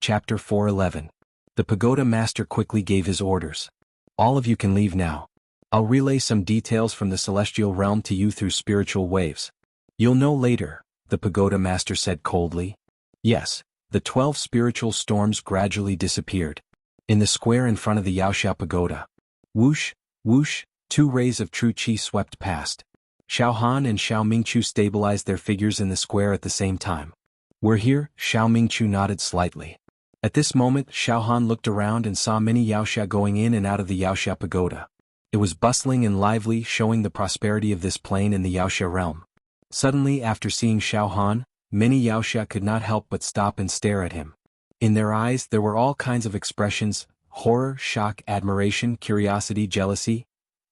Chapter 411. The pagoda master quickly gave his orders. All of you can leave now. I'll relay some details from the celestial realm to you through spiritual waves. You'll know later, the pagoda master said coldly. Yes, the 12 spiritual storms gradually disappeared. In the square in front of the Yaoxia pagoda. Whoosh, whoosh, 2 rays of true qi swept past. Xiao Han and Xiao Mingqiu stabilized their figures in the square at the same time. We're here, Xiao Mingqiu nodded slightly. At this moment, Xiao Han looked around and saw many Yaoxia going in and out of the Yaoxia pagoda. It was bustling and lively, showing the prosperity of this plane in the Yaoxia realm. Suddenly, after seeing Xiao Han, many Yaoxia could not help but stop and stare at him. In their eyes there were all kinds of expressions: horror, shock, admiration, curiosity, jealousy.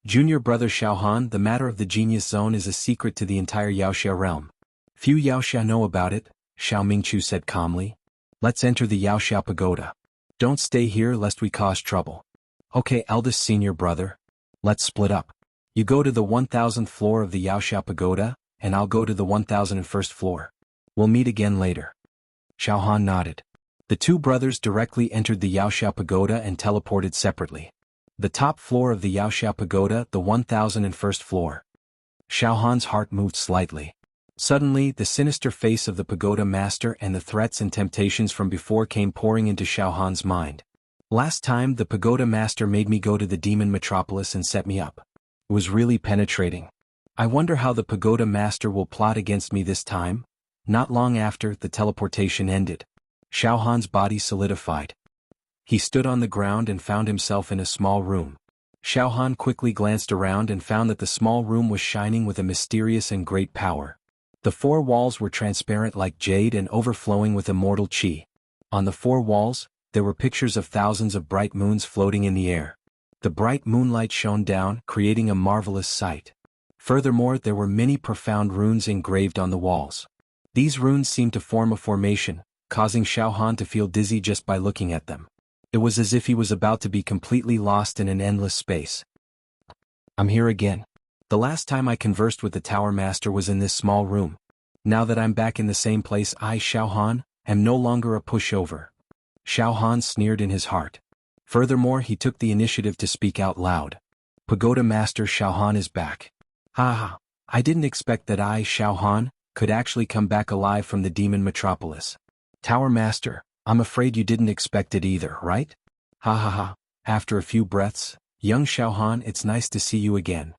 Junior brother Xiao Han, the matter of the genius zone is a secret to the entire Yaoxia realm. Few Yaoxia know about it, Xiao Mingqiu said calmly. Let's enter the Yaoxia pagoda. Don't stay here lest we cause trouble. Okay, eldest senior brother. Let's split up. You go to the 1000th floor of the Yaoxia pagoda, and I'll go to the 1001st floor. We'll meet again later. Xiao Han nodded. The 2 brothers directly entered the Yaoxia pagoda and teleported separately. The top floor of the Yaoxia pagoda, the 1001st floor. Xiao Han's heart moved slightly. Suddenly, the sinister face of the pagoda master and the threats and temptations from before came pouring into Xiao Han's mind. Last time the pagoda master made me go to the demon metropolis and set me up. It was really penetrating. I wonder how the pagoda master will plot against me this time. Not long after, the teleportation ended. Xiao Han's body solidified. He stood on the ground and found himself in a small room. Xiao Han quickly glanced around and found that the small room was shining with a mysterious and great power. The 4 walls were transparent like jade and overflowing with immortal qi. On the 4 walls, there were pictures of thousands of bright moons floating in the air. The bright moonlight shone down, creating a marvelous sight. Furthermore, there were many profound runes engraved on the walls. These runes seemed to form a formation, causing Xiao Han to feel dizzy just by looking at them. It was as if he was about to be completely lost in an endless space. I'm here again. The last time I conversed with the Tower Master was in this small room. Now that I'm back in the same place, I, Xiao Han, am no longer a pushover. Xiao Han sneered in his heart. Furthermore, he took the initiative to speak out loud. Pagoda Master Xiao Han is back. Ha! I didn't expect that I, Xiao Han, could actually come back alive from the demon metropolis. Tower Master, I'm afraid you didn't expect it either, right? Ha. After a few breaths, young Xiao Han, it's nice to see you again.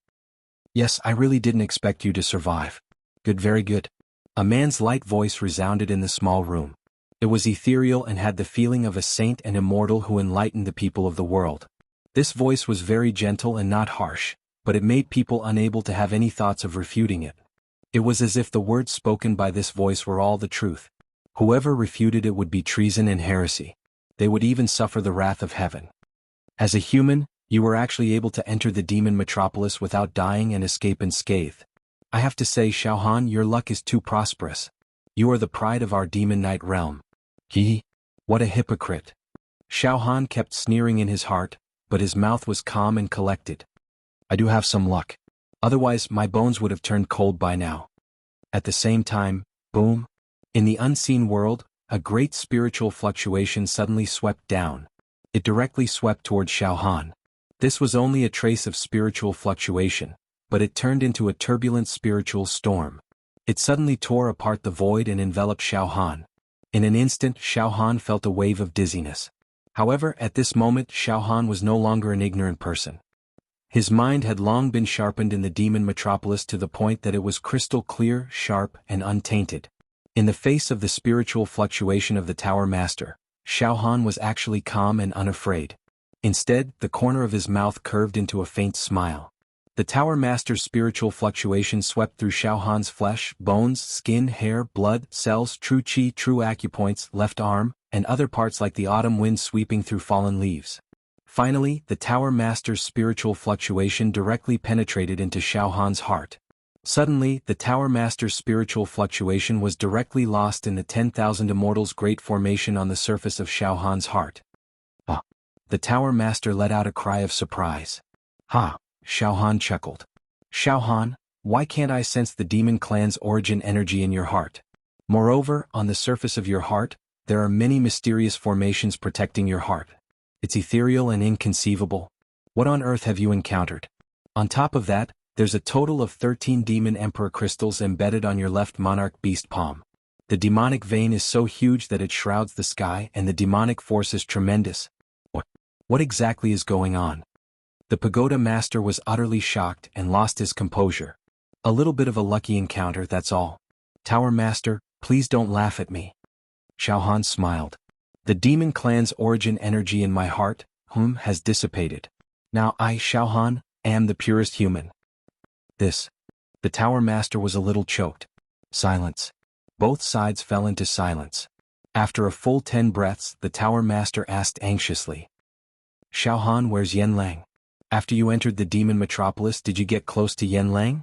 Yes, I really didn't expect you to survive. Good, very good. A man's light voice resounded in the small room. It was ethereal and had the feeling of a saint and immortal who enlightened the people of the world. This voice was very gentle and not harsh, but it made people unable to have any thoughts of refuting it. It was as if the words spoken by this voice were all the truth. Whoever refuted it would be treason and heresy. They would even suffer the wrath of heaven. As a human, you were actually able to enter the demon metropolis without dying and escape unscathed. I have to say, Xiao Han, your luck is too prosperous. You are the pride of our demon knight realm. What a hypocrite. Xiao Han kept sneering in his heart, but his mouth was calm and collected. I do have some luck. Otherwise, my bones would have turned cold by now. At the same time, boom. In the unseen world, a great spiritual fluctuation suddenly swept down. It directly swept toward Xiao Han. This was only a trace of spiritual fluctuation, but it turned into a turbulent spiritual storm. It suddenly tore apart the void and enveloped Xiao Han. In an instant, Xiao Han felt a wave of dizziness. However, at this moment, Xiao Han was no longer an ignorant person. His mind had long been sharpened in the demon metropolis to the point that it was crystal clear, sharp, and untainted. In the face of the spiritual fluctuation of the Tower Master, Xiao Han was actually calm and unafraid. Instead, the corner of his mouth curved into a faint smile. The Tower Master's spiritual fluctuation swept through Xiao Han's flesh, bones, skin, hair, blood, cells, true qi, true acupoints, left arm, and other parts like the autumn wind sweeping through fallen leaves. Finally, the Tower Master's spiritual fluctuation directly penetrated into Xiao Han's heart. Suddenly, the Tower Master's spiritual fluctuation was directly lost in the 10,000 Immortals' great formation on the surface of Xiao Han's heart. Ah! The Tower Master let out a cry of surprise. Ha! Xiao Han chuckled. Xiao Han, why can't I sense the demon clan's origin energy in your heart? Moreover, on the surface of your heart, there are many mysterious formations protecting your heart. It's ethereal and inconceivable. What on earth have you encountered? On top of that, there's a total of 13 demon emperor crystals embedded on your left monarch beast palm. The demonic vein is so huge that it shrouds the sky, and the demonic force is tremendous. What exactly is going on? The pagoda master was utterly shocked and lost his composure. A little bit of a lucky encounter, that's all. Tower master, please don't laugh at me. Xiaohan smiled. The demon clan's origin energy in my heart, has dissipated. Now I, Xiaohan, am the purest human. The tower master was a little choked. Silence. Both sides fell into silence. After a full 10 breaths, the tower master asked anxiously. Xiaohan, where's Yanlang? After you entered the demon metropolis, did you get close to Yanlang?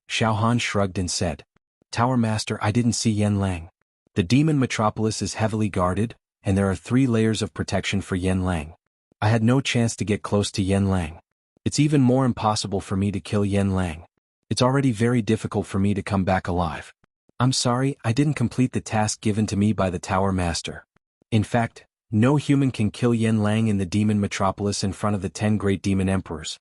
Xiaohan shrugged and said, Tower master, I didn't see Yanlang. The demon metropolis is heavily guarded, and there are 3 layers of protection for Yanlang. I had no chance to get close to Yanlang. It's even more impossible for me to kill Yanlang. It's already very difficult for me to come back alive. I'm sorry, I didn't complete the task given to me by the Tower Master. In fact, no human can kill Yanlang in the demon metropolis in front of the 10 great demon emperors.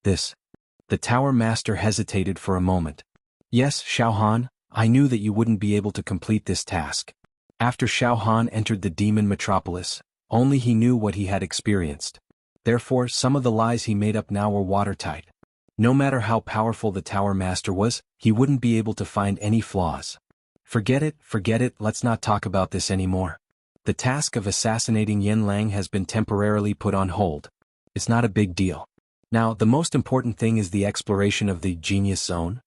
The Tower Master hesitated for a moment. Yes, Xiaohan, I knew that you wouldn't be able to complete this task. After Xiaohan entered the demon metropolis, only he knew what he had experienced. Therefore, some of the lies he made up now were watertight. No matter how powerful the Tower Master was, he wouldn't be able to find any flaws. Forget it, let's not talk about this anymore. The task of assassinating Yanlang has been temporarily put on hold. It's not a big deal. Now, the most important thing is the exploration of the Genius Zone.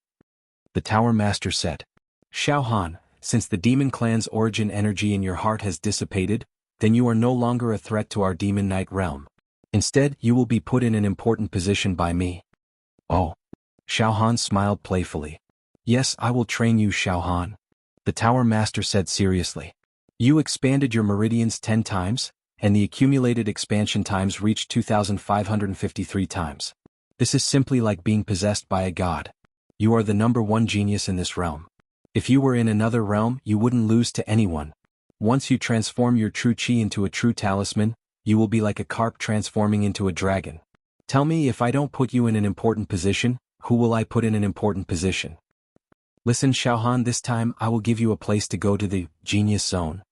The Tower Master said. Xiaohan, since the demon clan's origin energy in your heart has dissipated, then you are no longer a threat to our demon knight realm. Instead, you will be put in an important position by me. Oh. Xiaohan smiled playfully. Yes, I will train you, Xiaohan. The Tower Master said seriously. You expanded your meridians 10 times, and the accumulated expansion times reached 2,553 times. This is simply like being possessed by a god. You are the #1 genius in this realm. If you were in another realm, you wouldn't lose to anyone. Once you transform your true chi into a true talisman, you will be like a carp transforming into a dragon. Tell me, if I don't put you in an important position, who will I put in an important position? Listen, Xiaohan, this time I will give you a place to go to the Genius Zone.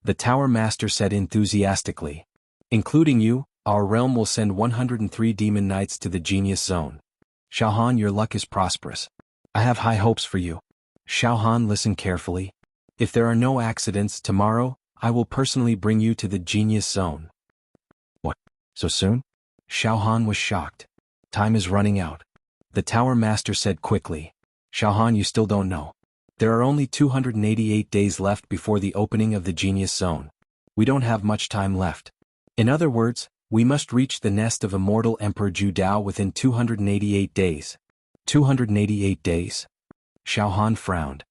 The Tower Master said enthusiastically. Including you, our realm will send 103 demon knights to the Genius Zone. Xiaohan, your luck is prosperous. I have high hopes for you. Xiaohan, listen carefully. If there are no accidents, tomorrow, I will personally bring you to the Genius Zone. What? So soon? Xiaohan was shocked. Time is running out. The Tower Master said quickly. Xiaohan, you still don't know. There are only 288 days left before the opening of the Genius Zone. We don't have much time left. In other words, we must reach the nest of immortal Emperor Ju Dao within 288 days. 288 days? Xiaohan frowned.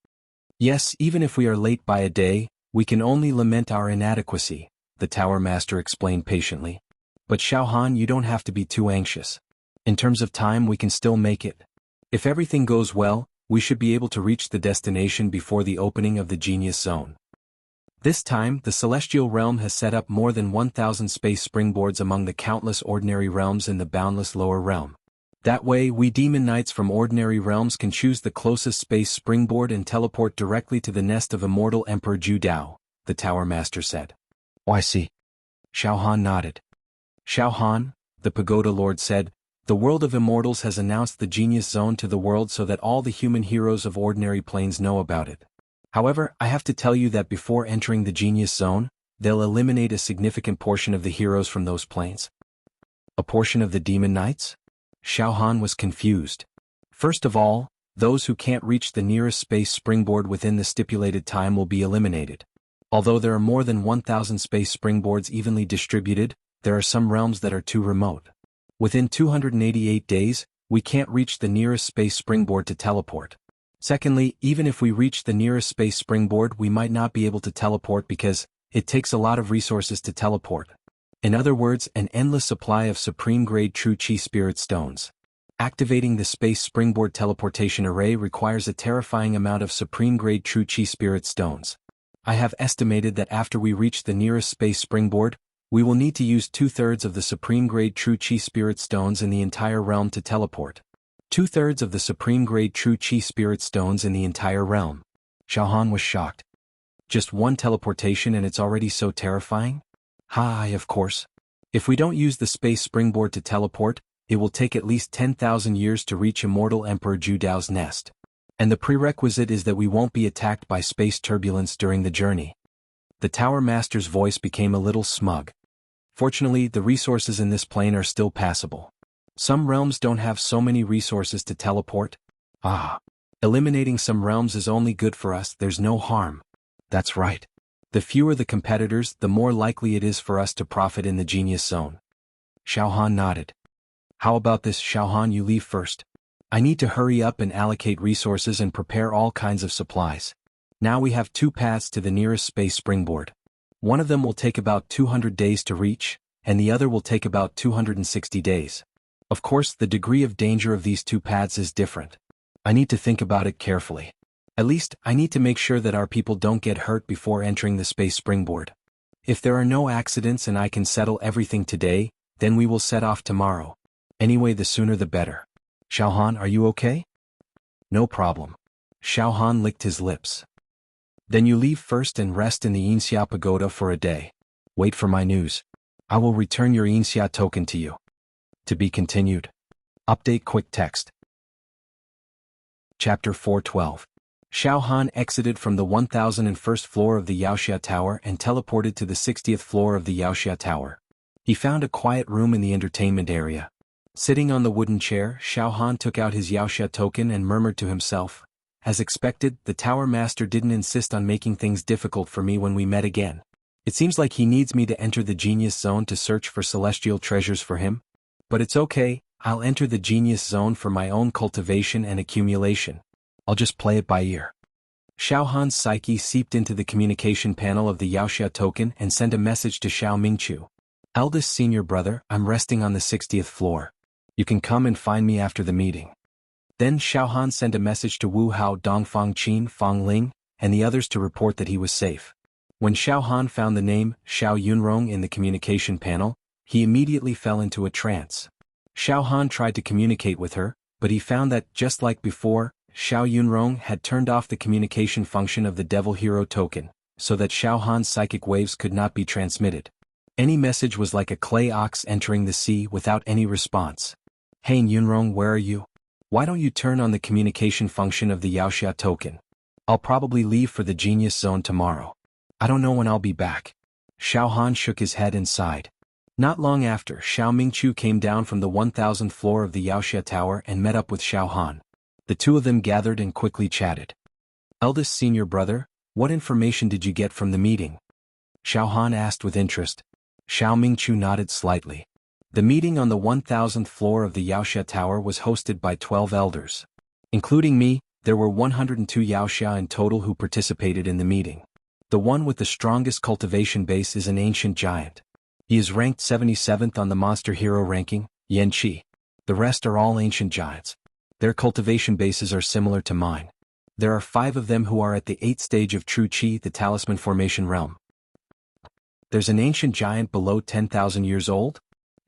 Yes, even if we are late by a day, we can only lament our inadequacy, the Tower Master explained patiently. But Xiaohan, you don't have to be too anxious. In terms of time, we can still make it. If everything goes well, we should be able to reach the destination before the opening of the Genius Zone. This time, the Celestial Realm has set up more than 1,000 space springboards among the countless ordinary realms in the boundless lower realm. That way, we demon knights from ordinary realms can choose the closest space springboard and teleport directly to the nest of immortal Emperor Ju Dao, the Tower Master said. Oh, I see. Xiaohan nodded. Xiaohan, the Pagoda Lord said, the world of immortals has announced the Genius Zone to the world so that all the human heroes of ordinary planes know about it. However, I have to tell you that before entering the Genius Zone, they'll eliminate a significant portion of the heroes from those planes. A portion of the demon knights? Xiaohan was confused. First of all, those who can't reach the nearest space springboard within the stipulated time will be eliminated. Although there are more than 1,000 space springboards evenly distributed, there are some realms that are too remote. Within 288 days, we can't reach the nearest space springboard to teleport. Secondly, even if we reach the nearest space springboard, we might not be able to teleport because it takes a lot of resources to teleport. In other words, an endless supply of supreme-grade true chi spirit stones. Activating the space springboard teleportation array requires a terrifying amount of supreme-grade true chi spirit stones. I have estimated that after we reach the nearest space springboard, we will need to use 2/3 of the supreme-grade true Qi spirit stones in the entire realm to teleport. 2/3 of the supreme-grade true Qi spirit stones in the entire realm. Xiaohan was shocked. Just one teleportation and it's already so terrifying? Hi, of course. If we don't use the space springboard to teleport, it will take at least 10,000 years to reach immortal Emperor Judao's nest. And the prerequisite is that we won't be attacked by space turbulence during the journey. The Tower Master's voice became a little smug. Fortunately, the resources in this plane are still passable. Some realms don't have so many resources to teleport. Eliminating some realms is only good for us, there's no harm. That's right. The fewer the competitors, the more likely it is for us to profit in the Genius Zone. Xiaohan nodded. How about this, Xiaohan, you leave first. I need to hurry up and allocate resources and prepare all kinds of supplies. Now we have 2 paths to the nearest space springboard. One of them will take about 200 days to reach, and the other will take about 260 days. Of course, the degree of danger of these 2 paths is different. I need to think about it carefully. At least, I need to make sure that our people don't get hurt before entering the space springboard. If there are no accidents and I can settle everything today, then we will set off tomorrow. Anyway, the sooner the better. Xiaohan, are you okay? No problem. Xiaohan licked his lips. Then you leave first and rest in the Yinxia Pagoda for a day. Wait for my news. I will return your Yinxia token to you. To be continued. Update quick text. Chapter 412. Xiaohan exited from the 1001st floor of the Yaoxia Tower and teleported to the 60th floor of the Yaoxia Tower. He found a quiet room in the entertainment area. Sitting on the wooden chair, Xiaohan took out his Yaoxia token and murmured to himself, as expected, the Tower Master didn't insist on making things difficult for me when we met again. It seems like he needs me to enter the Genius Zone to search for celestial treasures for him. But it's okay, I'll enter the Genius Zone for my own cultivation and accumulation. I'll just play it by ear. Xiaohan's psyche seeped into the communication panel of the Yaoxia token and sent a message to Xiao Mingqiu. Eldest senior brother, I'm resting on the 60th floor. You can come and find me after the meeting. Then Xiaohan sent a message to Wu Hao, Dongfang Qin, Fang Ling, and the others to report that he was safe. When Xiaohan found the name Xiao Yunrong in the communication panel, he immediately fell into a trance. Xiaohan tried to communicate with her, but he found that, just like before, Xiao Yunrong had turned off the communication function of the Devil Hero token, so that Xiaohan's psychic waves could not be transmitted. Any message was like a clay ox entering the sea without any response. Hey Yunrong, where are you? Why don't you turn on the communication function of the Yaoxia token? I'll probably leave for the Genius Zone tomorrow. I don't know when I'll be back. Xiaohan shook his head and sighed. Not long after, Xiao Mingqiu came down from the 1000th floor of the Yaoxia Tower and met up with Xiaohan. The two of them gathered and quickly chatted. Eldest senior brother, what information did you get from the meeting? Xiaohan asked with interest. Xiao Mingqiu nodded slightly. The meeting on the 1000th floor of the Yaoxia Tower was hosted by 12 elders. Including me, there were 102 Yaoxia in total who participated in the meeting. The one with the strongest cultivation base is an ancient giant. He is ranked 77th on the monster hero ranking, Yan Qi. The rest are all ancient giants. Their cultivation bases are similar to mine. There are 5 of them who are at the 8th stage of True Qi, the Talisman Formation realm. There's an ancient giant below 10,000 years old?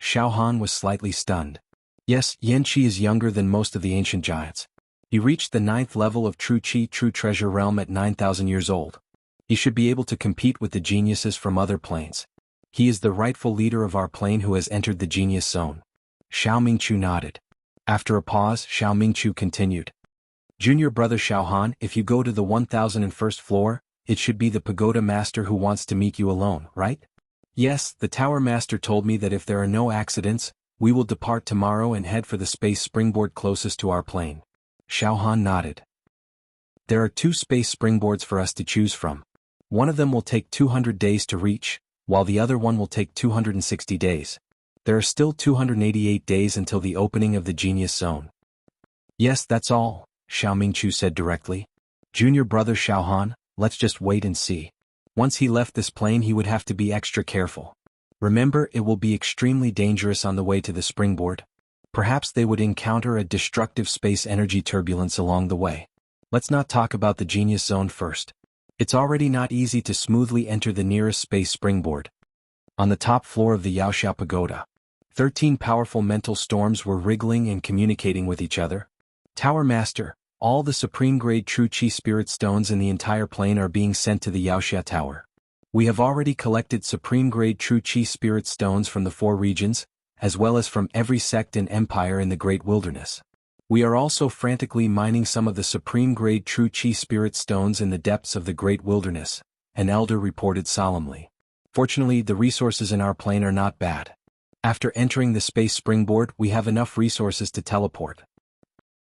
Xiaohan was slightly stunned. Yes, Yan Qi is younger than most of the ancient giants. He reached the 9th level of True Qi, True Treasure realm at 9,000 years old. He should be able to compete with the geniuses from other planes. He is the rightful leader of our plane who has entered the Genius Zone. Xiao Mingqiu nodded. After a pause, Xiao Mingqiu continued. Junior brother Xiaohan, if you go to the 1001st floor, it should be the Pagoda Master who wants to meet you alone, right? Yes, the Tower Master told me that if there are no accidents, we will depart tomorrow and head for the space springboard closest to our plane. Xiaohan nodded. There are 2 space springboards for us to choose from. One of them will take 200 days to reach, while the other one will take 260 days. There are still 288 days until the opening of the Genius Zone. Yes, that's all, Xiao Mingqiu said directly. Junior brother Xiaohan, let's just wait and see. Once he left this plane he would have to be extra careful. Remember, it will be extremely dangerous on the way to the springboard. Perhaps they would encounter a destructive space energy turbulence along the way. Let's not talk about the Genius Zone first. It's already not easy to smoothly enter the nearest space springboard. On the top floor of the Yaoxiao Pagoda, 13 powerful mental storms were wriggling and communicating with each other. Tower Master, all the supreme-grade True Qi Spirit Stones in the entire plane are being sent to the Yaoxiao Tower. We have already collected supreme-grade True Qi Spirit Stones from the 4 regions, as well as from every sect and empire in the Great Wilderness. We are also frantically mining some of the supreme-grade True Qi Spirit Stones in the depths of the Great Wilderness, an elder reported solemnly. Fortunately, the resources in our plane are not bad. After entering the space springboard, we have enough resources to teleport.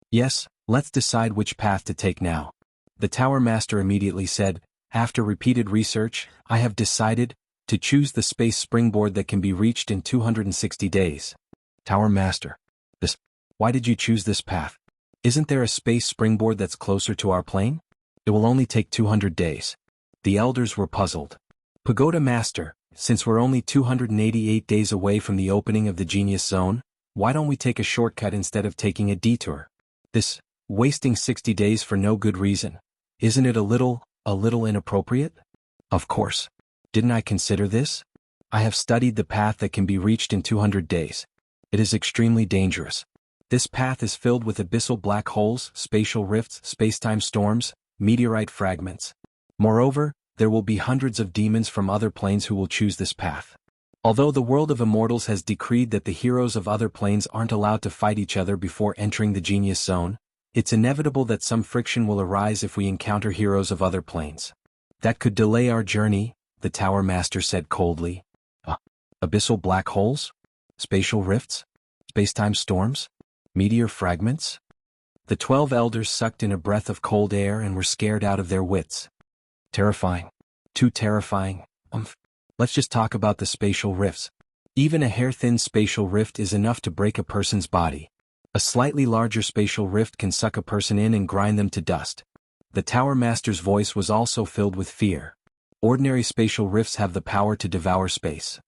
Yes, let's decide which path to take now. The Tower Master immediately said, after repeated research, I have decided to choose the space springboard that can be reached in 260 days. Tower Master. Why did you choose this path? Isn't there a space springboard that's closer to our plane? It will only take 200 days. The elders were puzzled. Pagoda Master, since we're only 288 days away from the opening of the Genius Zone, why don't we take a shortcut instead of taking a detour? Wasting 60 days for no good reason. Isn't it a little inappropriate? Of course. Didn't I consider this? I have studied the path that can be reached in 200 days. It is extremely dangerous. This path is filled with abyssal black holes, spatial rifts, spacetime storms, meteorite fragments. Moreover, there will be hundreds of demons from other planes who will choose this path. Although the world of immortals has decreed that the heroes of other planes aren't allowed to fight each other before entering the Genius Zone, it's inevitable that some friction will arise if we encounter heroes of other planes. That could delay our journey, the Tower Master said coldly. Abyssal black holes? Spatial rifts? Spacetime storms? Meteor fragments? The 12 elders sucked in a breath of cold air and were scared out of their wits. Terrifying. Too terrifying. Let's just talk about the spatial rifts. Even a hair-thin spatial rift is enough to break a person's body. A slightly larger spatial rift can suck a person in and grind them to dust. The Tower Master's voice was also filled with fear. Ordinary spatial rifts have the power to devour space.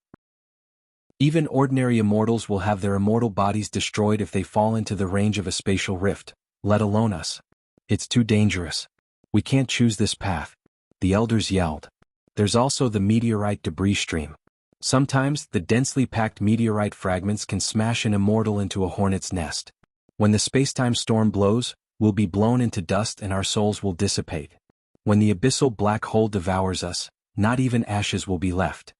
Even ordinary immortals will have their immortal bodies destroyed if they fall into the range of a spatial rift, let alone us. It's too dangerous. We can't choose this path. The elders yelled. There's also the meteorite debris stream. Sometimes, the densely packed meteorite fragments can smash an immortal into a hornet's nest. When the spacetime storm blows, we'll be blown into dust and our souls will dissipate. When the abyssal black hole devours us, not even ashes will be left.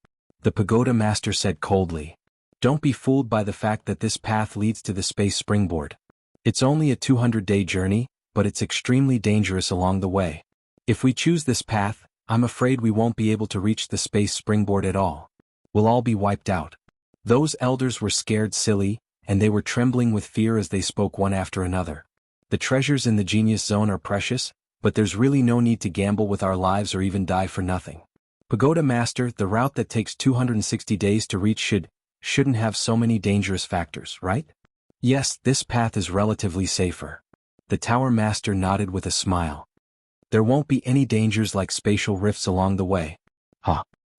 The Pagoda Master said coldly. Don't be fooled by the fact that this path leads to the space springboard. It's only a 200-day journey, but it's extremely dangerous along the way. If we choose this path, I'm afraid we won't be able to reach the space springboard at all. We'll all be wiped out. Those elders were scared silly, and they were trembling with fear as they spoke one after another. The treasures in the Genius Zone are precious, but there's really no need to gamble with our lives or even die for nothing. Pagoda Master, the route that takes 260 days to reach shouldn't have so many dangerous factors, right? Yes, this path is relatively safer. The Tower Master nodded with a smile. There won't be any dangers like spatial rifts along the way.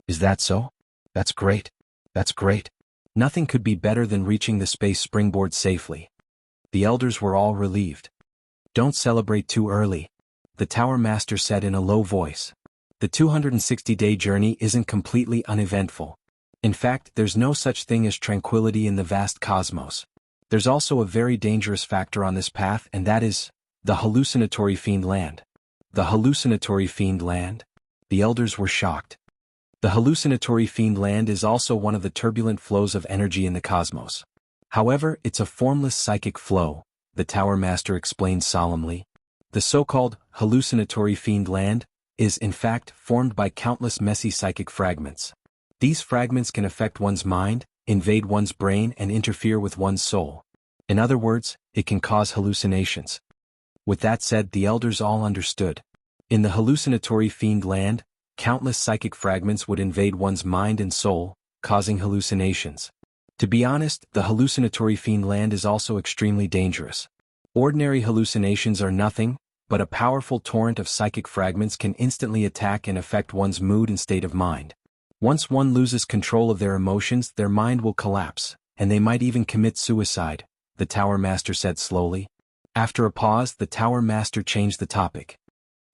Is that so? That's great. That's great. Nothing could be better than reaching the space springboard safely. The elders were all relieved. Don't celebrate too early, the Tower Master said in a low voice. The 260-day journey isn't completely uneventful. In fact, there's no such thing as tranquility in the vast cosmos. There's also a very dangerous factor on this path, and that is the hallucinatory fiend land. The hallucinatory fiend land? The elders were shocked. The hallucinatory fiend land is also one of the turbulent flows of energy in the cosmos. However, it's a formless psychic flow, the Tower Master explained solemnly. The so-called hallucinatory fiend land is in fact formed by countless messy psychic fragments. These fragments can affect one's mind, invade one's brain and interfere with one's soul. In other words, it can cause hallucinations. With that said, the elders all understood. In the hallucinatory fiend land, countless psychic fragments would invade one's mind and soul, causing hallucinations. To be honest, the hallucinatory fiend land is also extremely dangerous. Ordinary hallucinations are nothing, but a powerful torrent of psychic fragments can instantly attack and affect one's mood and state of mind. Once one loses control of their emotions, their mind will collapse, and they might even commit suicide, the Tower Master said slowly. After a pause, the Tower Master changed the topic.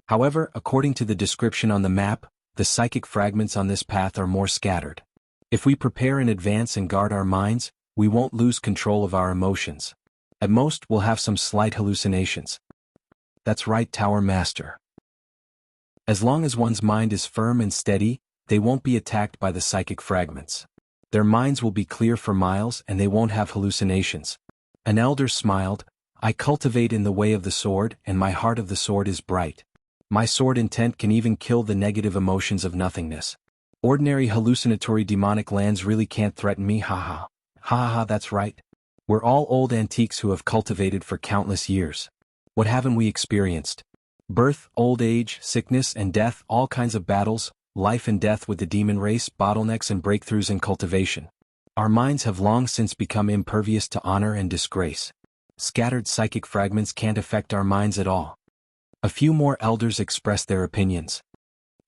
However, according to the description on the map, the psychic fragments on this path are more scattered. If we prepare in advance and guard our minds, we won't lose control of our emotions. At most, we'll have some slight hallucinations. That's right, Tower Master. As long as one's mind is firm and steady, they won't be attacked by the psychic fragments. Their minds will be clear for miles and they won't have hallucinations. An elder smiled. I cultivate in the way of the sword, and my heart of the sword is bright. My sword intent can even kill the negative emotions of nothingness. Ordinary hallucinatory demonic lands really can't threaten me, haha. Ha, that's right. We're all old antiques who have cultivated for countless years. What haven't we experienced? Birth, old age, sickness and death, all kinds of battles, life and death with the demon race, bottlenecks and breakthroughs in cultivation. Our minds have long since become impervious to honor and disgrace. Scattered psychic fragments can't affect our minds at all. A few more elders expressed their opinions.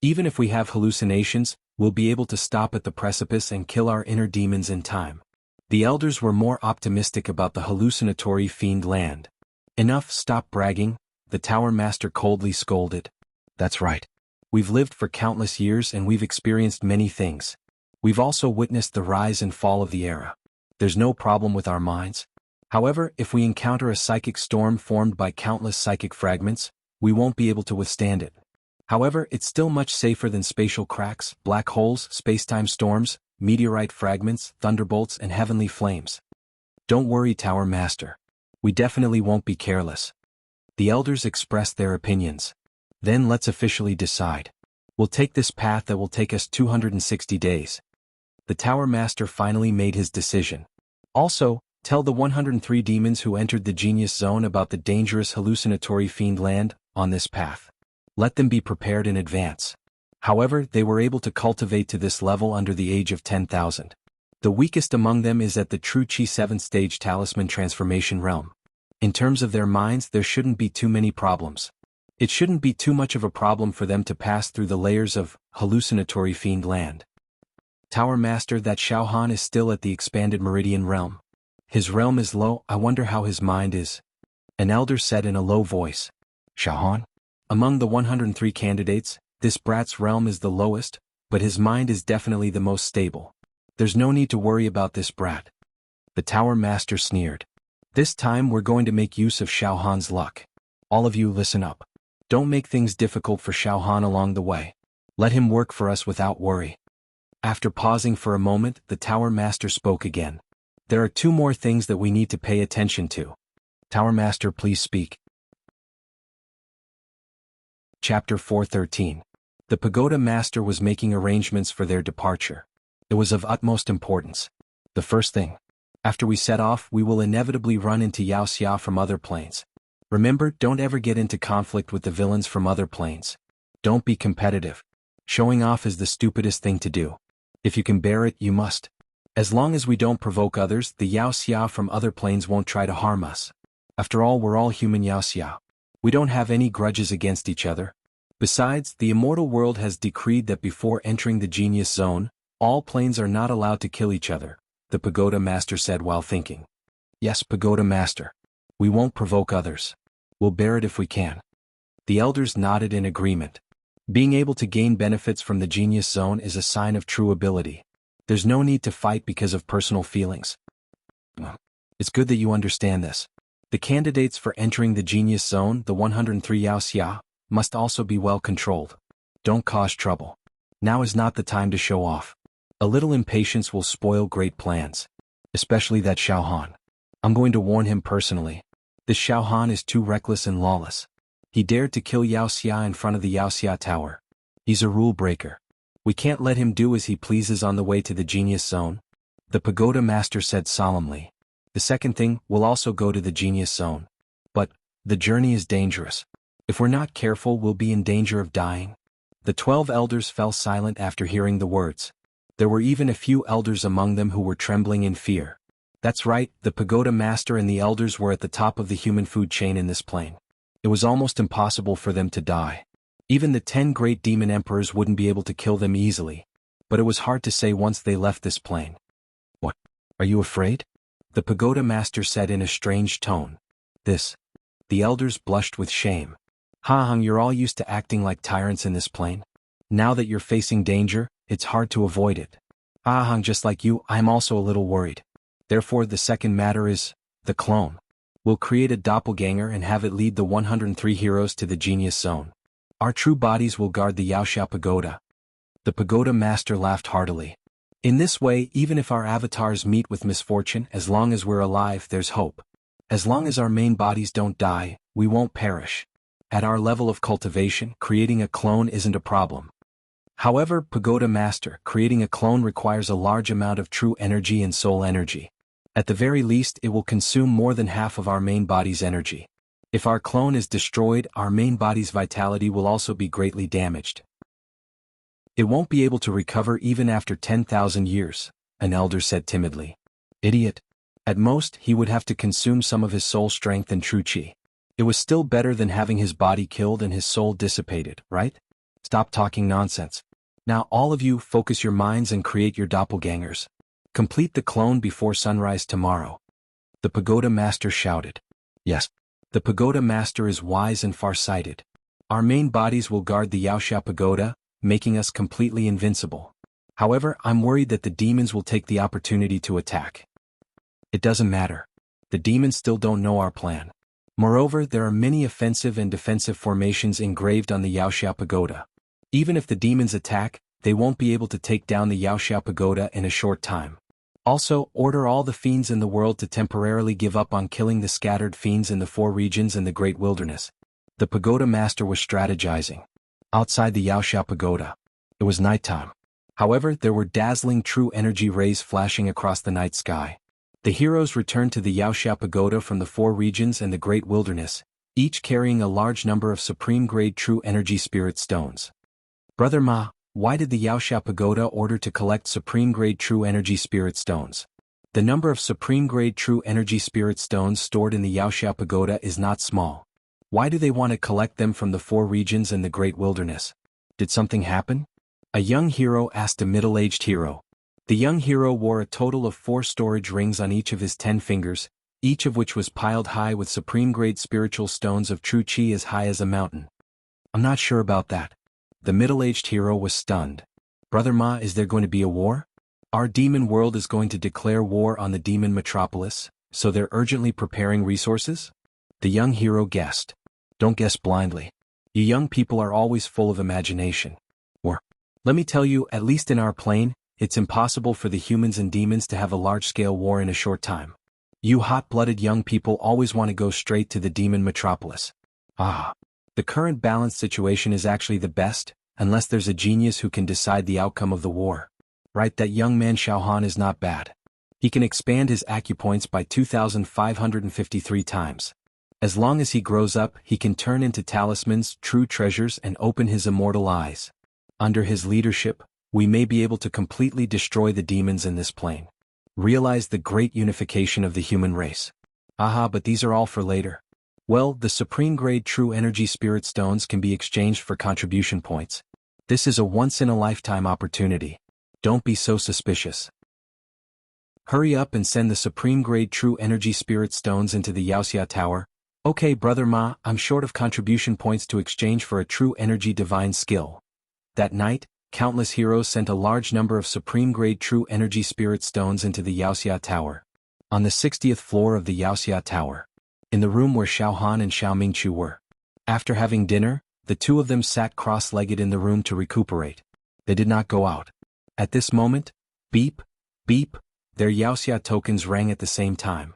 Even if we have hallucinations, we'll be able to stop at the precipice and kill our inner demons in time. The elders were more optimistic about the hallucinatory fiend land. Enough, stop bragging, the Tower Master coldly scolded. That's right. We've lived for countless years and we've experienced many things. We've also witnessed the rise and fall of the era. There's no problem with our minds. However, if we encounter a psychic storm formed by countless psychic fragments, we won't be able to withstand it. However, it's still much safer than spatial cracks, black holes, space-time storms, meteorite fragments, thunderbolts, and heavenly flames. Don't worry, Tower Master. We definitely won't be careless. The elders expressed their opinions. Then let's officially decide. We'll take this path that will take us 260 days. The Tower Master finally made his decision. Also, tell the 103 demons who entered the Genius Zone about the dangerous hallucinatory fiend land on this path. Let them be prepared in advance. However, they were able to cultivate to this level under the age of 10,000. The weakest among them is at the true Chi 7th stage talisman transformation realm. In terms of their minds, there shouldn't be too many problems. It shouldn't be too much of a problem for them to pass through the layers of hallucinatory fiend land. Tower Master, that Xiao Han is still at the expanded meridian realm. His realm is low, I wonder how his mind is. An elder said in a low voice. Xiao Han? Among the 103 candidates, this brat's realm is the lowest, but his mind is definitely the most stable. There's no need to worry about this brat. The Tower Master sneered. This time we're going to make use of Xiao Han's luck. All of you listen up. Don't make things difficult for Xiao Han along the way. Let him work for us without worry. After pausing for a moment, the Tower Master spoke again. There are two more things that we need to pay attention to. Tower Master, please speak. Chapter 413. The Pagoda Master was making arrangements for their departure. It was of utmost importance. The first thing. After we set off, we will inevitably run into Yao Xia from other planes. Remember, don't ever get into conflict with the villains from other planes. Don't be competitive. Showing off is the stupidest thing to do. If you can bear it, you must. As long as we don't provoke others, the Yao Xia from other planes won't try to harm us. After all, we're all human Yao Xia. We don't have any grudges against each other. Besides, the immortal world has decreed that before entering the Genius Zone, all planes are not allowed to kill each other, the Pagoda Master said while thinking. Yes, Pagoda Master. We won't provoke others. We'll bear it if we can. The elders nodded in agreement. Being able to gain benefits from the Genius Zone is a sign of true ability. There's no need to fight because of personal feelings. It's good that you understand this. The candidates for entering the Genius Zone, the 103 Yao Xia, must also be well controlled. Don't cause trouble. Now is not the time to show off. A little impatience will spoil great plans. Especially that Xiao Han. I'm going to warn him personally. This Xiao Han is too reckless and lawless. He dared to kill Yao Xia in front of the Yao Xia Tower. He's a rule breaker. We can't let him do as he pleases on the way to the Genius Zone. The Pagoda Master said solemnly. The second thing, we'll also go to the Genius Zone. But, the journey is dangerous. If we're not careful, we'll be in danger of dying. The 12 elders fell silent after hearing the words. There were even a few elders among them who were trembling in fear. That's right, the Pagoda Master and the elders were at the top of the human food chain in this plane. It was almost impossible for them to die. Even the 10 great demon emperors wouldn't be able to kill them easily. But it was hard to say once they left this plane. What? Are you afraid? The Pagoda Master said in a strange tone. The elders blushed with shame. Ha Hung, you're all used to acting like tyrants in this plane. Now that you're facing danger, it's hard to avoid it. Ha Hung, just like you, I'm also a little worried. Therefore the second matter is, the clone. We'll create a doppelganger and have it lead the 103 heroes to the genius zone. Our true bodies will guard the Yaoxia Pagoda. The pagoda master laughed heartily. In this way, even if our avatars meet with misfortune, as long as we're alive, there's hope. As long as our main bodies don't die, we won't perish. At our level of cultivation, creating a clone isn't a problem. However, pagoda master, creating a clone requires a large amount of true energy and soul energy. At the very least, it will consume more than half of our main body's energy. If our clone is destroyed, our main body's vitality will also be greatly damaged. It won't be able to recover even after 10,000 years, an elder said timidly. Idiot. At most, he would have to consume some of his soul strength and true chi. It was still better than having his body killed and his soul dissipated, right? Stop talking nonsense. Now all of you, focus your minds and create your doppelgangers. Complete the clone before sunrise tomorrow. The pagoda master shouted. Yes. The pagoda master is wise and far-sighted. Our main bodies will guard the Yaoxia Pagoda, making us completely invincible. However, I'm worried that the demons will take the opportunity to attack. It doesn't matter. The demons still don't know our plan. Moreover, there are many offensive and defensive formations engraved on the Yaoxia Pagoda. Even if the demons attack, they won't be able to take down the Yaoxia Pagoda in a short time. Also, order all the fiends in the world to temporarily give up on killing the scattered fiends in the 4 regions and the great wilderness. The pagoda master was strategizing. Outside the Yaoxia Pagoda, it was nighttime. However, there were dazzling true energy rays flashing across the night sky. The heroes returned to the Yaoxia Pagoda from the 4 regions and the great wilderness, each carrying a large number of supreme-grade true energy spirit stones. Brother Ma, why did the Yaoxia Pagoda order to collect supreme-grade true energy spirit stones? The number of supreme-grade true energy spirit stones stored in the Yaoxia Pagoda is not small. Why do they want to collect them from the 4 regions and the great wilderness? Did something happen? A young hero asked a middle-aged hero. The young hero wore a total of 4 storage rings on each of his 10 fingers, each of which was piled high with supreme-grade spiritual stones of true chi as high as a mountain. I'm not sure about that. The middle-aged hero was stunned. Brother Ma, is there going to be a war? Our demon world is going to declare war on the demon metropolis, so they're urgently preparing resources? The young hero guessed. Don't guess blindly. You young people are always full of imagination. Or, let me tell you, at least in our plane, it's impossible for the humans and demons to have a large-scale war in a short time. You hot-blooded young people always want to go straight to the demon metropolis. The current balanced situation is actually the best, unless there's a genius who can decide the outcome of the war. Right, that young man Xiaohan is not bad. He can expand his acupoints by 2,553 times. As long as he grows up, he can turn into talismans, true treasures, and open his immortal eyes. Under his leadership, we may be able to completely destroy the demons in this plane. Realize the great unification of the human race. But these are all for later. Well, the supreme-grade true energy spirit stones can be exchanged for contribution points. This is a once-in-a-lifetime opportunity. Don't be so suspicious. Hurry up and send the supreme-grade true energy spirit stones into the Yaoxia Tower. Okay, Brother Ma, I'm short of contribution points to exchange for a true energy divine skill. That night, countless heroes sent a large number of supreme-grade true energy spirit stones into the Yaoxia Tower. On the 60th floor of the Yaoxia Tower, in the room where Xiaohan and Xiao Mingqiu were. After having dinner, the 2 of them sat cross-legged in the room to recuperate. They did not go out. At this moment, beep, beep, their Yaoxia tokens rang at the same time.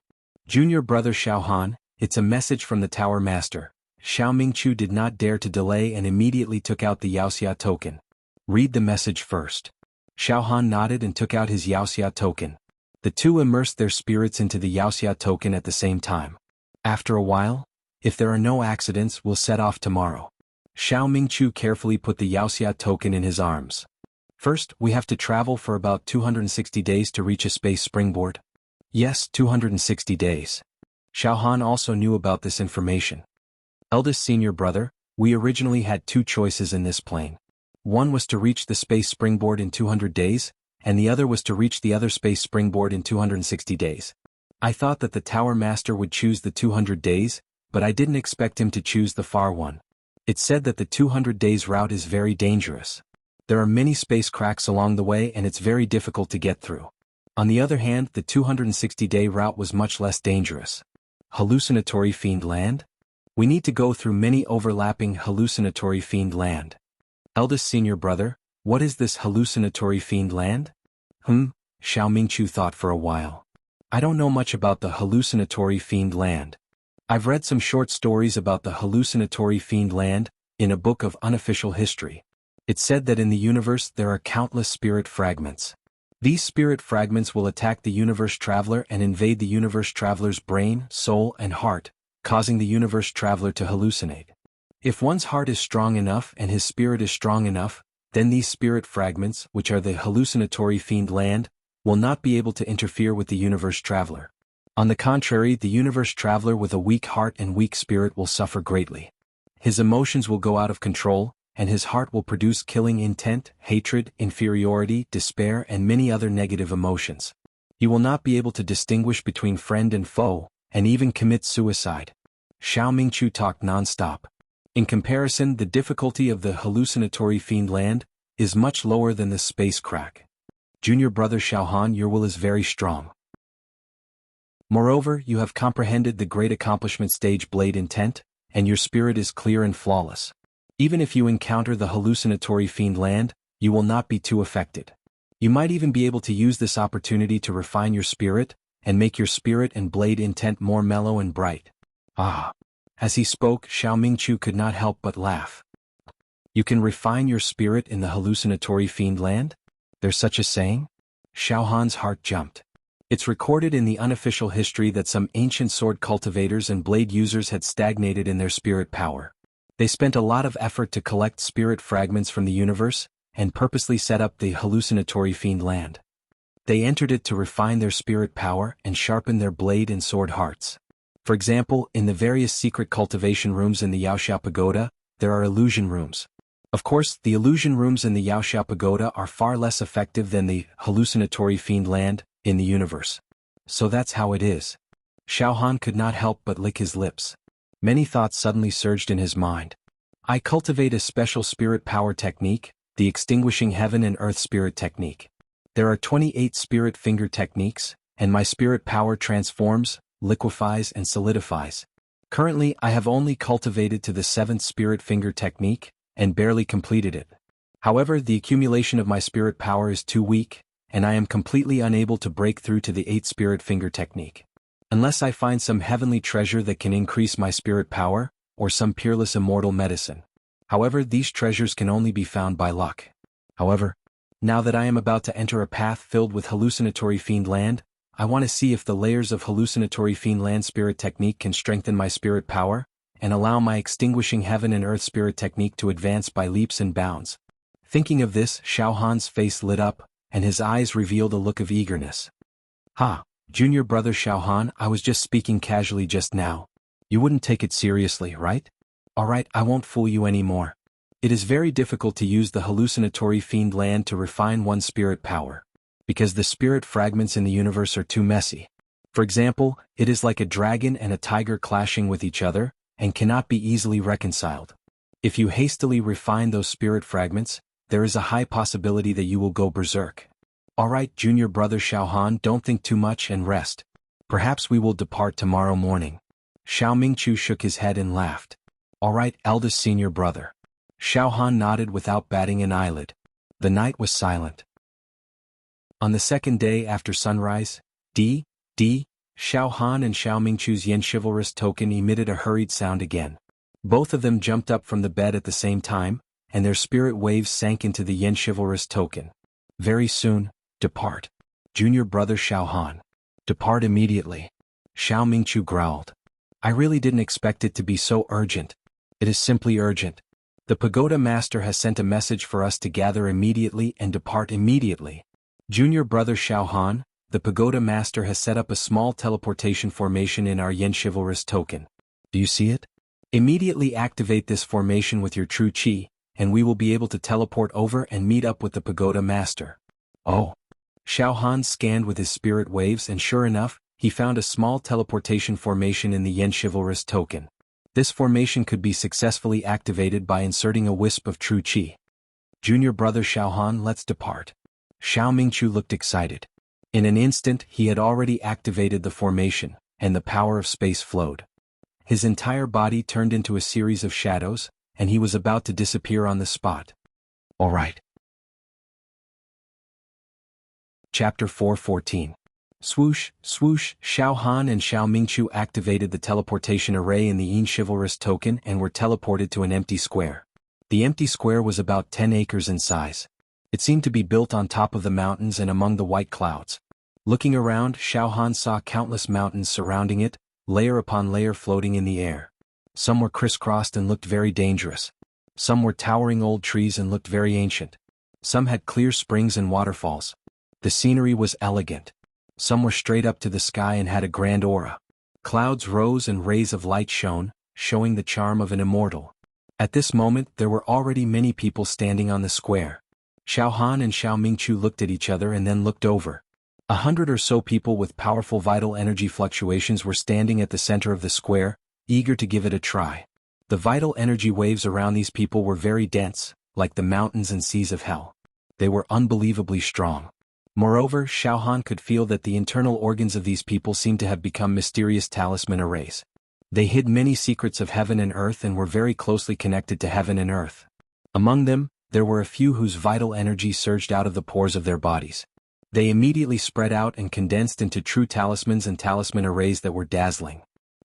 Junior brother Xiaohan, it's a message from the Tower Master. Xiao Mingqiu did not dare to delay and immediately took out the Yaoxia token. Read the message first. Xiaohan nodded and took out his Yaoxia token. The 2 immersed their spirits into the Yaoxia token at the same time. After a while, if there are no accidents, we'll set off tomorrow. Xiao Mingqiu carefully put the Yaoxia token in his arms. First, we have to travel for about 260 days to reach a space springboard. Yes, 260 days. Xiaohan also knew about this information. Eldest senior brother, we originally had 2 choices in this plane. One was to reach the space springboard in 200 days, and the other was to reach the other space springboard in 260 days. I thought that the Tower Master would choose the 200 days, but I didn't expect him to choose the far one. It's said that the 200 days route is very dangerous. There are many space cracks along the way and it's very difficult to get through. On the other hand, the 260-day route was much less dangerous. Hallucinatory Fiend Land? We need to go through many overlapping hallucinatory fiend land. Eldest senior brother, what is this hallucinatory fiend land? Xiao Mingqiu thought for a while. I don't know much about the hallucinatory fiend land. I've read some short stories about the hallucinatory fiend land, in a book of unofficial history. It said that in the universe there are countless spirit fragments. These spirit fragments will attack the universe traveler and invade the universe traveler's brain, soul, and heart, causing the universe traveler to hallucinate. If one's heart is strong enough and his spirit is strong enough, then these spirit fragments, which are the hallucinatory fiend land, will not be able to interfere with the universe traveler. On the contrary, the universe traveler with a weak heart and weak spirit will suffer greatly. His emotions will go out of control, and his heart will produce killing intent, hatred, inferiority, despair, and many other negative emotions. He will not be able to distinguish between friend and foe, and even commit suicide. Xiao Mingqiu talked non-stop. In comparison, the difficulty of the hallucinatory fiend land is much lower than the space crack. Junior brother Xiaohan, your will is very strong. Moreover, you have comprehended the great accomplishment stage blade intent, and your spirit is clear and flawless. Even if you encounter the hallucinatory fiend land, you will not be too affected. You might even be able to use this opportunity to refine your spirit, and make your spirit and blade intent more mellow and bright. As he spoke, Xiao Mingqiu could not help but laugh. You can refine your spirit in the hallucinatory fiend land? There's such a saying? Xiaohan's heart jumped. It's recorded in the unofficial history that some ancient sword cultivators and blade users had stagnated in their spirit power. They spent a lot of effort to collect spirit fragments from the universe, and purposely set up the hallucinatory fiend land. They entered it to refine their spirit power and sharpen their blade and sword hearts. For example, in the various secret cultivation rooms in the Yaoxiao Pagoda, there are illusion rooms. Of course, the illusion rooms in the Yaoxiao Pagoda are far less effective than the hallucinatory fiend land in the universe. So that's how it is. Xiaohan could not help but lick his lips. Many thoughts suddenly surged in his mind. I cultivate a special spirit power technique, the extinguishing heaven and earth spirit technique. There are 28 spirit finger techniques, and my spirit power transforms, liquefies, and solidifies. Currently, I have only cultivated to the 7th spirit finger technique, and barely completed it. However, the accumulation of my spirit power is too weak, and I am completely unable to break through to the 8th spirit finger technique. Unless I find some heavenly treasure that can increase my spirit power, or some peerless immortal medicine. However, these treasures can only be found by luck. However, now that I am about to enter a path filled with hallucinatory fiend land, I want to see if the layers of hallucinatory fiend land spirit technique can strengthen my spirit power, and allow my extinguishing heaven and earth spirit technique to advance by leaps and bounds. Thinking of this, Xiaohan's face lit up, and his eyes revealed a look of eagerness. Junior brother Xiaohan, I was just speaking casually just now. You wouldn't take it seriously, right? Alright, I won't fool you anymore. It is very difficult to use the hallucinatory fiend land to refine one's spirit power, because the spirit fragments in the universe are too messy. For example, it is like a dragon and a tiger clashing with each other, and cannot be easily reconciled. If you hastily refine those spirit fragments, there is a high possibility that you will go berserk. Alright, junior brother Xiaohan, don't think too much and rest. Perhaps we will depart tomorrow morning. Xiao Mingqiu shook his head and laughed. Alright, eldest senior brother. Xiaohan nodded without batting an eyelid. The night was silent. On the second day after sunrise, Xiaohan and Xiao Mingqiu's yen chivalrous token emitted a hurried sound again. Both of them jumped up from the bed at the same time, and their spirit waves sank into the yen chivalrous token. Very soon, depart. Junior brother Xiaohan. Depart immediately. Xiao Mingqiu growled. I really didn't expect it to be so urgent. It is simply urgent. The pagoda master has sent a message for us to gather immediately and depart immediately. Junior brother Xiaohan, the pagoda master has set up a small teleportation formation in our yen chivalrous token. Do you see it? Immediately activate this formation with your true chi, and we will be able to teleport over and meet up with the pagoda master. Oh. Xiaohan scanned with his spirit waves and sure enough, he found a small teleportation formation in the yen chivalrous token. This formation could be successfully activated by inserting a wisp of true qi. Junior brother Xiaohan, let's depart. Xiao Mingqiu looked excited. In an instant he had already activated the formation, and the power of space flowed. His entire body turned into a series of shadows, and he was about to disappear on the spot. All right. Chapter 4:14. Swoosh, swoosh, Xiao Han and Xiao Mingqiu activated the teleportation array in the Yin Chivalrous token and were teleported to an empty square. The empty square was about 10 acres in size. It seemed to be built on top of the mountains and among the white clouds. Looking around, Xiao Han saw countless mountains surrounding it, layer upon layer floating in the air. Some were crisscrossed and looked very dangerous. Some were towering old trees and looked very ancient. Some had clear springs and waterfalls. The scenery was elegant. Some were straight up to the sky and had a grand aura. Clouds rose and rays of light shone, showing the charm of an immortal. At this moment there were already many people standing on the square. Xiao Han and Xiao Mingqiu looked at each other and then looked over. 100 or so people with powerful vital energy fluctuations were standing at the center of the square, eager to give it a try. The vital energy waves around these people were very dense, like the mountains and seas of hell. They were unbelievably strong. Moreover, Xiao Han could feel that the internal organs of these people seemed to have become mysterious talisman arrays. They hid many secrets of heaven and earth and were very closely connected to heaven and earth. Among them, there were a few whose vital energy surged out of the pores of their bodies. They immediately spread out and condensed into true talismans and talisman arrays that were dazzling.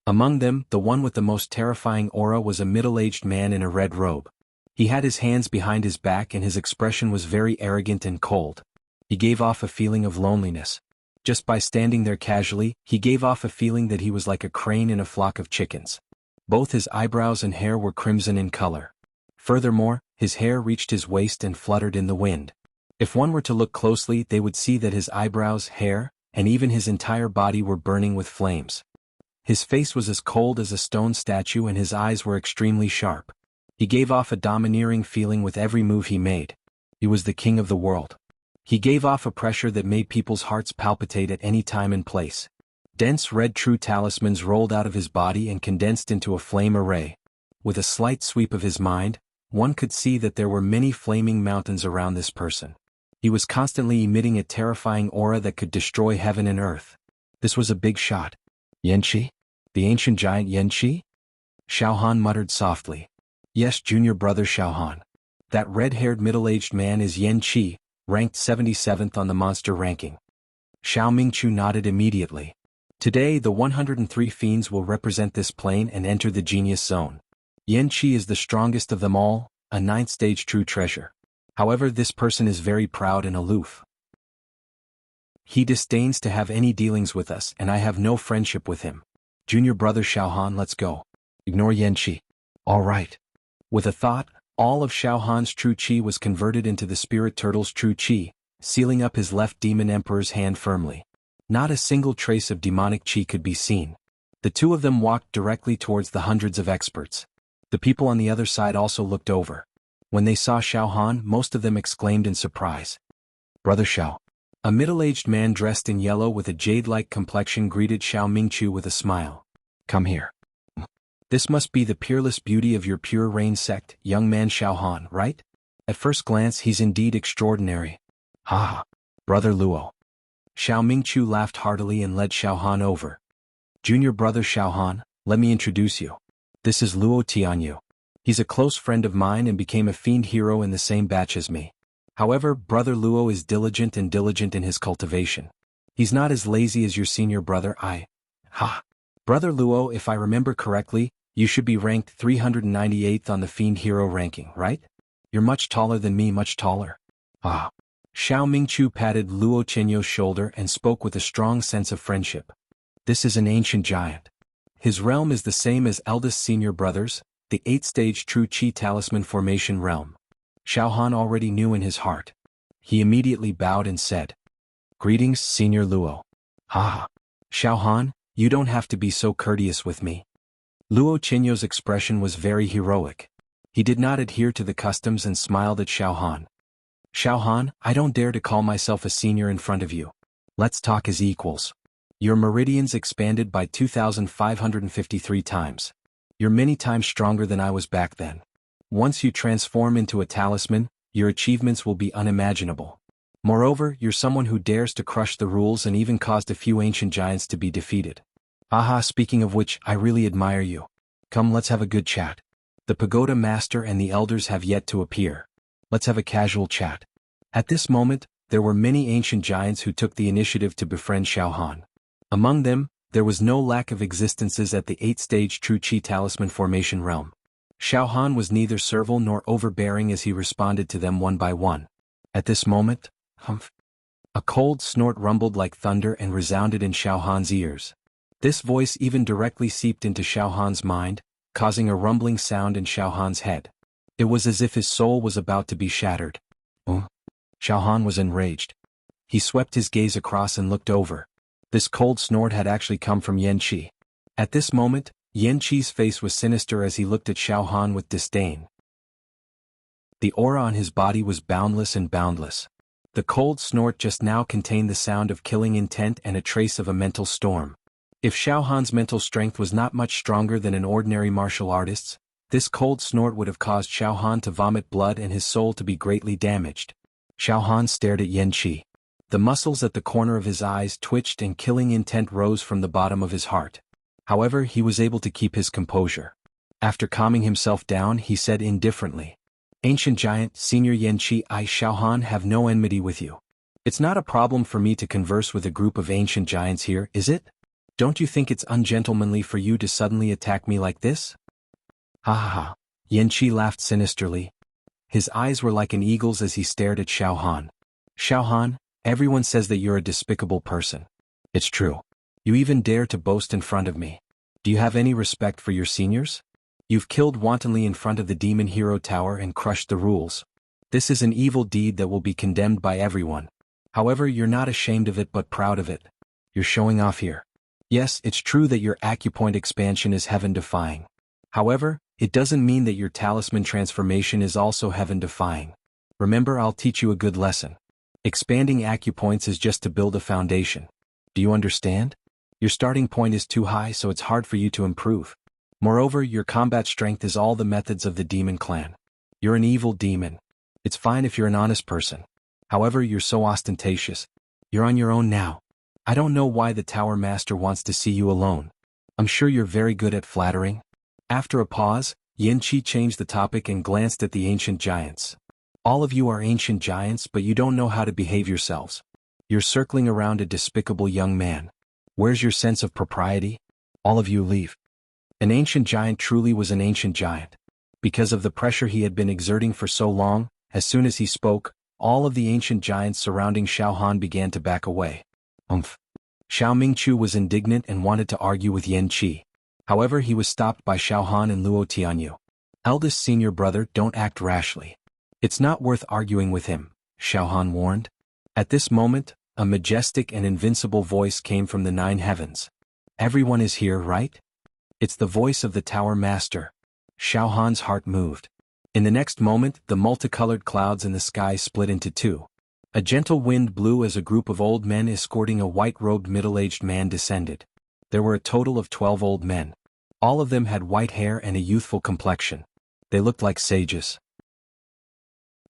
Among them, the one with the most terrifying aura was a middle-aged man in a red robe. He had his hands behind his back and his expression was very arrogant and cold. He gave off a feeling of loneliness. Just by standing there casually, he gave off a feeling that he was like a crane in a flock of chickens. Both his eyebrows and hair were crimson in color. Furthermore, his hair reached his waist and fluttered in the wind. If one were to look closely, they would see that his eyebrows, hair, and even his entire body were burning with flames. His face was as cold as a stone statue and his eyes were extremely sharp. He gave off a domineering feeling with every move he made. He was the king of the world. He gave off a pressure that made people's hearts palpitate at any time and place. Dense red true talismans rolled out of his body and condensed into a flame array. With a slight sweep of his mind, one could see that there were many flaming mountains around this person. He was constantly emitting a terrifying aura that could destroy heaven and earth. This was a big shot. Yanqi? The ancient giant Yanqi? Xiao Han muttered softly. Yes, junior brother Xiao Han. That red-haired middle-aged man is Yanqi, ranked 77th on the monster ranking. Xiao Mingqiu nodded immediately. Today the 103 fiends will represent this plane and enter the genius zone. Yanqi is the strongest of them all, a 9th stage true treasure. However, this person is very proud and aloof. He disdains to have any dealings with us and I have no friendship with him. Junior brother Xiao Han, let's go. Ignore Yanqi. All right. With a thought, all of Xiao Han's true qi was converted into the spirit turtle's true qi, sealing up his left demon emperor's hand firmly. Not a single trace of demonic qi could be seen. The two of them walked directly towards the hundreds of experts. The people on the other side also looked over. When they saw Xiao Han, most of them exclaimed in surprise. Brother Xiao. A middle-aged man dressed in yellow with a jade-like complexion greeted Xiao Mingqiu with a smile. Come here. This must be the peerless beauty of your pure rain sect, young man Xiao Han, right? At first glance he's indeed extraordinary. Ha ha. Brother Luo. Xiao Mingqiu laughed heartily and led Xiao Han over. Junior brother Xiao Han, let me introduce you. This is Luo Tianyu. He's a close friend of mine and became a fiend hero in the same batch as me. However, brother Luo is diligent in his cultivation. He's not as lazy as your senior brother Ha. Brother Luo, if I remember correctly, you should be ranked 398th on the fiend hero ranking, right? You're much taller than me, much taller. Ah. Xiao Mingqiu patted Luo Tianyu's shoulder and spoke with a strong sense of friendship. This is an ancient giant. His realm is the same as eldest senior brother's, the 8th-stage true qi talisman formation realm. Xiao Han already knew in his heart. He immediately bowed and said, Greetings, Senior Luo. Ha. Xiao Han, you don't have to be so courteous with me. Luo Tianyu's expression was very heroic. He did not adhere to the customs and smiled at Xiao Han. Xiao Han, I don't dare to call myself a senior in front of you. Let's talk as equals. Your meridians expanded by 2,553 times. You're many times stronger than I was back then. Once you transform into a talisman, your achievements will be unimaginable. Moreover, you're someone who dares to crush the rules and even caused a few ancient giants to be defeated. Aha, speaking of which, I really admire you. Come, let's have a good chat. The pagoda master and the elders have yet to appear. Let's have a casual chat. At this moment, there were many ancient giants who took the initiative to befriend Xiaohan. Among them, there was no lack of existences at the 8-stage True Qi Talisman formation realm. Xiaohan was neither servile nor overbearing as he responded to them one by one. At this moment, humph! A cold snort rumbled like thunder and resounded in Xiaohan's ears. This voice even directly seeped into Xiaohan's mind, causing a rumbling sound in Xiaohan's head. It was as if his soul was about to be shattered. Oh! Xiaohan was enraged. He swept his gaze across and looked over. This cold snort had actually come from Yan Qi. At this moment, Yan Qi's face was sinister as he looked at Xiaohan with disdain. The aura on his body was boundless and boundless. The cold snort just now contained the sound of killing intent and a trace of a mental storm. If Xiaohan's mental strength was not much stronger than an ordinary martial artist's, this cold snort would have caused Xiaohan to vomit blood and his soul to be greatly damaged. Xiaohan stared at Yan Qi. The muscles at the corner of his eyes twitched and killing intent rose from the bottom of his heart. However, he was able to keep his composure. After calming himself down, he said indifferently, "Ancient Giant, Senior Yan Qi, I Xiaohan have no enmity with you. It's not a problem for me to converse with a group of ancient giants here, is it? Don't you think it's ungentlemanly for you to suddenly attack me like this?" Ha ha ha. Yan Qi laughed sinisterly. His eyes were like an eagle's as he stared at Xiaohan. "Xiaohan, everyone says that you're a despicable person. It's true. You even dare to boast in front of me. Do you have any respect for your seniors? You've killed wantonly in front of the Demon Hero Tower and crushed the rules. This is an evil deed that will be condemned by everyone. However, you're not ashamed of it but proud of it. You're showing off here. Yes, it's true that your acupoint expansion is heaven-defying. However, it doesn't mean that your talisman transformation is also heaven-defying. Remember, I'll teach you a good lesson. Expanding acupoints is just to build a foundation. Do you understand? Your starting point is too high, so it's hard for you to improve. Moreover, your combat strength is all the methods of the demon clan. You're an evil demon. It's fine if you're an honest person. However, you're so ostentatious. You're on your own now. I don't know why the Tower Master wants to see you alone. I'm sure you're very good at flattering." After a pause, Yan Qi changed the topic and glanced at the ancient giants. "All of you are ancient giants, but you don't know how to behave yourselves. You're circling around a despicable young man. Where's your sense of propriety? All of you leave." An ancient giant truly was an ancient giant. Because of the pressure he had been exerting for so long, as soon as he spoke, all of the ancient giants surrounding Xiaohan began to back away. Xiao Mingqiu was indignant and wanted to argue with Yan Qi. However, he was stopped by Xiaohan and Luo Tianyu. "Eldest senior brother, don't act rashly. It's not worth arguing with him," Xiaohan warned. At this moment, a majestic and invincible voice came from the 9 heavens. "Everyone is here, right?" It's the voice of the Tower Master. Xiaohan's heart moved. In the next moment, the multicolored clouds in the sky split into 2. A gentle wind blew as a group of old men escorting a white-robed middle-aged man descended. There were a total of 12 old men. All of them had white hair and a youthful complexion. They looked like sages.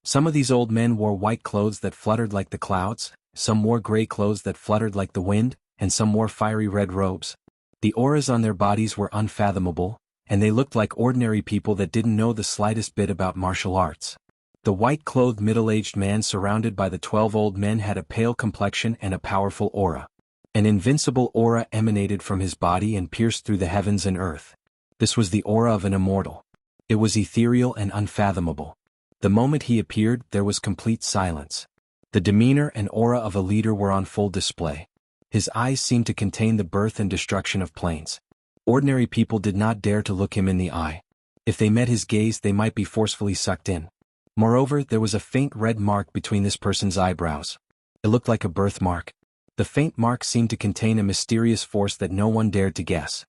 Some of these old men wore white clothes that fluttered like the clouds, some wore gray clothes that fluttered like the wind, and some wore fiery red robes. The auras on their bodies were unfathomable, and they looked like ordinary people that didn't know the slightest bit about martial arts. The white-clothed middle-aged man surrounded by the 12 old men had a pale complexion and a powerful aura. An invincible aura emanated from his body and pierced through the heavens and earth. This was the aura of an immortal. It was ethereal and unfathomable. The moment he appeared, there was complete silence. The demeanor and aura of a leader were on full display. His eyes seemed to contain the birth and destruction of planes. Ordinary people did not dare to look him in the eye. If they met his gaze, they might be forcefully sucked in. Moreover, there was a faint red mark between this person's eyebrows. It looked like a birthmark. The faint mark seemed to contain a mysterious force that no one dared to guess.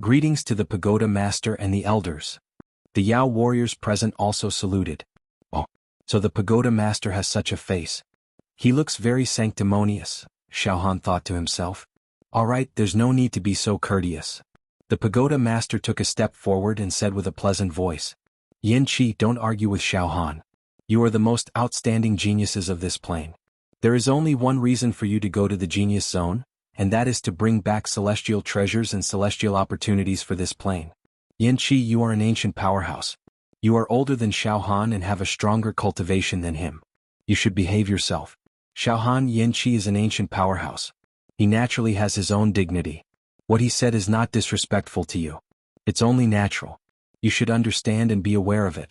Greetings to the Pagoda Master and the Elders. The Yao warriors present also saluted. Oh, so the Pagoda Master has such a face. He looks very sanctimonious, Xiaohan thought to himself. Alright, there's no need to be so courteous. The pagoda master took a step forward and said with a pleasant voice, Yin Qi, don't argue with Xiao Han. You are the most outstanding geniuses of this plane. There is only one reason for you to go to the genius zone, and that is to bring back celestial treasures and celestial opportunities for this plane. Yin Qi, you are an ancient powerhouse. You are older than Xiao Han and have a stronger cultivation than him. You should behave yourself. Xiao Han, Yin Qi is an ancient powerhouse. He naturally has his own dignity. What he said is not disrespectful to you. It's only natural. You should understand and be aware of it.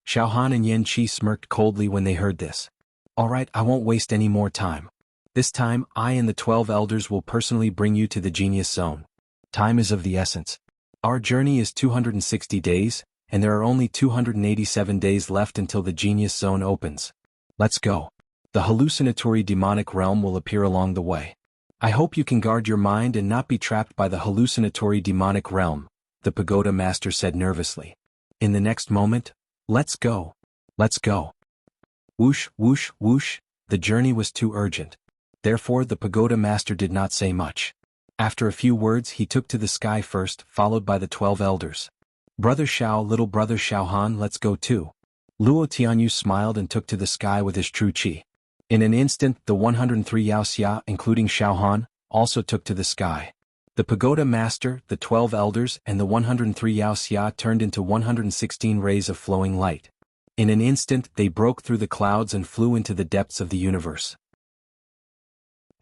Xiao Han and Yin Qi smirked coldly when they heard this. All right, I won't waste any more time. This time, I and the 12 elders will personally bring you to the genius zone. Time is of the essence. Our journey is 260 days, and there are only 287 days left until the genius zone opens. Let's go. The hallucinatory demonic realm will appear along the way. I hope you can guard your mind and not be trapped by the hallucinatory demonic realm, the pagoda master said nervously. In the next moment, let's go. Let's go. Whoosh, whoosh, whoosh, the journey was too urgent. Therefore the pagoda master did not say much. After a few words he took to the sky first, followed by the 12 elders. Brother Xiao, little brother Xiao Han, let's go too. Luo Tianyu smiled and took to the sky with his true qi. In an instant the 103 Yao Xia, including Xiao Han, also took to the sky. The pagoda master, the 12 elders, and the 103 Yao Xia turned into 116 rays of flowing light. In an instant they broke through the clouds and flew into the depths of the universe.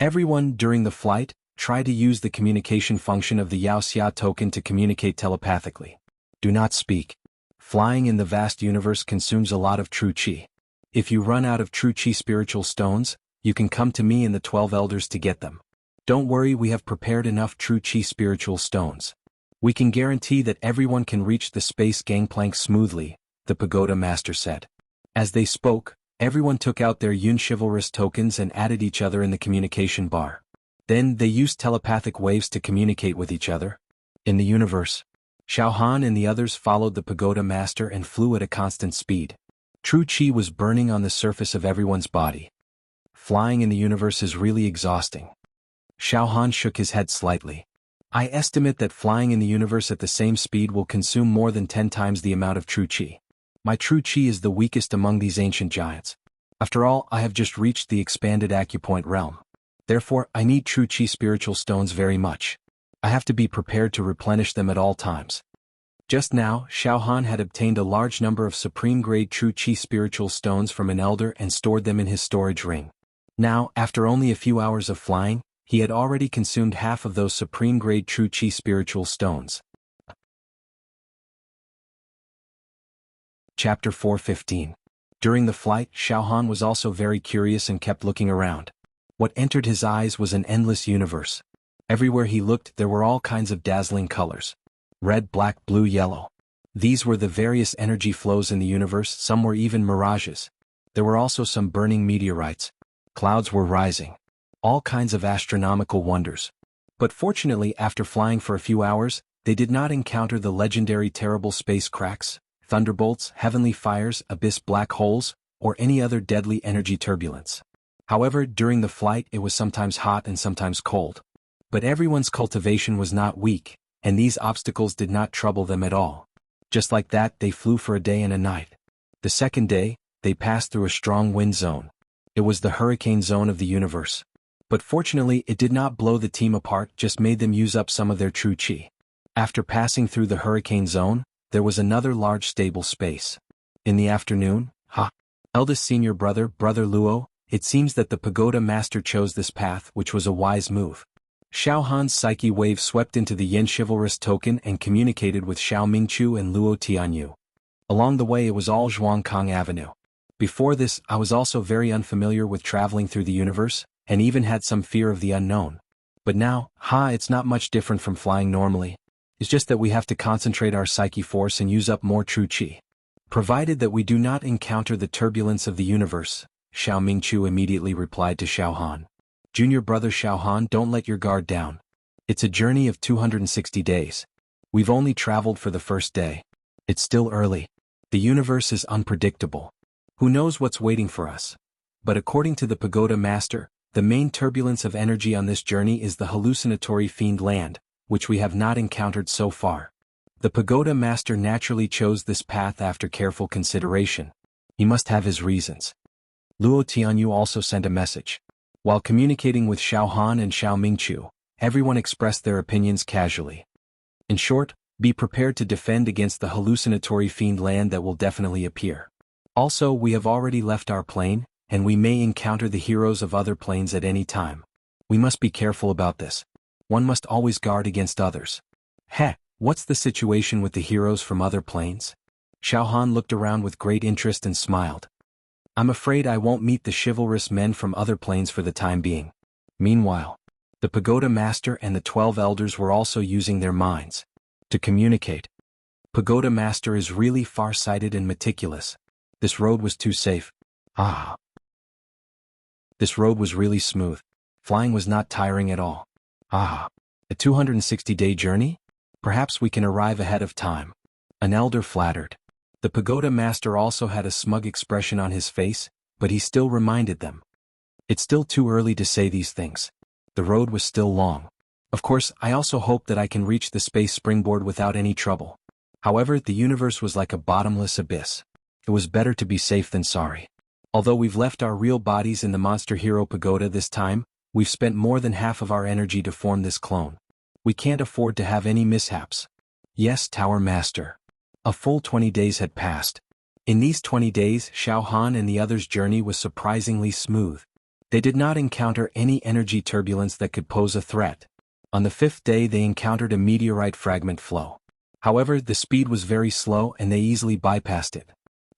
Everyone, during the flight, tried to use the communication function of the Yao Xia token to communicate telepathically. Do not speak. Flying in the vast universe consumes a lot of true qi. If you run out of true qi spiritual stones, you can come to me and the 12 elders to get them. Don't worry, we have prepared enough true qi spiritual stones. We can guarantee that everyone can reach the space gangplank smoothly, the pagoda master said. As they spoke, everyone took out their Yun chivalrous tokens and added each other in the communication bar. Then they used telepathic waves to communicate with each other. In the universe, Xiao Han and the others followed the pagoda master and flew at a constant speed. True qi was burning on the surface of everyone's body. Flying in the universe is really exhausting. Xiao Han shook his head slightly. I estimate that flying in the universe at the same speed will consume more than 10 times the amount of true qi. My true qi is the weakest among these ancient giants. After all, I have just reached the expanded acupoint realm. Therefore, I need true qi spiritual stones very much. I have to be prepared to replenish them at all times. Just now, Xiao Han had obtained a large number of supreme-grade true qi spiritual stones from an elder and stored them in his storage ring. Now, after only a few hours of flying, he had already consumed half of those supreme-grade true qi spiritual stones. Chapter 4:15. During the flight, Xiao Han was also very curious and kept looking around. What entered his eyes was an endless universe. Everywhere he looked there were all kinds of dazzling colors. Red, black, blue, yellow. These were the various energy flows in the universe, some were even mirages. There were also some burning meteorites. Clouds were rising. All kinds of astronomical wonders. But fortunately, after flying for a few hours, they did not encounter the legendary terrible space cracks, thunderbolts, heavenly fires, abyss black holes, or any other deadly energy turbulence. However, during the flight it was sometimes hot and sometimes cold. But everyone's cultivation was not weak, and these obstacles did not trouble them at all. Just like that, they flew for a day and a night. The second day, they passed through a strong wind zone. It was the hurricane zone of the universe. But fortunately it did not blow the team apart, just made them use up some of their true qi. After passing through the hurricane zone, there was another large stable space. In the afternoon, eldest senior brother, Brother Luo, it seems that the pagoda master chose this path, which was a wise move. Xiao Han's psyche wave swept into the Yin chivalrous token and communicated with Xiao Mingqiu and Luo Tianyu. Along the way it was all Zhuangkang Avenue. Before this, I was also very unfamiliar with traveling through the universe, and even had some fear of the unknown. But now, it's not much different from flying normally. It's just that we have to concentrate our psyche force and use up more true qi. Provided that we do not encounter the turbulence of the universe, Xiao Mingqiu immediately replied to Xiao Han. Junior brother Xiao Han, don't let your guard down. It's a journey of 260 days. We've only traveled for the first day. It's still early. The universe is unpredictable. Who knows what's waiting for us? But according to the pagoda master, the main turbulence of energy on this journey is the hallucinatory fiend land, which we have not encountered so far. The pagoda master naturally chose this path after careful consideration. He must have his reasons. Luo Tianyu also sent a message. While communicating with Xiao Han and Xiao Mingqiu, everyone expressed their opinions casually. In short, be prepared to defend against the hallucinatory fiend land that will definitely appear. Also, we have already left our plane, and we may encounter the heroes of other planes at any time. We must be careful about this. One must always guard against others. Heh, what's the situation with the heroes from other planes? Xiao Han looked around with great interest and smiled. I'm afraid I won't meet the chivalrous men from other planes for the time being. Meanwhile, the pagoda master and the 12 elders were also using their minds to communicate. Pagoda master is really far-sighted and meticulous. This road was too safe. This road was really smooth. Flying was not tiring at all. A 260-day journey? Perhaps we can arrive ahead of time. An elder flattered. The pagoda master also had a smug expression on his face, but he still reminded them. It's still too early to say these things. The road was still long. Of course, I also hope that I can reach the space springboard without any trouble. However, the universe was like a bottomless abyss. It was better to be safe than sorry. Although we've left our real bodies in the monster hero pagoda this time, we've spent more than half of our energy to form this clone. We can't afford to have any mishaps. Yes, Tower Master. A full 20 days had passed. In these 20 days, Xiao Han and the others' journey was surprisingly smooth. They did not encounter any energy turbulence that could pose a threat. On the 5th day they encountered a meteorite fragment flow. However, the speed was very slow and they easily bypassed it.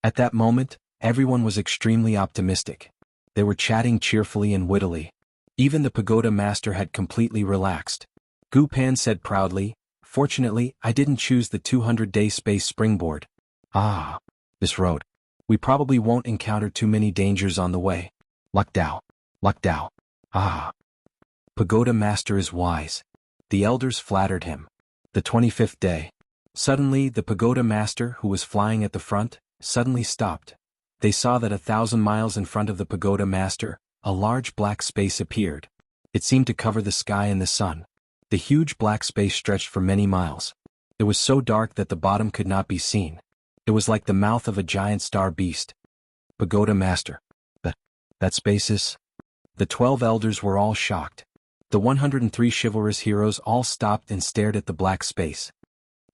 At that moment, everyone was extremely optimistic. They were chatting cheerfully and wittily. Even the pagoda master had completely relaxed. Gu Pan said proudly, "Fortunately, I didn't choose the 200-day space springboard. This road. We probably won't encounter too many dangers on the way. Luck Dao. Luck Dao. Pagoda master is wise." The elders flattered him. The 25th day. Suddenly, the pagoda master, who was flying at the front, suddenly stopped. They saw that 1,000 miles in front of the pagoda master, a large black space appeared. It seemed to cover the sky and the sun. The huge black space stretched for many miles. It was so dark that the bottom could not be seen. It was like the mouth of a giant star beast. Pagoda master. That space is... The 12 elders were all shocked. The 103 chivalrous heroes all stopped and stared at the black space.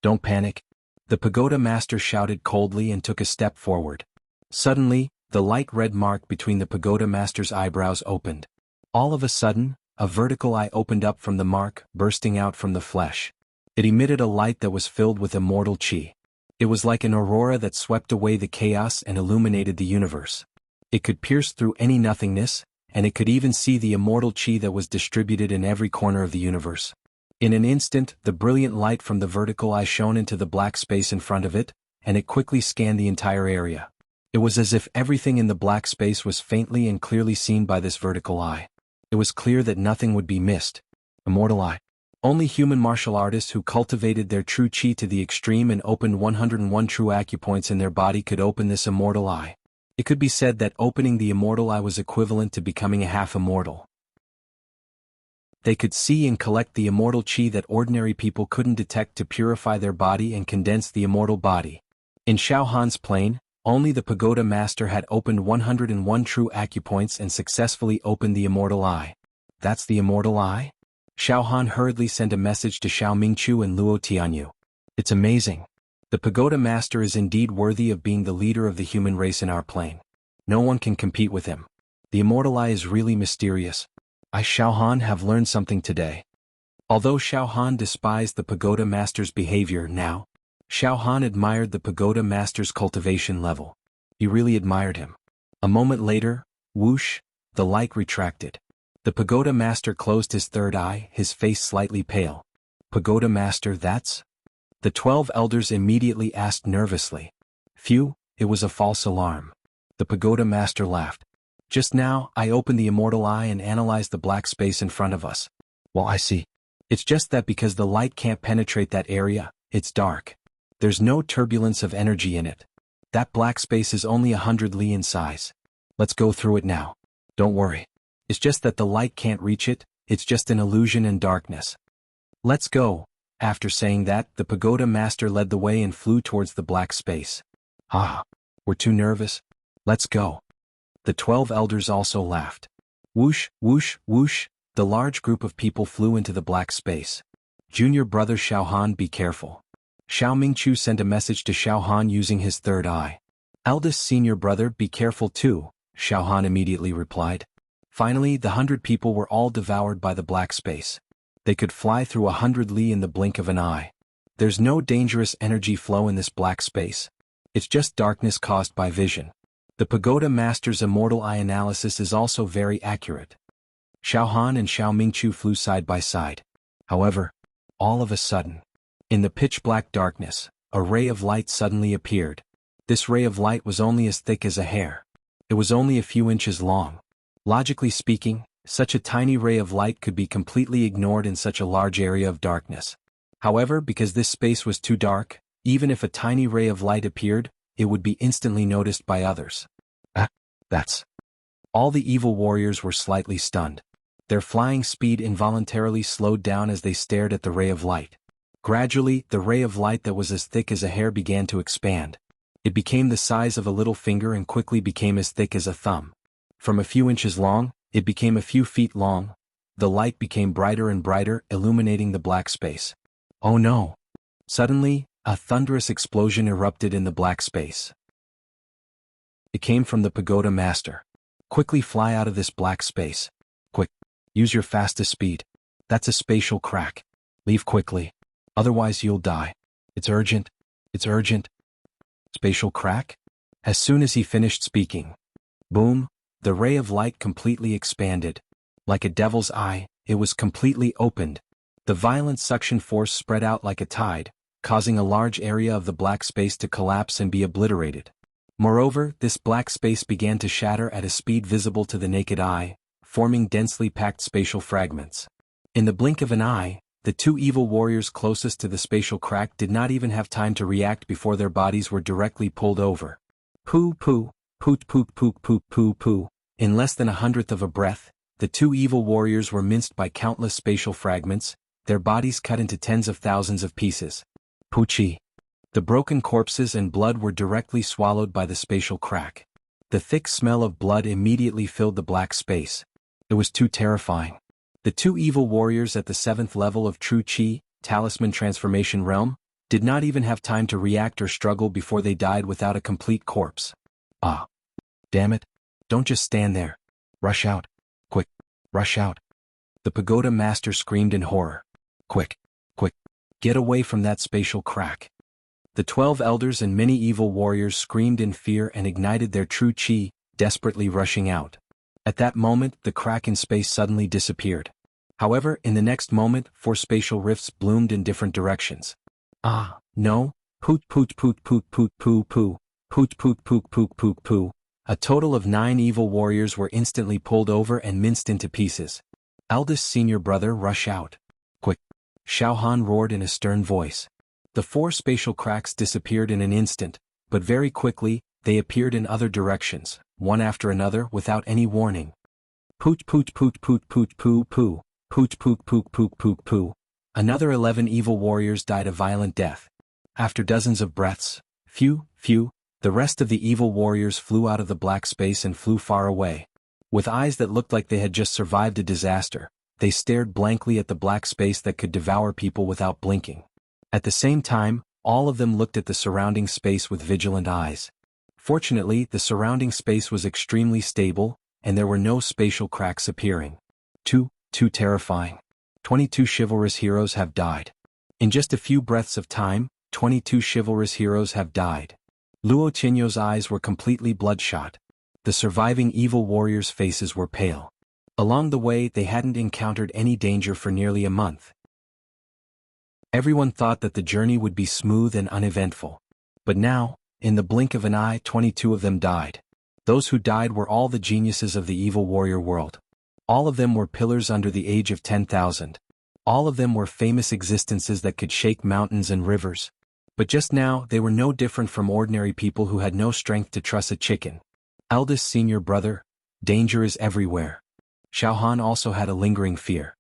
Don't panic. The pagoda master shouted coldly and took a step forward. Suddenly, the light red mark between the pagoda master's eyebrows opened. All of a sudden, a vertical eye opened up from the mark, bursting out from the flesh. It emitted a light that was filled with immortal chi. It was like an aurora that swept away the chaos and illuminated the universe. It could pierce through any nothingness, and it could even see the immortal chi that was distributed in every corner of the universe. In an instant, the brilliant light from the vertical eye shone into the black space in front of it, and it quickly scanned the entire area. It was as if everything in the black space was faintly and clearly seen by this vertical eye. It was clear that nothing would be missed. Immortal eye. Only human martial artists who cultivated their true chi to the extreme and opened 101 true acupoints in their body could open this immortal eye. It could be said that opening the immortal eye was equivalent to becoming a half-immortal. They could see and collect the immortal chi that ordinary people couldn't detect to purify their body and condense the immortal body. In Xiao Han's plane, only the pagoda master had opened 101 true acupoints and successfully opened the immortal eye. That's the immortal eye? Xiao Han hurriedly sent a message to Xiao Mingqiu and Luo Tianyu. It's amazing. The pagoda master is indeed worthy of being the leader of the human race in our plane. No one can compete with him. The immortal eye is really mysterious. I, Xiao Han, have learned something today. Although Xiao Han despised the pagoda master's behavior now, Xiao Han admired the pagoda master's cultivation level. He really admired him. A moment later, whoosh, the light retracted. The pagoda master closed his third eye, his face slightly pale. Pagoda master, that's... The 12 elders immediately asked nervously. Phew, it was a false alarm. The pagoda master laughed. Just now, I opened the immortal eye and analyzed the black space in front of us. Well, I see. It's just that because the light can't penetrate that area, it's dark. There's no turbulence of energy in it. That black space is only 100 li in size. Let's go through it now. Don't worry. It's just that the light can't reach it, it's just an illusion and darkness. Let's go. After saying that, the pagoda master led the way and flew towards the black space. Ah, we're too nervous. Let's go. The 12 elders also laughed. Whoosh, whoosh, whoosh, the large group of people flew into the black space. Junior brother Xiao Han, be careful. Xiao Mingchu sent a message to Xiao Han using his third eye. Eldest senior brother, be careful too, Xiao Han immediately replied. Finally, the 100 people were all devoured by the black space. They could fly through 100 li in the blink of an eye. There's no dangerous energy flow in this black space. It's just darkness caused by vision. The pagoda master's immortal eye analysis is also very accurate. Xiao Han and Xiao Mingchu flew side by side. However, all of a sudden, in the pitch-black darkness, a ray of light suddenly appeared. This ray of light was only as thick as a hair. It was only a few inches long. Logically speaking, such a tiny ray of light could be completely ignored in such a large area of darkness. However, because this space was too dark, even if a tiny ray of light appeared, it would be instantly noticed by others. That's... All the evil warriors were slightly stunned. Their flying speed involuntarily slowed down as they stared at the ray of light. Gradually, the ray of light that was as thick as a hair began to expand. It became the size of a little finger and quickly became as thick as a thumb. From a few inches long, it became a few feet long. The light became brighter and brighter, illuminating the black space. Oh no! Suddenly, a thunderous explosion erupted in the black space. It came from the pagoda master. Quickly fly out of this black space. Quick! Use your fastest speed. That's a spatial crack. Leave quickly. Otherwise you'll die. It's urgent. It's urgent. Spatial crack? As soon as he finished speaking, boom, the ray of light completely expanded. Like a devil's eye, it was completely opened. The violent suction force spread out like a tide, causing a large area of the black space to collapse and be obliterated. Moreover, this black space began to shatter at a speed visible to the naked eye, forming densely packed spatial fragments. In the blink of an eye, the two evil warriors closest to the spatial crack did not even have time to react before their bodies were directly pulled over. Poo poo, poot poot poot poot poo poo. In less than 1/100th of a breath, the two evil warriors were minced by countless spatial fragments, their bodies cut into tens of thousands of pieces. Poochie. The broken corpses and blood were directly swallowed by the spatial crack. The thick smell of blood immediately filled the black space. It was too terrifying. The two evil warriors at the 7th level of True Qi, Talisman Transformation Realm, did not even have time to react or struggle before they died without a complete corpse. Ah. Damn it. Don't just stand there. Rush out. Quick. Rush out. The pagoda master screamed in horror. Quick. Quick. Get away from that spatial crack. The 12 elders and many evil warriors screamed in fear and ignited their true qi, desperately rushing out. At that moment, the crack in space suddenly disappeared. However, in the next moment, 4 spatial rifts bloomed in different directions. Ah, no. Poot poot poot poot poot poo poo. Poot poot poot poot poot poo. A total of 9 evil warriors were instantly pulled over and minced into pieces. Eldest senior brother, rush out. Quick. Xiao Han roared in a stern voice. The 4 spatial cracks disappeared in an instant, but very quickly, they appeared in other directions, one after another without any warning. Poot poot poot poot poot poo poo. Poot poot poot poot poot poo. Another 11 evil warriors died a violent death. After dozens of breaths, phew, the rest of the evil warriors flew out of the black space and flew far away. With eyes that looked like they had just survived a disaster, they stared blankly at the black space that could devour people without blinking. At the same time, all of them looked at the surrounding space with vigilant eyes. Fortunately, the surrounding space was extremely stable, and there were no spatial cracks appearing. Too terrifying. 22 chivalrous heroes have died. In just a few breaths of time, 22 chivalrous heroes have died. Luo Qinyo's eyes were completely bloodshot. The surviving evil warriors' faces were pale. Along the way, they hadn't encountered any danger for nearly a month. Everyone thought that the journey would be smooth and uneventful. But now, in the blink of an eye, 22 of them died. Those who died were all the geniuses of the evil warrior world. All of them were pillars under the age of 10,000. All of them were famous existences that could shake mountains and rivers. But just now, they were no different from ordinary people who had no strength to truss a chicken. Eldest senior brother, danger is everywhere. Xiao Han also had a lingering fear.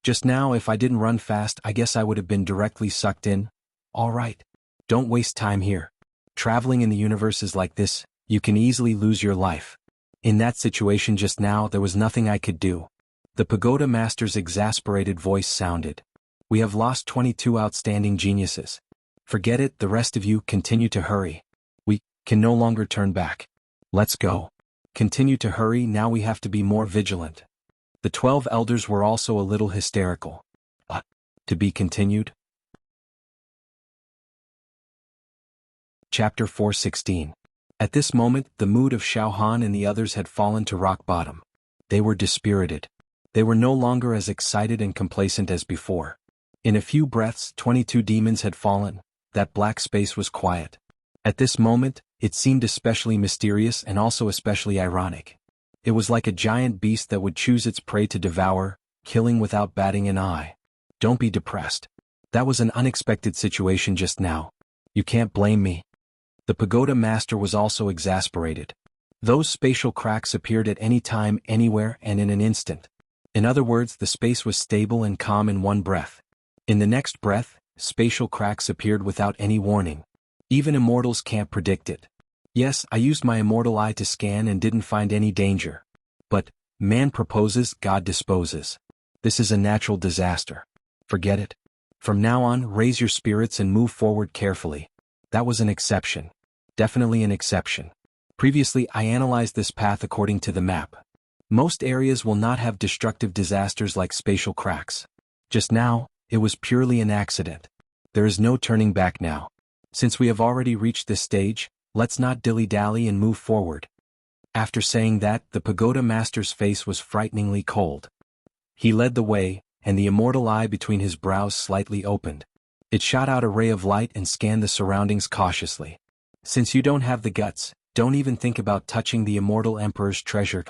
Just now if I didn't run fast I guess I would have been directly sucked in. Alright. Don't waste time here. Traveling in the universe is like this, you can easily lose your life. In that situation just now there was nothing I could do. The pagoda master's exasperated voice sounded. We have lost 22 outstanding geniuses. Forget it, the rest of you continue to hurry. We can no longer turn back. Let's go. Continue to hurry, now we have to be more vigilant. The 12 elders were also a little hysterical. To be continued? Chapter 4:16. At this moment, the mood of Xiao Han and the others had fallen to rock bottom. They were dispirited. They were no longer as excited and complacent as before. In a few breaths, 22 demons had fallen. That black space was quiet. At this moment, it seemed especially mysterious and also especially ironic. It was like a giant beast that would choose its prey to devour, killing without batting an eye. Don't be depressed. That was an unexpected situation just now. You can't blame me. The pagoda master was also exasperated. Those spatial cracks appeared at any time, anywhere, and in an instant. In other words, the space was stable and calm in one breath. In the next breath, spatial cracks appeared without any warning. Even immortals can't predict it. Yes, I used my immortal eye to scan and didn't find any danger. But, man proposes, God disposes. This is a natural disaster. Forget it. From now on, raise your spirits and move forward carefully. That was an exception. Definitely an exception. Previously, I analyzed this path according to the map. Most areas will not have destructive disasters like spatial cracks. Just now, it was purely an accident. There is no turning back now. Since we have already reached this stage, let's not dilly-dally and move forward. After saying that, the pagoda master's face was frighteningly cold. He led the way, and the immortal eye between his brows slightly opened. It shot out a ray of light and scanned the surroundings cautiously. Since you don't have the guts, don't even think about touching the immortal emperor's treasure.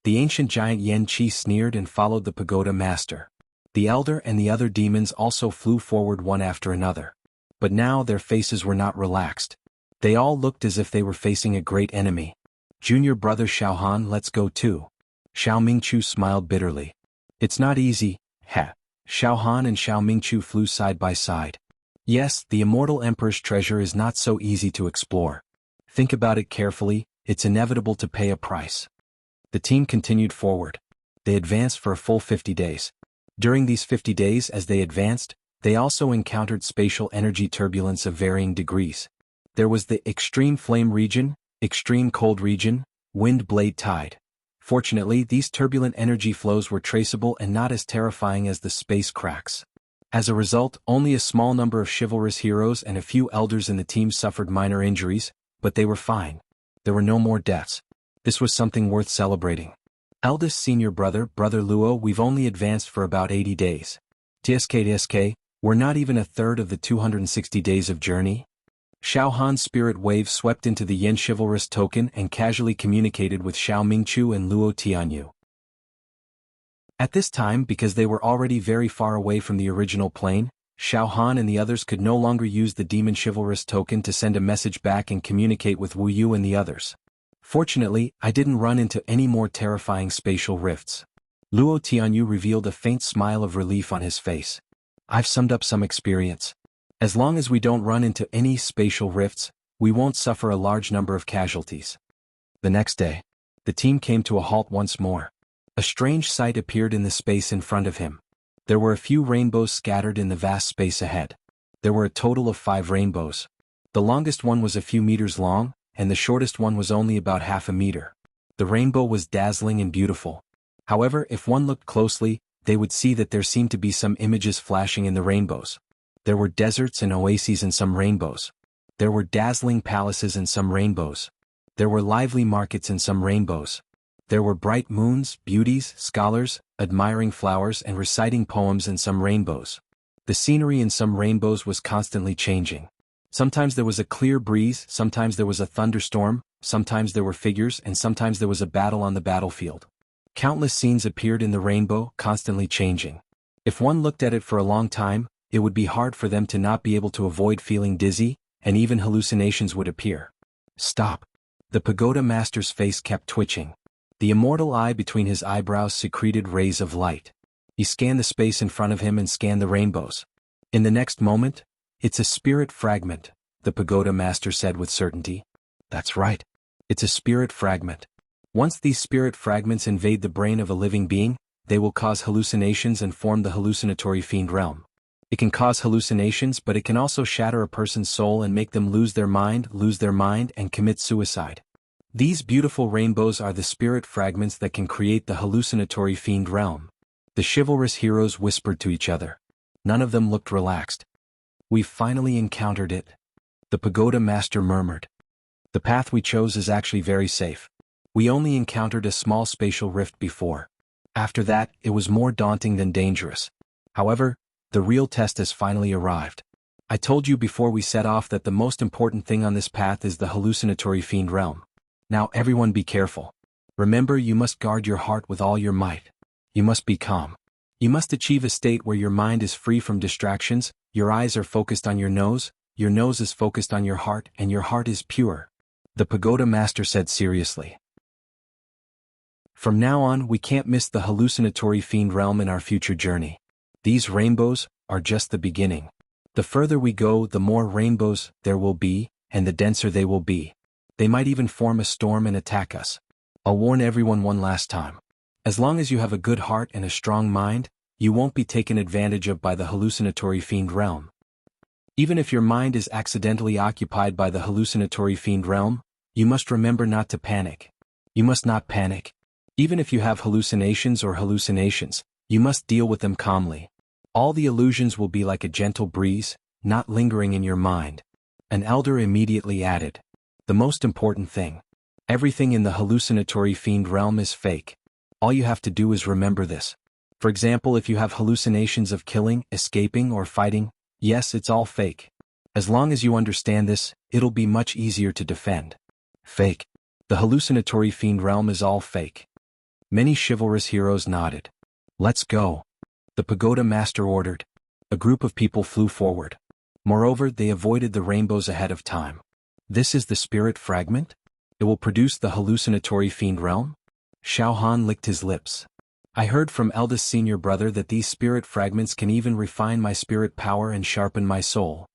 The ancient giant Yen Qi sneered and followed the pagoda master. The elder and the other demons also flew forward one after another. But now their faces were not relaxed. They all looked as if they were facing a great enemy. Junior brother Xiao Han, let's go too. Xiao Mingchu smiled bitterly. It's not easy, Xiao Han and Xiao Mingchu flew side by side. Yes, the immortal emperor's treasure is not so easy to explore. Think about it carefully, it's inevitable to pay a price. The team continued forward. They advanced for a full 50 days. During these 50 days as they advanced, they also encountered spatial energy turbulence of varying degrees. There was the extreme flame region, extreme cold region, wind blade tide. Fortunately, these turbulent energy flows were traceable and not as terrifying as the space cracks. As a result, only a small number of chivalrous heroes and a few elders in the team suffered minor injuries, but they were fine. There were no more deaths. This was something worth celebrating. Eldest senior brother, Brother Luo, we've only advanced for about 80 days. TSK, we're not even a third of the 260 days of journey. Xiao Han's spirit wave swept into the Yen chivalrous token and casually communicated with Xiao Mingchu and Luo Tianyu. At this time, because they were already very far away from the original plane, Xiao Han and the others could no longer use the demon chivalrous token to send a message back and communicate with Wu Yu and the others. Fortunately, I didn't run into any more terrifying spatial rifts. Luo Tianyu revealed a faint smile of relief on his face. I've summed up some experience. As long as we don't run into any spatial rifts, we won't suffer a large number of casualties. The next day, the team came to a halt once more. A strange sight appeared in the space in front of him. There were a few rainbows scattered in the vast space ahead. There were a total of 5 rainbows. The longest one was a few meters long, and the shortest one was only about half a meter. The rainbow was dazzling and beautiful. However, if one looked closely, they would see that there seemed to be some images flashing in the rainbows. There were deserts and oases in some rainbows. There were dazzling palaces in some rainbows. There were lively markets in some rainbows. There were bright moons, beauties, scholars, admiring flowers and reciting poems in some rainbows. The scenery in some rainbows was constantly changing. Sometimes there was a clear breeze, sometimes there was a thunderstorm, sometimes there were figures, and sometimes there was a battle on the battlefield. Countless scenes appeared in the rainbow, constantly changing. If one looked at it for a long time, it would be hard for them to not be able to avoid feeling dizzy, and even hallucinations would appear. Stop. The pagoda master's face kept twitching. The immortal eye between his eyebrows secreted rays of light. He scanned the space in front of him and scanned the rainbows. In the next moment, "It's a spirit fragment," the pagoda master said with certainty. "That's right. It's a spirit fragment. Once these spirit fragments invade the brain of a living being, they will cause hallucinations and form the hallucinatory fiend realm. It can cause hallucinations, but it can also shatter a person's soul and make them lose their mind, and commit suicide. These beautiful rainbows are the spirit fragments that can create the hallucinatory fiend realm." The chivalrous heroes whispered to each other. None of them looked relaxed. "We've finally encountered it," the pagoda master murmured. "The path we chose is actually very safe. We only encountered a small spatial rift before. After that, it was more daunting than dangerous. However, the real test has finally arrived. I told you before we set off that the most important thing on this path is the hallucinatory fiend realm. Now everyone be careful. Remember, you must guard your heart with all your might. You must be calm. You must achieve a state where your mind is free from distractions, your eyes are focused on your nose is focused on your heart, and your heart is pure," the pagoda master said seriously. "From now on, we can't miss the hallucinatory fiend realm in our future journey. These rainbows are just the beginning. The further we go, the more rainbows there will be, and the denser they will be. They might even form a storm and attack us. I'll warn everyone one last time. As long as you have a good heart and a strong mind, you won't be taken advantage of by the hallucinatory fiend realm. Even if your mind is accidentally occupied by the hallucinatory fiend realm, you must remember not to panic. You must not panic. Even if you have hallucinations, you must deal with them calmly. All the illusions will be like a gentle breeze, not lingering in your mind." An elder immediately added, "The most important thing. Everything in the hallucinatory fiend realm is fake. All you have to do is remember this. For example, if you have hallucinations of killing, escaping, or fighting, yes, it's all fake. As long as you understand this, it'll be much easier to defend. Fake. The hallucinatory fiend realm is all fake." Many chivalrous heroes nodded. "Let's go," the pagoda master ordered. A group of people flew forward. Moreover, they avoided the rainbows ahead of time. "This is the spirit fragment? It will produce the hallucinatory fiend realm?" Xiao Han licked his lips. "I heard from eldest senior brother that these spirit fragments can even refine my spirit power and sharpen my soul.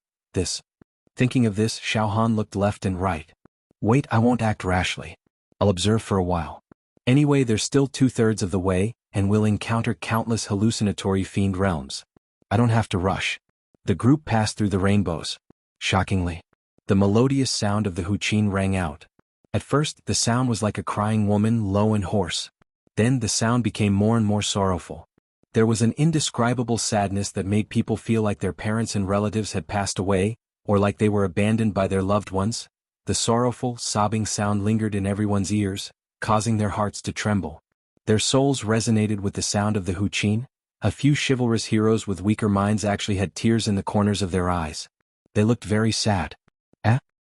Thinking of this, Xiao Han looked left and right. "Wait, I won't act rashly. I'll observe for a while. Anyway, there's still 2/3 of the way, and we'll encounter countless hallucinatory fiend realms. I don't have to rush." The group passed through the rainbows. Shockingly, the melodious sound of the huqin rang out. At first, the sound was like a crying woman, low and hoarse. Then the sound became more and more sorrowful. There was an indescribable sadness that made people feel like their parents and relatives had passed away, or like they were abandoned by their loved ones. The sorrowful, sobbing sound lingered in everyone's ears, causing their hearts to tremble. Their souls resonated with the sound of the huqin. A few chivalrous heroes with weaker minds actually had tears in the corners of their eyes. They looked very sad.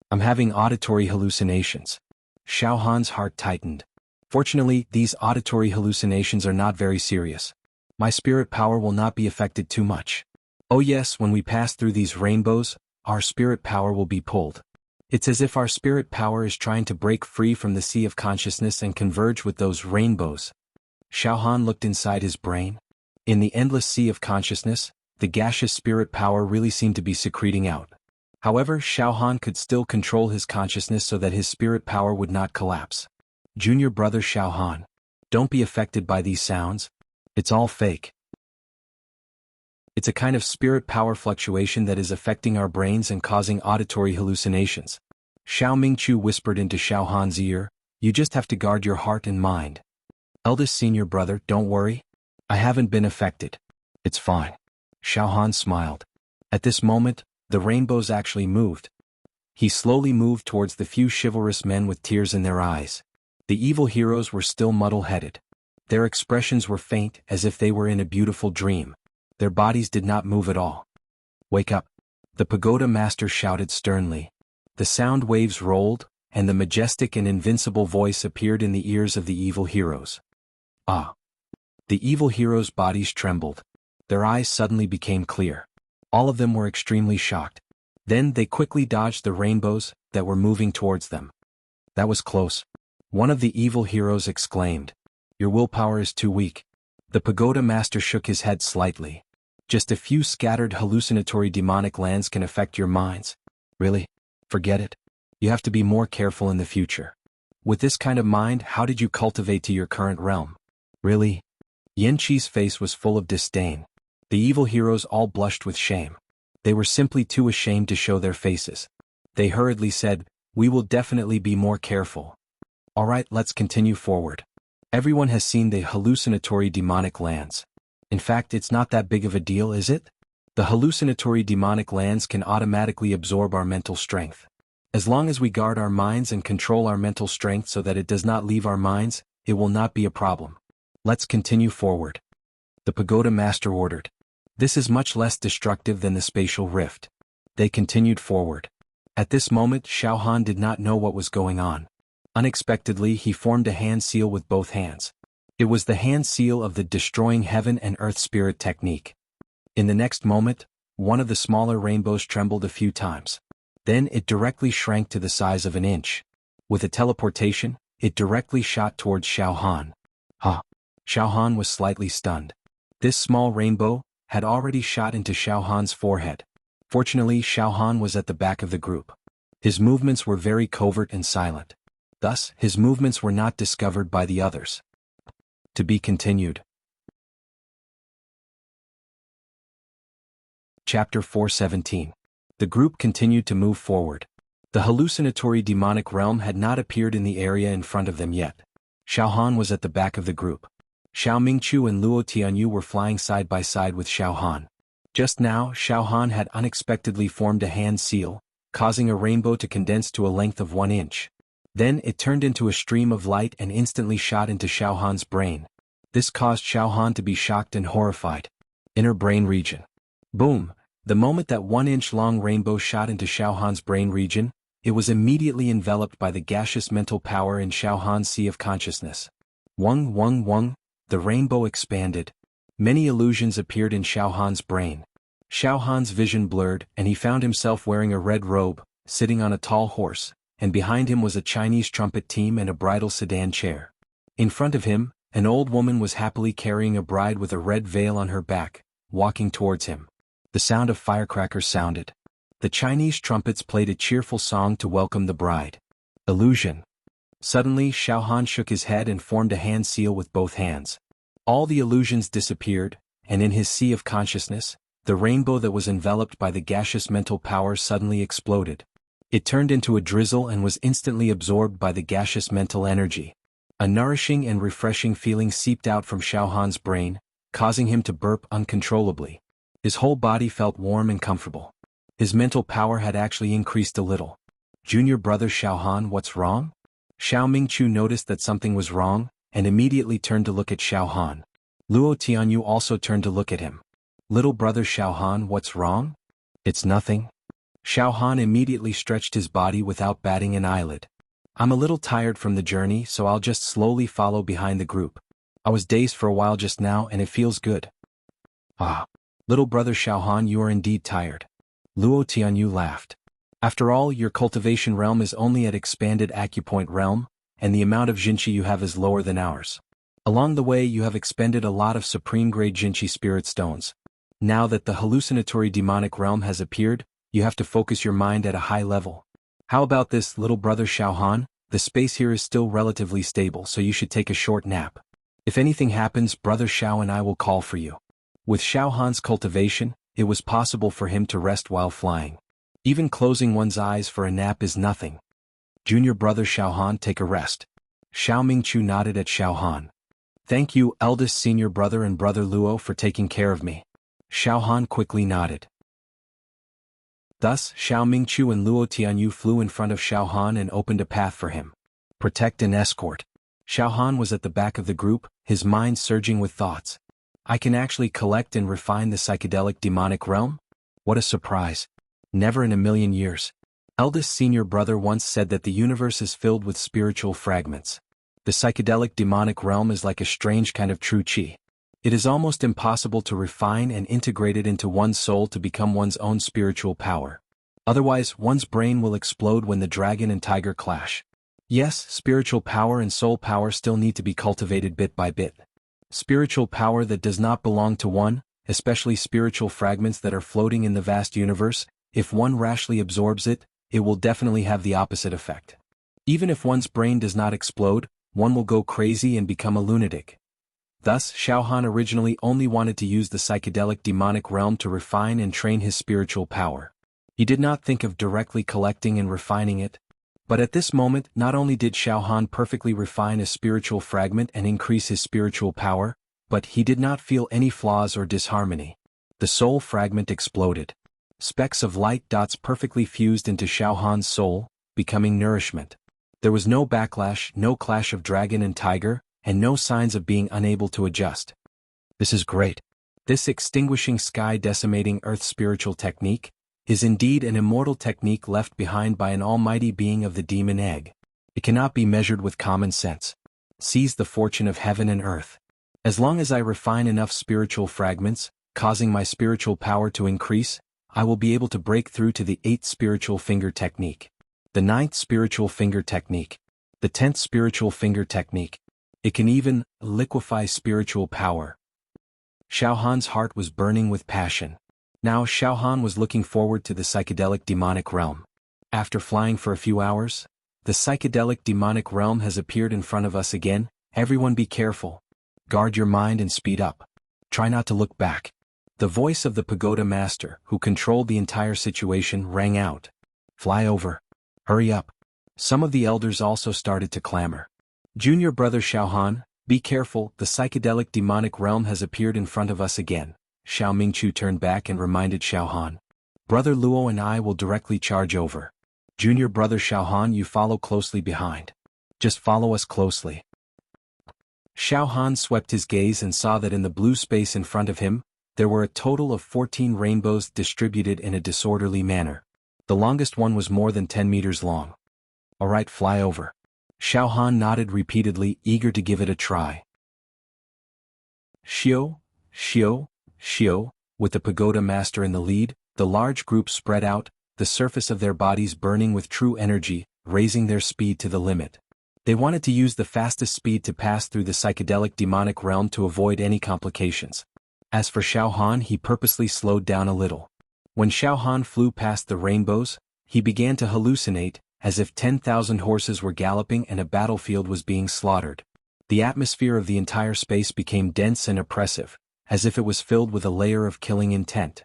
I'm having auditory hallucinations." Xiao Han's heart tightened. Fortunately, these auditory hallucinations are not very serious. My spirit power will not be affected too much. Oh yes, when we pass through these rainbows, our spirit power will be pulled. It's as if our spirit power is trying to break free from the sea of consciousness and converge with those rainbows. Xiao Han looked inside his brain. In the endless sea of consciousness, the gaseous spirit power really seemed to be secreting out. However, Xiao Han could still control his consciousness so that his spirit power would not collapse. "Junior brother Xiao Han, don't be affected by these sounds. It's all fake. It's a kind of spirit power fluctuation that is affecting our brains and causing auditory hallucinations." Xiao Mingqiu whispered into Xiao Han's ear, "You just have to guard your heart and mind. Eldest senior brother, don't worry. I haven't been affected. It's fine." Xiao Han smiled. At this moment, the rainbows actually moved. He slowly moved towards the few chivalrous men with tears in their eyes. The evil heroes were still muddle-headed. Their expressions were faint, as if they were in a beautiful dream. Their bodies did not move at all. "Wake up!" the pagoda master shouted sternly. The sound waves rolled, and the majestic and invincible voice appeared in the ears of the evil heroes. Ah! The evil heroes' bodies trembled. Their eyes suddenly became clear. All of them were extremely shocked. Then they quickly dodged the rainbows that were moving towards them. "That was close," one of the evil heroes exclaimed. "Your willpower is too weak." The pagoda master shook his head slightly. Just a few scattered hallucinatory demonic lands can affect your minds. Really? Forget it. You have to be more careful in the future. With this kind of mind, how did you cultivate to your current realm? Really? Yin Qi's face was full of disdain. The evil heroes all blushed with shame. They were simply too ashamed to show their faces. They hurriedly said, "We will definitely be more careful." Alright, let's continue forward. Everyone has seen the hallucinatory demonic lands. In fact, it's not that big of a deal, is it? The hallucinatory demonic lands can automatically absorb our mental strength. As long as we guard our minds and control our mental strength so that it does not leave our minds, it will not be a problem. Let's continue forward. The pagoda master ordered. This is much less destructive than the spatial rift. They continued forward. At this moment, Xiao Han did not know what was going on. Unexpectedly, he formed a hand seal with both hands. It was the hand seal of the destroying heaven and earth spirit technique. In the next moment, one of the smaller rainbows trembled a few times. Then it directly shrank to the size of an inch. With a teleportation, it directly shot towards Xiao Han. Xiao Han was slightly stunned. This small rainbow had already shot into Xiao Han's forehead. Fortunately, Xiao Han was at the back of the group. His movements were very covert and silent. Thus, his movements were not discovered by the others. To be continued. Chapter 417. The group continued to move forward. The hallucinatory demonic realm had not appeared in the area in front of them yet. Xiao Han was at the back of the group. Xiao Mingqiu and Luo Tianyu were flying side by side with Xiao Han. Just now, Xiao Han had unexpectedly formed a hand seal, causing a rainbow to condense to a length of 1 inch. Then it turned into a stream of light and instantly shot into Xiao Han's brain. This caused Xiao Han to be shocked and horrified. Inner brain region. Boom! The moment that 1-inch-long rainbow shot into Xiao Han's brain region, it was immediately enveloped by the gaseous mental power in Xiao Han's sea of consciousness. Wung wung wung, the rainbow expanded. Many illusions appeared in Xiao Han's brain. Xiao Han's vision blurred, and he found himself wearing a red robe, sitting on a tall horse, and behind him was a Chinese trumpet team and a bridal sedan chair. In front of him, an old woman was happily carrying a bride with a red veil on her back, walking towards him. The sound of firecrackers sounded. The Chinese trumpets played a cheerful song to welcome the bride. Illusion. Suddenly, Xiao Han shook his head and formed a hand seal with both hands. All the illusions disappeared, and in his sea of consciousness, the rainbow that was enveloped by the gaseous mental power suddenly exploded. It turned into a drizzle and was instantly absorbed by the gaseous mental energy. A nourishing and refreshing feeling seeped out from Xiao Han's brain, causing him to burp uncontrollably. His whole body felt warm and comfortable. His mental power had actually increased a little. Junior brother Xiao Han, what's wrong? Xiao Mingqiu noticed that something was wrong, and immediately turned to look at Xiao Han. Luo Tianyu also turned to look at him. Little brother Xiao Han, what's wrong? It's nothing. Xiao Han immediately stretched his body without batting an eyelid. I'm a little tired from the journey, so I'll just slowly follow behind the group. I was dazed for a while just now and it feels good. Little brother Xiao Han, you are indeed tired. Luo Tianyu laughed. After all, your cultivation realm is only at expanded acupoint realm, and the amount of Jinqi you have is lower than ours. Along the way you have expended a lot of supreme-grade Jinqi spirit stones. Now that the hallucinatory demonic realm has appeared, you have to focus your mind at a high level. How about this, little brother Xiao Han? The space here is still relatively stable, so you should take a short nap. If anything happens, brother Xiao and I will call for you. With Xiao Han's cultivation, it was possible for him to rest while flying. Even closing one's eyes for a nap is nothing. Junior brother Xiao Han, take a rest. Xiao Mingqiu nodded at Xiao Han. Thank you, eldest senior brother and brother Luo, for taking care of me. Xiao Han quickly nodded. Thus, Xiao Mingqiu and Luo Tianyu flew in front of Xiao Han and opened a path for him. Protect and escort. Xiao Han was at the back of the group, his mind surging with thoughts. I can actually collect and refine the psychedelic demonic realm? What a surprise. Never in a million years. Eldest senior brother once said that the universe is filled with spiritual fragments. The psychedelic demonic realm is like a strange kind of true qi. It is almost impossible to refine and integrate it into one's soul to become one's own spiritual power. Otherwise, one's brain will explode when the dragon and tiger clash. Yes, spiritual power and soul power still need to be cultivated bit by bit. Spiritual power that does not belong to one, especially spiritual fragments that are floating in the vast universe, if one rashly absorbs it, it will definitely have the opposite effect. Even if one's brain does not explode, one will go crazy and become a lunatic. Thus, Xiaohan originally only wanted to use the psychedelic demonic realm to refine and train his spiritual power. He did not think of directly collecting and refining it. But at this moment, not only did Xiaohan perfectly refine a spiritual fragment and increase his spiritual power, but he did not feel any flaws or disharmony. The soul fragment exploded. Specks of light dots perfectly fused into Xiaohan's soul, becoming nourishment. There was no backlash, no clash of dragon and tiger, and no signs of being unable to adjust. This is great. This extinguishing sky decimating earth spiritual technique is indeed an immortal technique left behind by an almighty being of the demon egg. It cannot be measured with common sense. Seize the fortune of heaven and earth. As long as I refine enough spiritual fragments, causing my spiritual power to increase, I will be able to break through to the 8th spiritual finger technique, the 9th spiritual finger technique, the 10th spiritual finger technique. It can even liquefy spiritual power. Xiaohan's heart was burning with passion. Now Xiaohan was looking forward to the psychedelic demonic realm. After flying for a few hours, the psychedelic demonic realm has appeared in front of us again. Everyone be careful. Guard your mind and speed up. Try not to look back. The voice of the pagoda master, who controlled the entire situation, rang out. Fly over. Hurry up. Some of the elders also started to clamor. Junior brother Xiaohan, be careful, the psychedelic demonic realm has appeared in front of us again. Xiao Mingchu turned back and reminded Xiaohan. Brother Luo and I will directly charge over. Junior brother Xiaohan, you follow closely behind. Just follow us closely. Xiaohan swept his gaze and saw that in the blue space in front of him, there were a total of 14 rainbows distributed in a disorderly manner. The longest one was more than 10 meters long. All right, fly over. Xiaohan nodded repeatedly, eager to give it a try. Xiao, Xiao, Xiao, with the pagoda master in the lead, the large group spread out, the surface of their bodies burning with true energy, raising their speed to the limit. They wanted to use the fastest speed to pass through the psychedelic demonic realm to avoid any complications. As for Xiaohan, he purposely slowed down a little. When Xiaohan flew past the rainbows, he began to hallucinate, as if 10,000 horses were galloping and a battlefield was being slaughtered. The atmosphere of the entire space became dense and oppressive, as if it was filled with a layer of killing intent.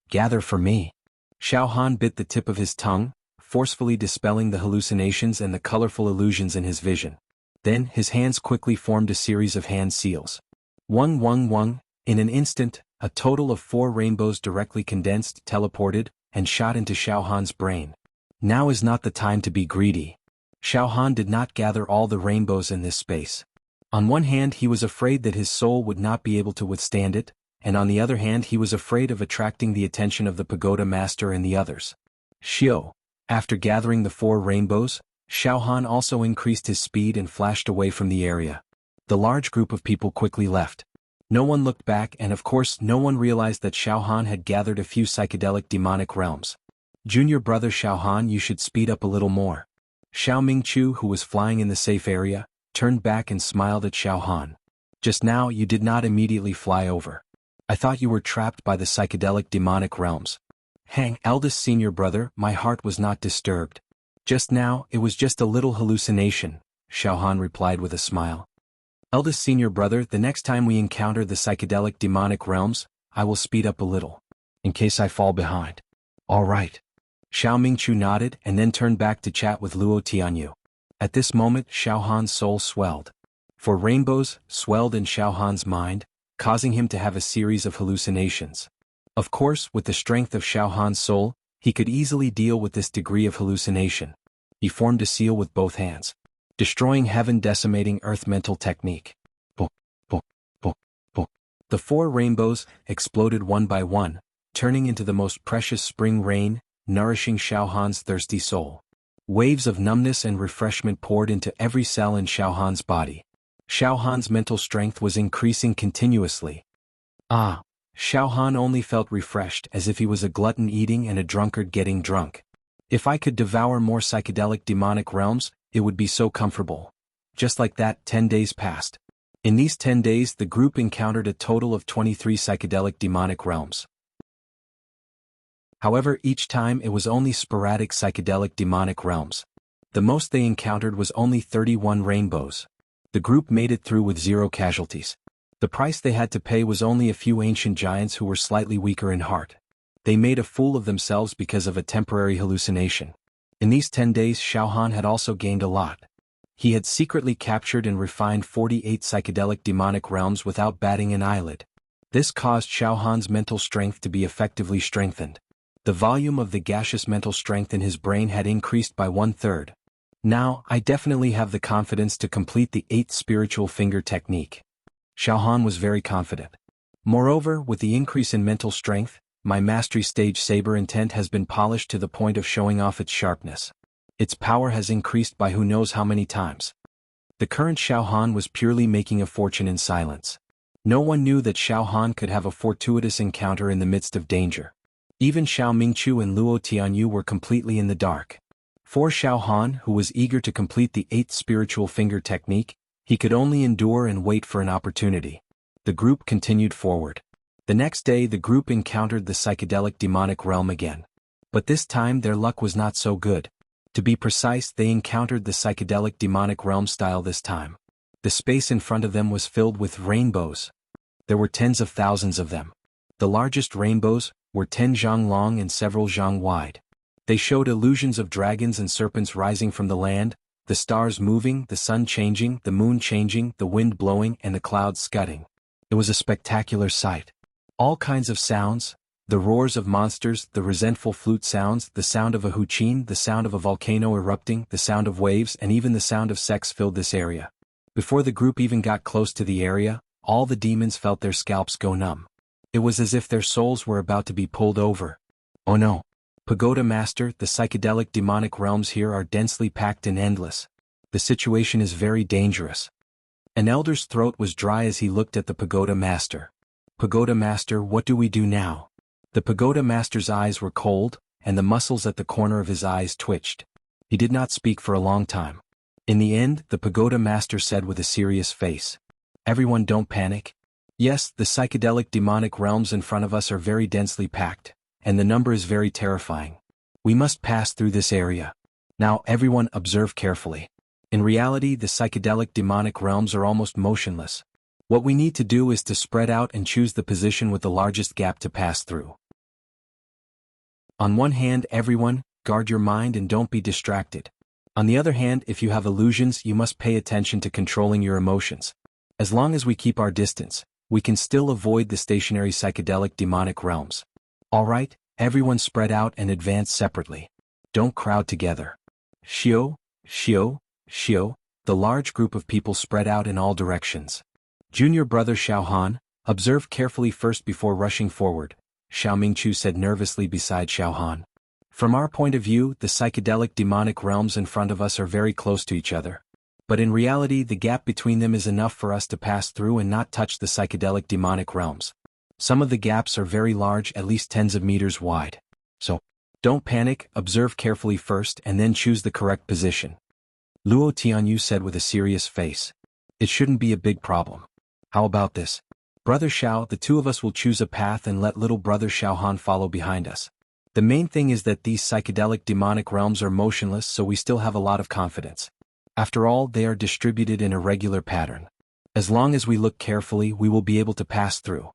Gather for me. Xiaohan bit the tip of his tongue, forcefully dispelling the hallucinations and the colorful illusions in his vision. Then his hands quickly formed a series of hand seals. Wung wung wung. In an instant, a total of 4 rainbows directly condensed, teleported, and shot into Xiaohan's brain. Now is not the time to be greedy. Xiaohan did not gather all the rainbows in this space. On one hand he was afraid that his soul would not be able to withstand it, and on the other hand he was afraid of attracting the attention of the pagoda master and the others. Xiao. After gathering the 4 rainbows, Xiaohan also increased his speed and flashed away from the area. The large group of people quickly left. No one looked back, and of course no one realized that Xiaohan had gathered a few psychedelic demonic realms. Junior brother Xiaohan, you should speed up a little more. Xiao Mingchu, who was flying in the safe area, turned back and smiled at Xiaohan. Just now you did not immediately fly over. I thought you were trapped by the psychedelic demonic realms. Hang, eldest senior brother, my heart was not disturbed. Just now, it was just a little hallucination, Xiaohan replied with a smile. Eldest senior brother, the next time we encounter the psychedelic demonic realms, I will speed up a little. In case I fall behind. All right. Xiao Mingchu nodded and then turned back to chat with Luo Tianyu. At this moment Xiaohan's soul swelled. 4 rainbows swelled in Xiaohan's mind, causing him to have a series of hallucinations. Of course, with the strength of Xiaohan's soul, he could easily deal with this degree of hallucination. He formed a seal with both hands. Destroying heaven, decimating earth mental technique. Bo, bo, bo, bo. The 4 rainbows exploded one by one, turning into the most precious spring rain, nourishing Xiaohan's thirsty soul. Waves of numbness and refreshment poured into every cell in Xiaohan's body. Xiaohan's mental strength was increasing continuously. Xiaohan only felt refreshed, as if he was a glutton eating and a drunkard getting drunk. If I could devour more psychedelic demonic realms, it would be so comfortable. Just like that, 10 days passed. In these 10 days the group encountered a total of 23 psychedelic demonic realms. However, each time it was only sporadic psychedelic demonic realms. The most they encountered was only 31 rainbows. The group made it through with 0 casualties. The price they had to pay was only a few ancient giants who were slightly weaker in heart. They made a fool of themselves because of a temporary hallucination. In these 10 days Xiaohan had also gained a lot. He had secretly captured and refined 48 psychedelic demonic realms without batting an eyelid. This caused Xiaohan's mental strength to be effectively strengthened. The volume of the gaseous mental strength in his brain had increased by 1/3. Now, I definitely have the confidence to complete the 8th spiritual finger technique. Xiaohan was very confident. Moreover, with the increase in mental strength, my mastery stage saber intent has been polished to the point of showing off its sharpness. Its power has increased by who knows how many times. The current Xiaohan was purely making a fortune in silence. No one knew that Xiaohan could have a fortuitous encounter in the midst of danger. Even Xiao Mingqiu and Luo Tianyu were completely in the dark. For Xiaohan, who was eager to complete the 8th spiritual finger technique, he could only endure and wait for an opportunity. The group continued forward. The next day the group encountered the psychedelic demonic realm again. But this time their luck was not so good. To be precise, they encountered the psychedelic demonic realm style this time. The space in front of them was filled with rainbows. There were tens of thousands of them. The largest rainbows were 10 zhang long and several zhang wide. They showed illusions of dragons and serpents rising from the land, the stars moving, the sun changing, the moon changing, the wind blowing, and the clouds scudding. It was a spectacular sight. All kinds of sounds, the roars of monsters, the resentful flute sounds, the sound of a huqin, the sound of a volcano erupting, the sound of waves, and even the sound of sex filled this area. Before the group even got close to the area, all the demons felt their scalps go numb. It was as if their souls were about to be pulled over. Oh no! Pagoda Master, the psychedelic demonic realms here are densely packed and endless. The situation is very dangerous. An elder's throat was dry as he looked at the Pagoda Master. Pagoda Master, what do we do now? The Pagoda Master's eyes were cold, and the muscles at the corner of his eyes twitched. He did not speak for a long time. In the end, the Pagoda Master said with a serious face, "Everyone, don't panic. Yes, the psychedelic demonic realms in front of us are very densely packed, and the number is very terrifying. We must pass through this area. Now everyone observe carefully. In reality, the psychedelic demonic realms are almost motionless. What we need to do is to spread out and choose the position with the largest gap to pass through. On one hand, everyone, guard your mind and don't be distracted. On the other hand, if you have illusions, you must pay attention to controlling your emotions. As long as we keep our distance, we can still avoid the stationary psychedelic demonic realms. Alright, everyone spread out and advance separately. Don't crowd together." Xiao, Xiao, Xiao, the large group of people spread out in all directions. "Junior brother Xiaohan, observe carefully first before rushing forward," Xiao Mingqiu said nervously beside Xiaohan. "From our point of view, the psychedelic demonic realms in front of us are very close to each other. But in reality, the gap between them is enough for us to pass through and not touch the psychedelic demonic realms. Some of the gaps are very large, at least tens of meters wide. So, don't panic, observe carefully first and then choose the correct position." Luo Tianyu said with a serious face. "It shouldn't be a big problem. How about this? Brother Xiao, the two of us will choose a path and let little brother Xiaohan follow behind us. The main thing is that these psychedelic demonic realms are motionless, so we still have a lot of confidence. After all, they are distributed in a regular pattern. As long as we look carefully, we will be able to pass through."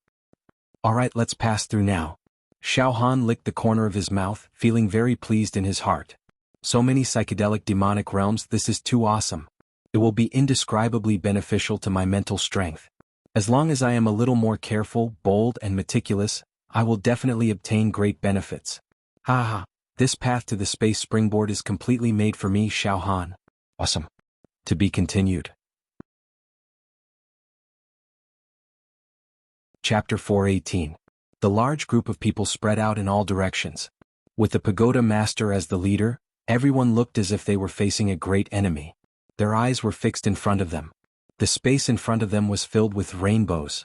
"Alright, let's pass through now." Xiaohan licked the corner of his mouth, feeling very pleased in his heart. So many psychedelic demonic realms, this is too awesome. It will be indescribably beneficial to my mental strength. As long as I am a little more careful, bold, and meticulous, I will definitely obtain great benefits. Haha, this path to the space springboard is completely made for me, Xiaohan. Awesome. To be continued. Chapter 418. The large group of people spread out in all directions. With the Pagoda Master as the leader, everyone looked as if they were facing a great enemy. Their eyes were fixed in front of them. The space in front of them was filled with rainbows.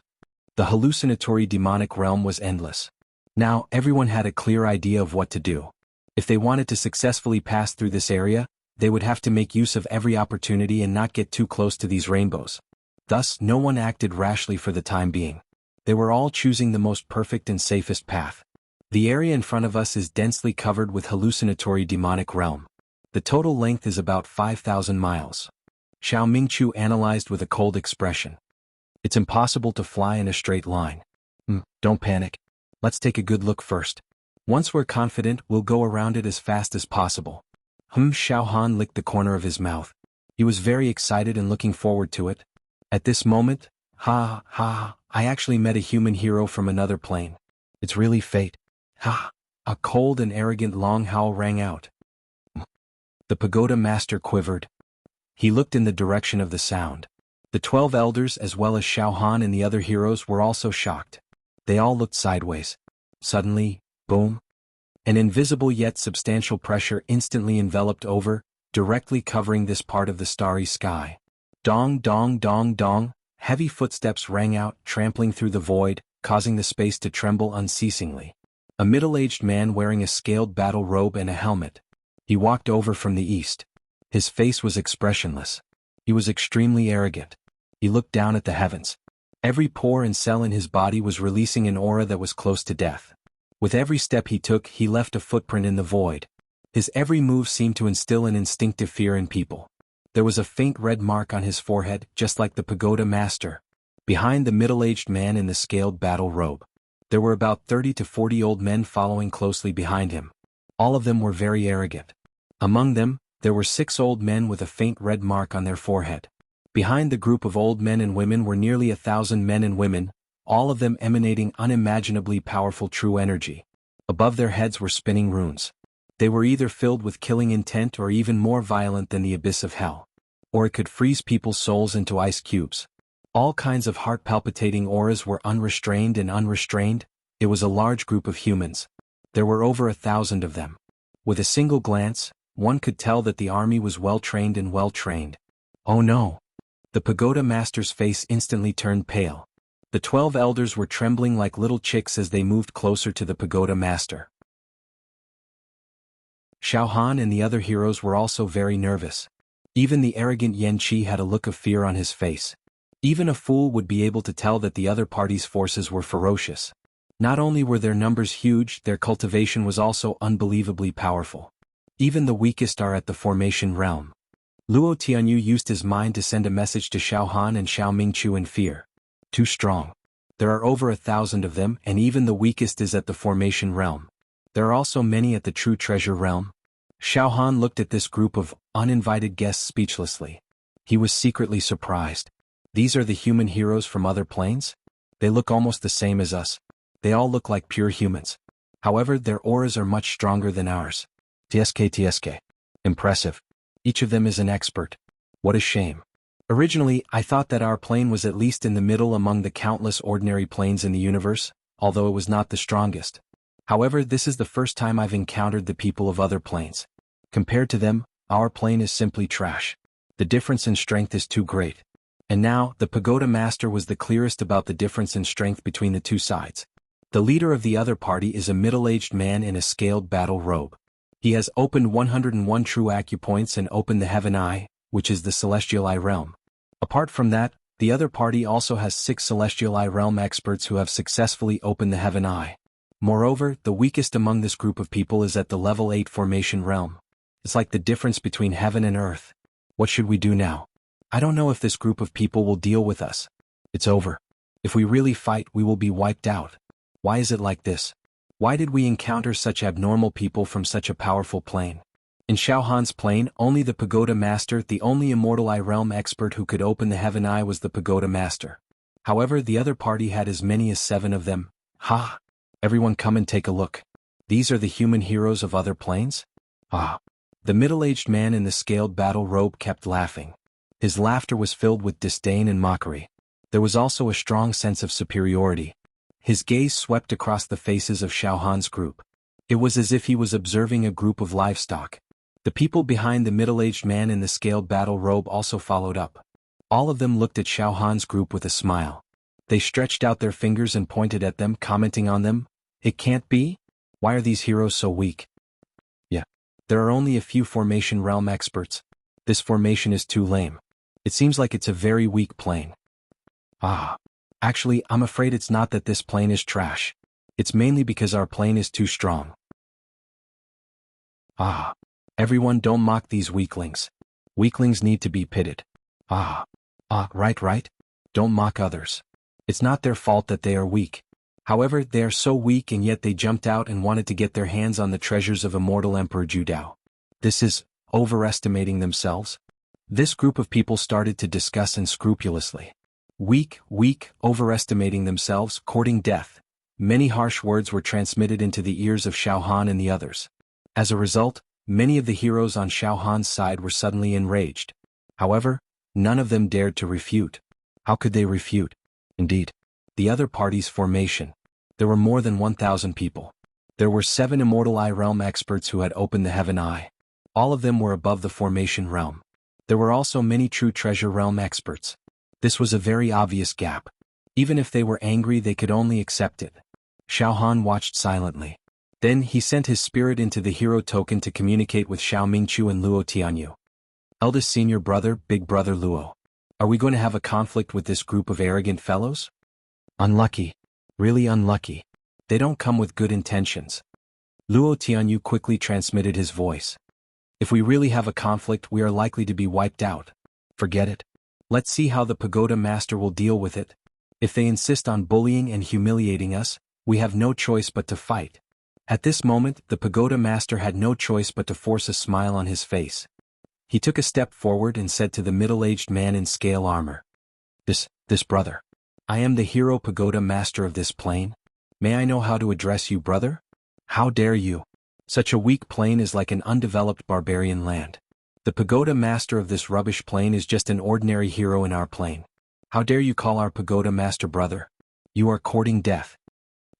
The hallucinatory demonic realm was endless. Now, everyone had a clear idea of what to do. If they wanted to successfully pass through this area, they would have to make use of every opportunity and not get too close to these rainbows. Thus, no one acted rashly for the time being. They were all choosing the most perfect and safest path. The area in front of us is densely covered with hallucinatory demonic realm. The total length is about 5,000 miles. Xiao Mingqiu analyzed with a cold expression. It's impossible to fly in a straight line. Don't panic. Let's take a good look first. Once we're confident, we'll go around it as fast as possible. Xiao Han licked the corner of his mouth. He was very excited and looking forward to it. At this moment, I actually met a human hero from another plane. It's really fate. A cold and arrogant long howl rang out. The pagoda master quivered. He looked in the direction of the sound. The 12 elders as well as Xiao Han and the other heroes were also shocked. They all looked sideways. Suddenly, boom! An invisible yet substantial pressure instantly enveloped over, directly covering this part of the starry sky. Dong dong dong dong, heavy footsteps rang out, trampling through the void, causing the space to tremble unceasingly. A middle-aged man wearing a scaled battle robe and a helmet. He walked over from the east. His face was expressionless. He was extremely arrogant. He looked down at the heavens. Every pore and cell in his body was releasing an aura that was close to death. With every step he took, he left a footprint in the void. His every move seemed to instill an instinctive fear in people. There was a faint red mark on his forehead, just like the pagoda master. Behind the middle-aged man in the scaled battle robe, there were about 30 to 40 old men following closely behind him. All of them were very arrogant. Among them, there were 6 old men with a faint red mark on their forehead. Behind the group of old men and women were nearly 1,000 men and women, all of them emanating unimaginably powerful true energy. Above their heads were spinning runes. They were either filled with killing intent or even more violent than the abyss of hell. Or it could freeze people's souls into ice cubes. All kinds of heart-palpitating auras were unrestrained and unrestrained. It was a large group of humans. There were over 1,000 of them. With a single glance, one could tell that the army was well-trained and well-trained. Oh no! The pagoda master's face instantly turned pale. The 12 elders were trembling like little chicks as they moved closer to the pagoda master. Xiao Han and the other heroes were also very nervous. Even the arrogant Yan Qi had a look of fear on his face. Even a fool would be able to tell that the other party's forces were ferocious. Not only were their numbers huge, their cultivation was also unbelievably powerful. Even the weakest are at the formation realm. Luo Tianyu used his mind to send a message to Xiao Han and Xiao Mingqiu in fear. Too strong. There are over 1,000 of them, and even the weakest is at the formation realm. There are also many at the true treasure realm. Xiao Han looked at this group of uninvited guests speechlessly. He was secretly surprised. These are the human heroes from other planes? They look almost the same as us. They all look like pure humans. However, their auras are much stronger than ours. TSK. Impressive. Each of them is an expert. What a shame. Originally, I thought that our plane was at least in the middle among the countless ordinary planes in the universe, although it was not the strongest. However, this is the first time I've encountered the people of other planes. Compared to them, our plane is simply trash. The difference in strength is too great. And now, the pagoda master was the clearest about the difference in strength between the two sides. The leader of the other party is a middle-aged man in a scaled battle robe. He has opened 101 true acupoints and opened the heaven eye, which is the celestial eye realm. Apart from that, the other party also has 6 celestial eye realm experts who have successfully opened the heaven eye. Moreover, the weakest among this group of people is at the level 8 formation realm. It's like the difference between heaven and earth. What should we do now? I don't know if this group of people will deal with us. It's over. If we really fight, we will be wiped out. Why is it like this? Why did we encounter such abnormal people from such a powerful plane? In Xiao Han's plane, only the pagoda master, the only immortal eye realm expert who could open the heaven eye, was the pagoda master. However, the other party had as many as 7 of them. Ha! Everyone come and take a look. These are the human heroes of other planes? Ah! The middle-aged man in the scaled battle robe kept laughing. His laughter was filled with disdain and mockery. There was also a strong sense of superiority. His gaze swept across the faces of Xiao Han's group. It was as if he was observing a group of livestock. The people behind the middle-aged man in the scaled battle robe also followed up. All of them looked at Xiao Han's group with a smile. They stretched out their fingers and pointed at them, commenting on them. It can't be? Why are these heroes so weak? Yeah. There are only a few formation realm experts. This formation is too lame. It seems like it's a very weak plane. Ah. Actually, I'm afraid it's not that this plane is trash. It's mainly because our plane is too strong. Ah. Everyone don't mock these weaklings. Weaklings need to be pitted. Ah. Right. Don't mock others. It's not their fault that they are weak. However, they are so weak and yet they jumped out and wanted to get their hands on the treasures of immortal Emperor Judao. This is overestimating themselves. This group of people started to discuss unscrupulously. Weak, overestimating themselves, courting death. Many harsh words were transmitted into the ears of Xiao Han and the others. As a result, many of the heroes on Xiao Han's side were suddenly enraged. However, none of them dared to refute. How could they refute? Indeed, the other party's formation. There were more than 1,000 people. There were 7 Immortal Eye Realm experts who had opened the Heaven Eye. All of them were above the formation realm. There were also many true Treasure Realm experts. This was a very obvious gap. Even if they were angry, they could only accept it. Xiao Han watched silently. Then he sent his spirit into the hero token to communicate with Xiao Mingqiu and Luo Tianyu. Eldest senior brother, big brother Luo. Are we going to have a conflict with this group of arrogant fellows? Unlucky. Really unlucky. They don't come with good intentions. Luo Tianyu quickly transmitted his voice. If we really have a conflict, we are likely to be wiped out. Forget it. Let's see how the Pagoda Master will deal with it. If they insist on bullying and humiliating us, we have no choice but to fight. At this moment, the Pagoda Master had no choice but to force a smile on his face. He took a step forward and said to the middle-aged man in scale armor. This brother. I am the hero Pagoda Master of this plane. May I know how to address you, brother? How dare you? Such a weak plane is like an undeveloped barbarian land. The Pagoda Master of this rubbish plane is just an ordinary hero in our plane. How dare you call our Pagoda Master brother? You are courting death.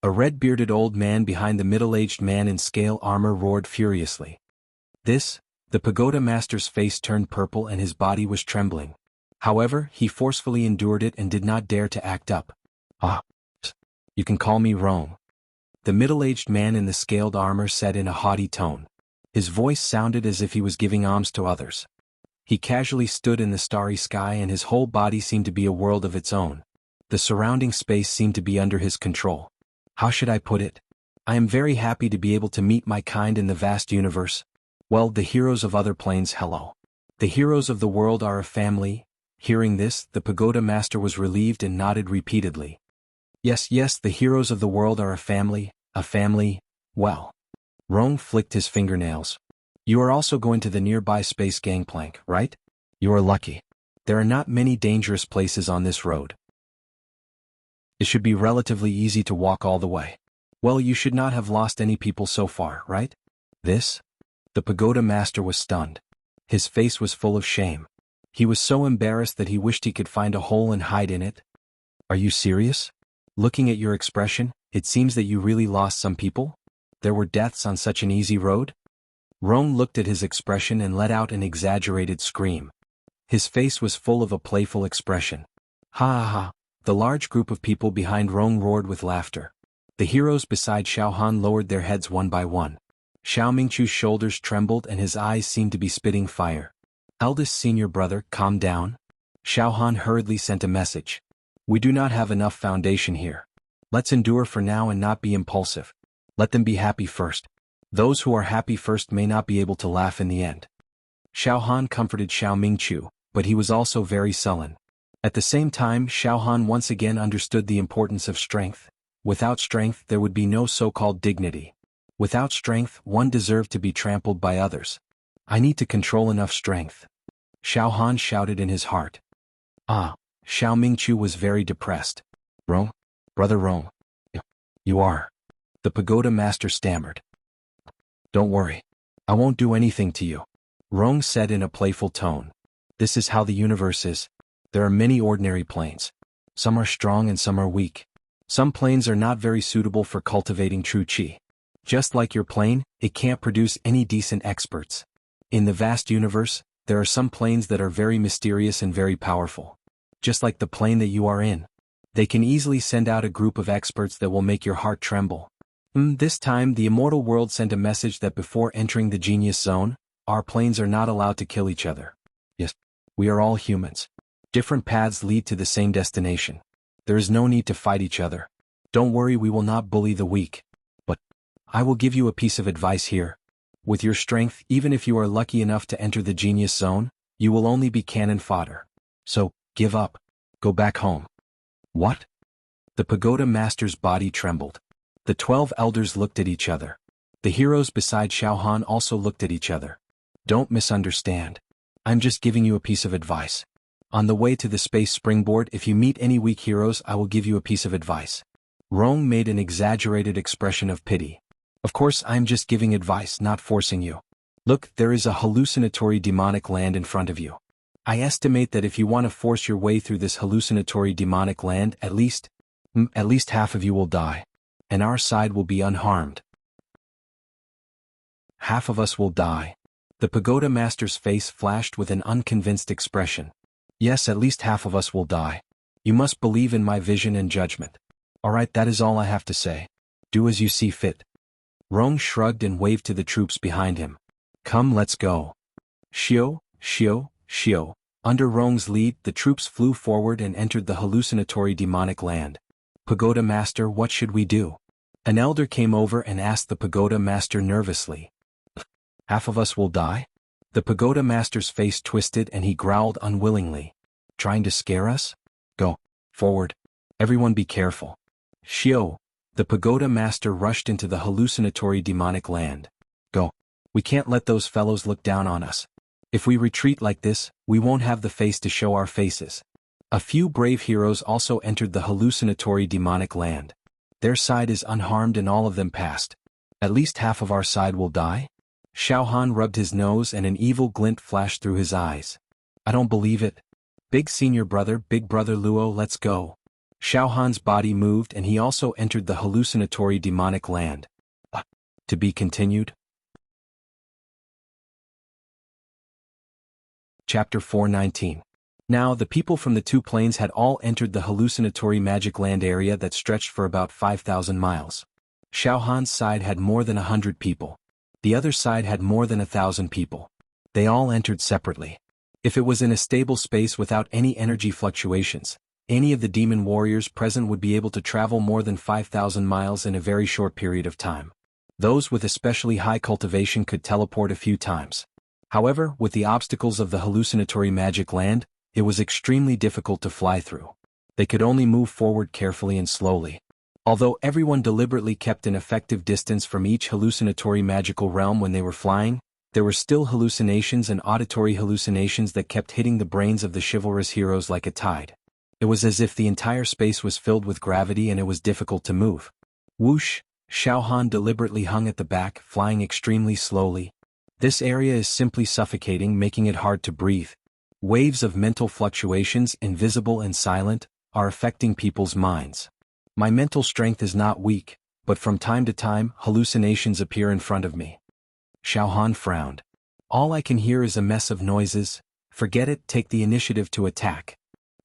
A red-bearded old man behind the middle-aged man in scale armor roared furiously. The Pagoda Master's face turned purple and his body was trembling. However, he forcefully endured it and did not dare to act up. You can call me Rome. The middle-aged man in the scaled armor said in a haughty tone. His voice sounded as if he was giving alms to others. He casually stood in the starry sky and his whole body seemed to be a world of its own. The surrounding space seemed to be under his control. How should I put it? I am very happy to be able to meet my kind in the vast universe. Well, the heroes of other planes, hello. The heroes of the world are a family. Hearing this, the Pagoda Master was relieved and nodded repeatedly. Yes, the heroes of the world are a family, well. Rong flicked his fingernails. You are also going to the nearby space gangplank, right? You are lucky. There are not many dangerous places on this road. It should be relatively easy to walk all the way. Well, you should not have lost any people so far, right? The Pagoda Master was stunned. His face was full of shame. He was so embarrassed that he wished he could find a hole and hide in it. Are you serious? Looking at your expression, it seems that you really lost some people? There were deaths on such an easy road? Rong looked at his expression and let out an exaggerated scream. His face was full of a playful expression. Ha. The large group of people behind Rong roared with laughter. The heroes beside Xiao Han lowered their heads one by one. Xiao Mingqiu's shoulders trembled and his eyes seemed to be spitting fire. Eldest senior brother, calm down. Xiao Han hurriedly sent a message. We do not have enough foundation here. Let's endure for now and not be impulsive. Let them be happy first. Those who are happy first may not be able to laugh in the end. Xiao Han comforted Xiao Mingqiu, but he was also very sullen. At the same time, Xiao Han once again understood the importance of strength. Without strength, there would be no so-called dignity. Without strength, one deserved to be trampled by others. I need to control enough strength. Xiao Han shouted in his heart. Xiao Mingqiu was very depressed. Rong? Brother Rong. You are. The Pagoda Master stammered. Don't worry. I won't do anything to you. Rong said in a playful tone. This is how the universe is. There are many ordinary planes. Some are strong and some are weak. Some planes are not very suitable for cultivating true qi. Just like your plane, it can't produce any decent experts. In the vast universe, there are some planes that are very mysterious and very powerful. Just like the plane that you are in. They can easily send out a group of experts that will make your heart tremble. This time, the immortal world sent a message that before entering the genius zone, our planes are not allowed to kill each other. Yes, we are all humans. Different paths lead to the same destination. There is no need to fight each other. Don't worry, we will not bully the weak. But I will give you a piece of advice here. With your strength, even if you are lucky enough to enter the genius zone, you will only be cannon fodder. So, give up. Go back home. What? The pagoda master's body trembled. The 12 elders looked at each other. The heroes beside Xiaohan also looked at each other. Don't misunderstand. I'm just giving you a piece of advice. On the way to the space springboard, if you meet any weak heroes, I will give you a piece of advice. Rong made an exaggerated expression of pity. Of course, I'm just giving advice, not forcing you. Look, there is a hallucinatory demonic land in front of you. I estimate that if you want to force your way through this hallucinatory demonic land, at least half of you will die. And our side will be unharmed. Half of us will die. The pagoda master's face flashed with an unconvinced expression. Yes, at least half of us will die. You must believe in my vision and judgment. Alright, that is all I have to say. Do as you see fit. Rong shrugged and waved to the troops behind him. Come, let's go. Shio, shio, shio. Under Rong's lead, the troops flew forward and entered the hallucinatory demonic land. Pagoda master, what should we do? An elder came over and asked the pagoda master nervously. Half of us will die? The pagoda master's face twisted and he growled unwillingly. Trying to scare us? Go. Forward. Everyone be careful. Shio. The pagoda master rushed into the hallucinatory demonic land. Go. We can't let those fellows look down on us. If we retreat like this, we won't have the face to show our faces. A few brave heroes also entered the hallucinatory demonic land. Their side is unharmed and all of them passed. At least half of our side will die? Xiaohan rubbed his nose and an evil glint flashed through his eyes. I don't believe it. Big brother Luo, let's go. Xiaohan's body moved and he also entered the hallucinatory demonic land. To be continued? Chapter 419. Now the people from the two planes had all entered the hallucinatory magic land area that stretched for about 5,000 miles. Xiaohan's side had more than 100 people. The other side had more than 1,000 people. They all entered separately. If it was in a stable space without any energy fluctuations, any of the demon warriors present would be able to travel more than 5,000 miles in a very short period of time. Those with especially high cultivation could teleport a few times. However, with the obstacles of the hallucinatory magic land, it was extremely difficult to fly through. They could only move forward carefully and slowly. Although everyone deliberately kept an effective distance from each hallucinatory magical realm when they were flying, there were still hallucinations and auditory hallucinations that kept hitting the brains of the chivalrous heroes like a tide. It was as if the entire space was filled with gravity and it was difficult to move. Whoosh! Xiaohan deliberately hung at the back, flying extremely slowly. This area is simply suffocating, making it hard to breathe. Waves of mental fluctuations, invisible and silent, are affecting people's minds. My mental strength is not weak, but from time to time, hallucinations appear in front of me. Xiaohan frowned. All I can hear is a mess of noises. Forget it, take the initiative to attack.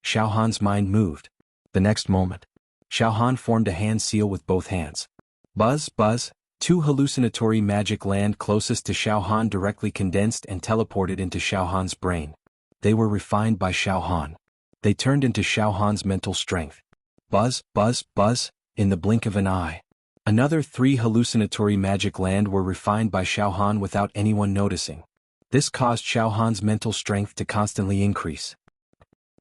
Xiaohan's mind moved. The next moment, Xiaohan formed a hand seal with both hands. Buzz, buzz, two hallucinatory magic land closest to Xiaohan directly condensed and teleported into Xiaohan's brain. They were refined by Xiaohan. They turned into Xiaohan's mental strength. Buzz, buzz, buzz, in the blink of an eye. Another 3 hallucinatory magic land were refined by Xiaohan without anyone noticing. This caused Xiaohan's mental strength to constantly increase.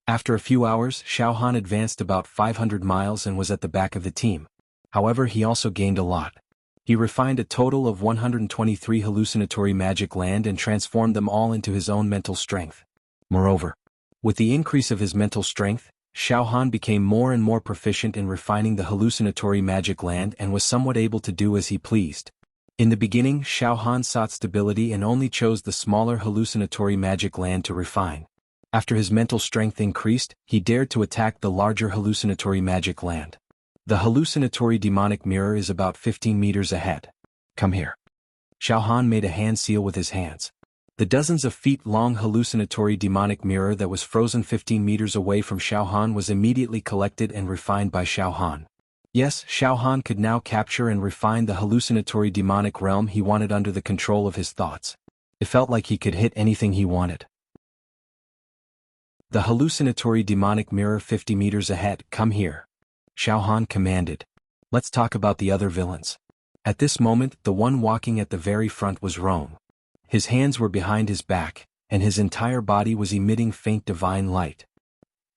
After a few hours, Xiaohan advanced about 500 miles and was at the back of the team. However, he also gained a lot. He refined a total of 123 hallucinatory magic land and transformed them all into his own mental strength. Moreover, with the increase of his mental strength, Xiaohan became more and more proficient in refining the hallucinatory magic land and was somewhat able to do as he pleased. In the beginning, Xiaohan sought stability and only chose the smaller hallucinatory magic land to refine. After his mental strength increased, he dared to attack the larger hallucinatory magic land. The hallucinatory demonic mirror is about 15 meters ahead. Come here. Xiaohan made a hand seal with his hands. The dozens of feet-long hallucinatory demonic mirror that was frozen 15 meters away from Xiaohan was immediately collected and refined by Xiaohan. Yes, Xiaohan could now capture and refine the hallucinatory demonic realm he wanted under the control of his thoughts. It felt like he could hit anything he wanted. The hallucinatory demonic mirror 50 meters ahead, come here. Xiao Han commanded. Let's talk about the other villains. At this moment, the one walking at the very front was Rong. His hands were behind his back, and his entire body was emitting faint divine light.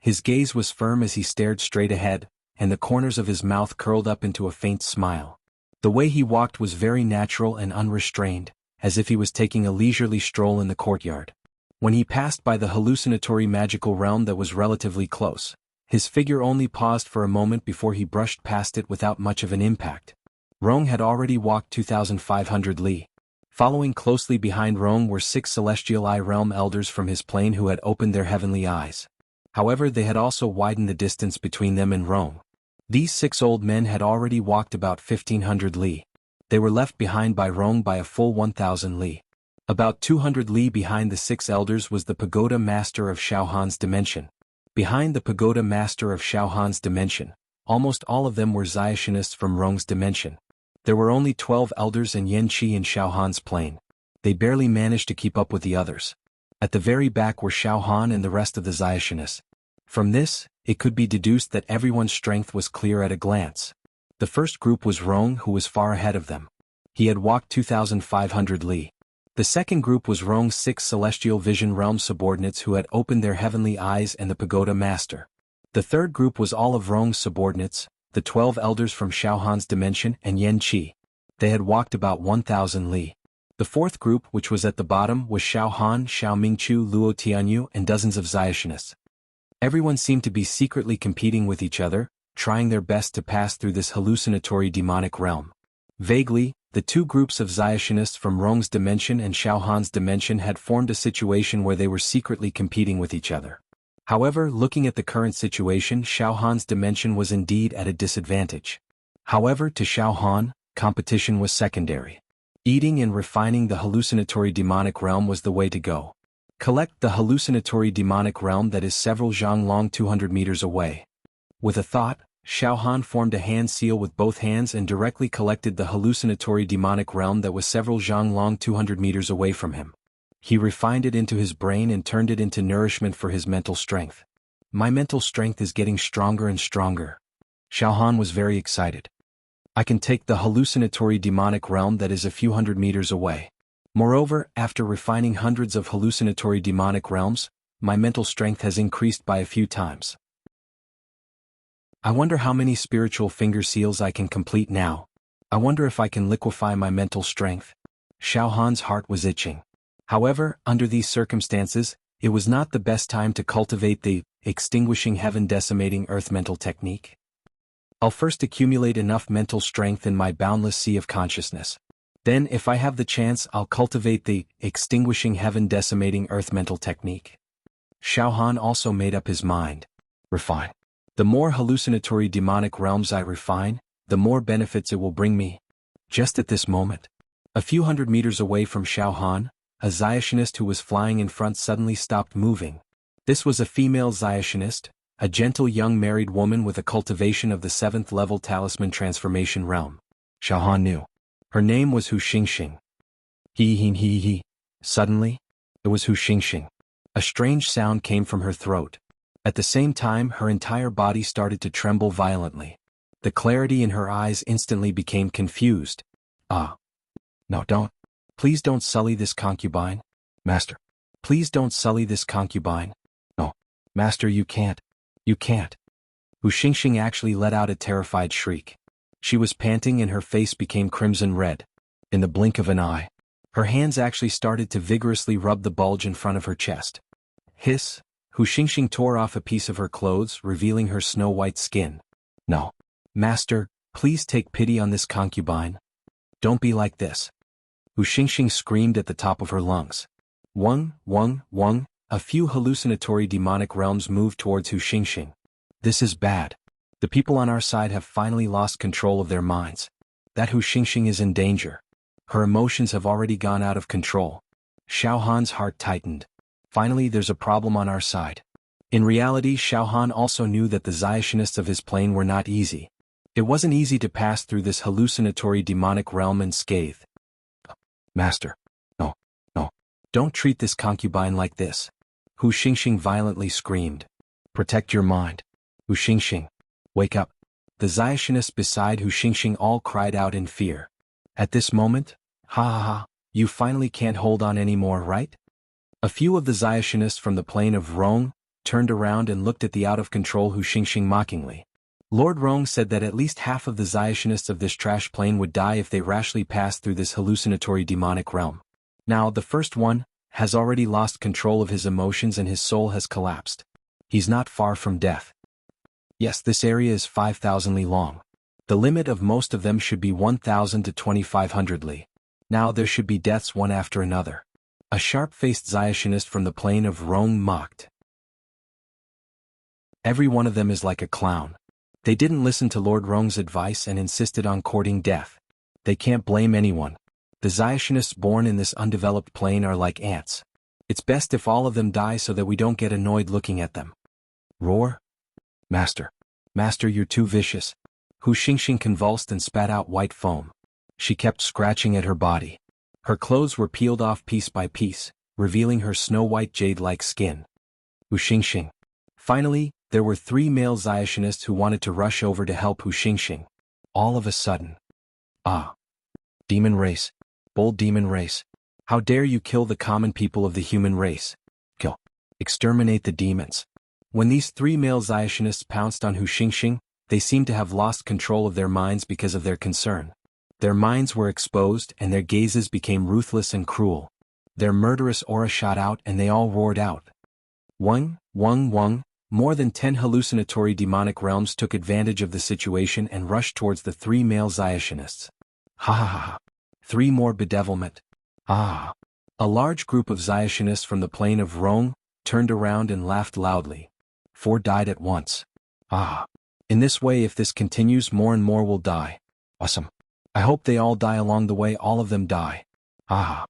His gaze was firm as he stared straight ahead, and the corners of his mouth curled up into a faint smile. The way he walked was very natural and unrestrained, as if he was taking a leisurely stroll in the courtyard. When he passed by the hallucinatory magical realm that was relatively close, his figure only paused for a moment before he brushed past it without much of an impact. Rong had already walked 2,500 li. Following closely behind Rong were 6 celestial eye realm elders from his plane who had opened their heavenly eyes. However, they had also widened the distance between them and Rong. These 6 old men had already walked about 1,500 li. They were left behind by Rong by a full 1,000 li. About 200 li behind the 6 elders was the pagoda master of Xiao Han's dimension. Behind the pagoda master of Xiao Han's dimension, almost all of them were Xiationists from Rong's dimension. There were only 12 elders and Yan Qi in Xiao Han's plane. They barely managed to keep up with the others. At the very back were Xiao Han and the rest of the Xiationists. From this, it could be deduced that everyone's strength was clear at a glance. The first group was Rong, who was far ahead of them. He had walked 2,500 li. The second group was Rong's 6 celestial vision realm subordinates who had opened their heavenly eyes and the pagoda master. The third group was all of Rong's subordinates, the 12 elders from Xiao Han's dimension and Yan Qi. They had walked about 1,000 li. The fourth group, which was at the bottom, was Xiao Han, Xiao Mingqiu, Luo Tianyu, and dozens of Xiationists. Everyone seemed to be secretly competing with each other, trying their best to pass through this hallucinatory demonic realm. Vaguely, the 2 groups of Xiationists from Rong's dimension and Xiao Han's dimension had formed a situation where they were secretly competing with each other. However, looking at the current situation, Xiao Han's dimension was indeed at a disadvantage. However, to Xiao Han, competition was secondary. Eating and refining the hallucinatory demonic realm was the way to go. Collect the hallucinatory demonic realm that is several zhang long 200 meters away. With a thought, Xiao Han formed a hand seal with both hands and directly collected the hallucinatory demonic realm that was several zhang long 200 meters away from him. He refined it into his brain and turned it into nourishment for his mental strength. My mental strength is getting stronger and stronger. Xiao Han was very excited. I can take the hallucinatory demonic realm that is a few hundred meters away. Moreover, after refining hundreds of hallucinatory demonic realms, my mental strength has increased by a few times. I wonder how many spiritual finger seals I can complete now. I wonder if I can liquefy my mental strength. Xiao Han's heart was itching. However, under these circumstances, it was not the best time to cultivate the extinguishing heaven decimating earth mental technique. I'll first accumulate enough mental strength in my boundless sea of consciousness. Then, if I have the chance, I'll cultivate the extinguishing heaven decimating earth mental technique. Xiao Han also made up his mind. Refine. The more hallucinatory demonic realms I refine, the more benefits it will bring me. Just at this moment, a few hundred meters away from Xiao Han, a Xiationist who was flying in front suddenly stopped moving. This was a female Xiationist, a gentle young married woman with a cultivation of the 7th level talisman transformation realm. Xiao Han knew. Her name was Hu Xingxing. He. Suddenly, it was Hu Xingxing. A strange sound came from her throat. At the same time, her entire body started to tremble violently. The clarity in her eyes instantly became confused. No, don't. Please don't sully this concubine. Master. Please don't sully this concubine. No. Master, you can't. You can't. Hu Xingxing actually let out a terrified shriek. She was panting and her face became crimson red. In the blink of an eye, her hands actually started to vigorously rub the bulge in front of her chest. Hiss! Hu Xingxing tore off a piece of her clothes, revealing her snow-white skin. No. Master, please take pity on this concubine. Don't be like this. Hu Xingxing screamed at the top of her lungs. Wung. A few hallucinatory demonic realms moved towards Hu Xingxing. This is bad. The people on our side have finally lost control of their minds. That Hu Xingxing is in danger. Her emotions have already gone out of control. Xiao Han's heart tightened. Finally, there's a problem on our side. In reality, Xiao Han also knew that the Xiationists of his plane were not easy. It wasn't easy to pass through this hallucinatory demonic realm unscathed. Master. No. Don't treat this concubine like this. Hu Xingxing violently screamed. Protect your mind. Hu Xingxing. Wake up. The Zionist beside Hu Xingxing all cried out in fear. At this moment, ha ha ha, you finally can't hold on anymore, right? A few of the Zionists from the plain of Rong turned around and looked at the out-of-control Hu Xingxing mockingly. Lord Rong said that at least half of the Zionists of this trash plane would die if they rashly passed through this hallucinatory demonic realm. Now, the first one has already lost control of his emotions and his soul has collapsed. He's not far from death. Yes, this area is 5,000 li long. The limit of most of them should be 1,000 to 2,500 li. Now there should be deaths one after another. A sharp-faced Zionist from the plain of Rong mocked. Every one of them is like a clown. They didn't listen to Lord Rong's advice and insisted on courting death. They can't blame anyone. The Zionists born in this undeveloped plain are like ants. It's best if all of them die so that we don't get annoyed looking at them. Roar. Master. Master, you're too vicious. Hu Xingxing convulsed and spat out white foam. She kept scratching at her body. Her clothes were peeled off piece by piece, revealing her snow-white jade-like skin. Hu Xingxing. Finally, there were 3 male Zionists who wanted to rush over to help Hu Xingxing. All of a sudden. Ah. Demon race. Bold demon race. How dare you kill the common people of the human race? Kill. Exterminate the demons. When these 3 male Zionists pounced on Hu Xingxing, they seemed to have lost control of their minds because of their concern. Their minds were exposed and their gazes became ruthless and cruel. Their murderous aura shot out and they all roared out. Wung, wung, wung. More than 10 hallucinatory demonic realms took advantage of the situation and rushed towards the 3 male Zionists. Ha ha ha. 3 more bedevilment. Ah. A large group of Zionists from the plain of Rong turned around and laughed loudly. 4 died at once. Ah. In this way, if this continues, more and more will die. Awesome. I hope they all die along the way, all of them die. Ah.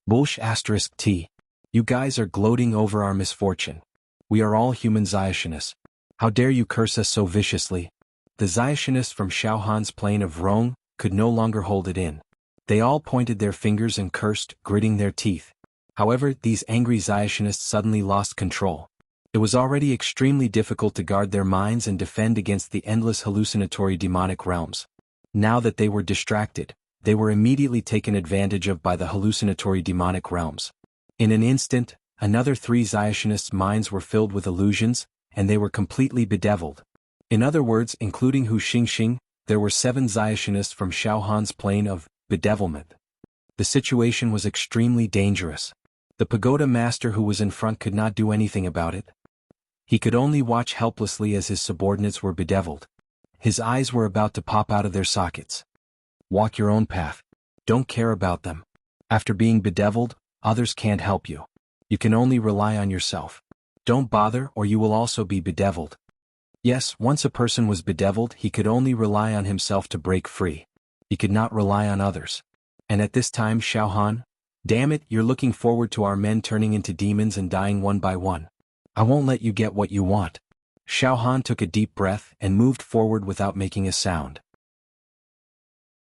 Bullsh asterisk T. You guys are gloating over our misfortune. We are all human Zionists. How dare you curse us so viciously? The Zionists from Shaohan's plain of Rong could no longer hold it in. They all pointed their fingers and cursed, gritting their teeth. However, these angry Zionists suddenly lost control. It was already extremely difficult to guard their minds and defend against the endless hallucinatory demonic realms. Now that they were distracted, they were immediately taken advantage of by the hallucinatory demonic realms. In an instant, another 3 Zionists' minds were filled with illusions, and they were completely bedeviled. In other words, including Hu Xingxing, there were 7 Zionists from Shaohan's plane of bedevilment. The situation was extremely dangerous. The pagoda master who was in front could not do anything about it. He could only watch helplessly as his subordinates were bedeviled. His eyes were about to pop out of their sockets. Walk your own path. Don't care about them. After being bedeviled, others can't help you. You can only rely on yourself. Don't bother or you will also be bedeviled. Yes, once a person was bedeviled, he could only rely on himself to break free. He could not rely on others. And at this time, Shaohan, damn it, you're looking forward to our men turning into demons and dying one by one. I won't let you get what you want. Shaohan took a deep breath and moved forward without making a sound.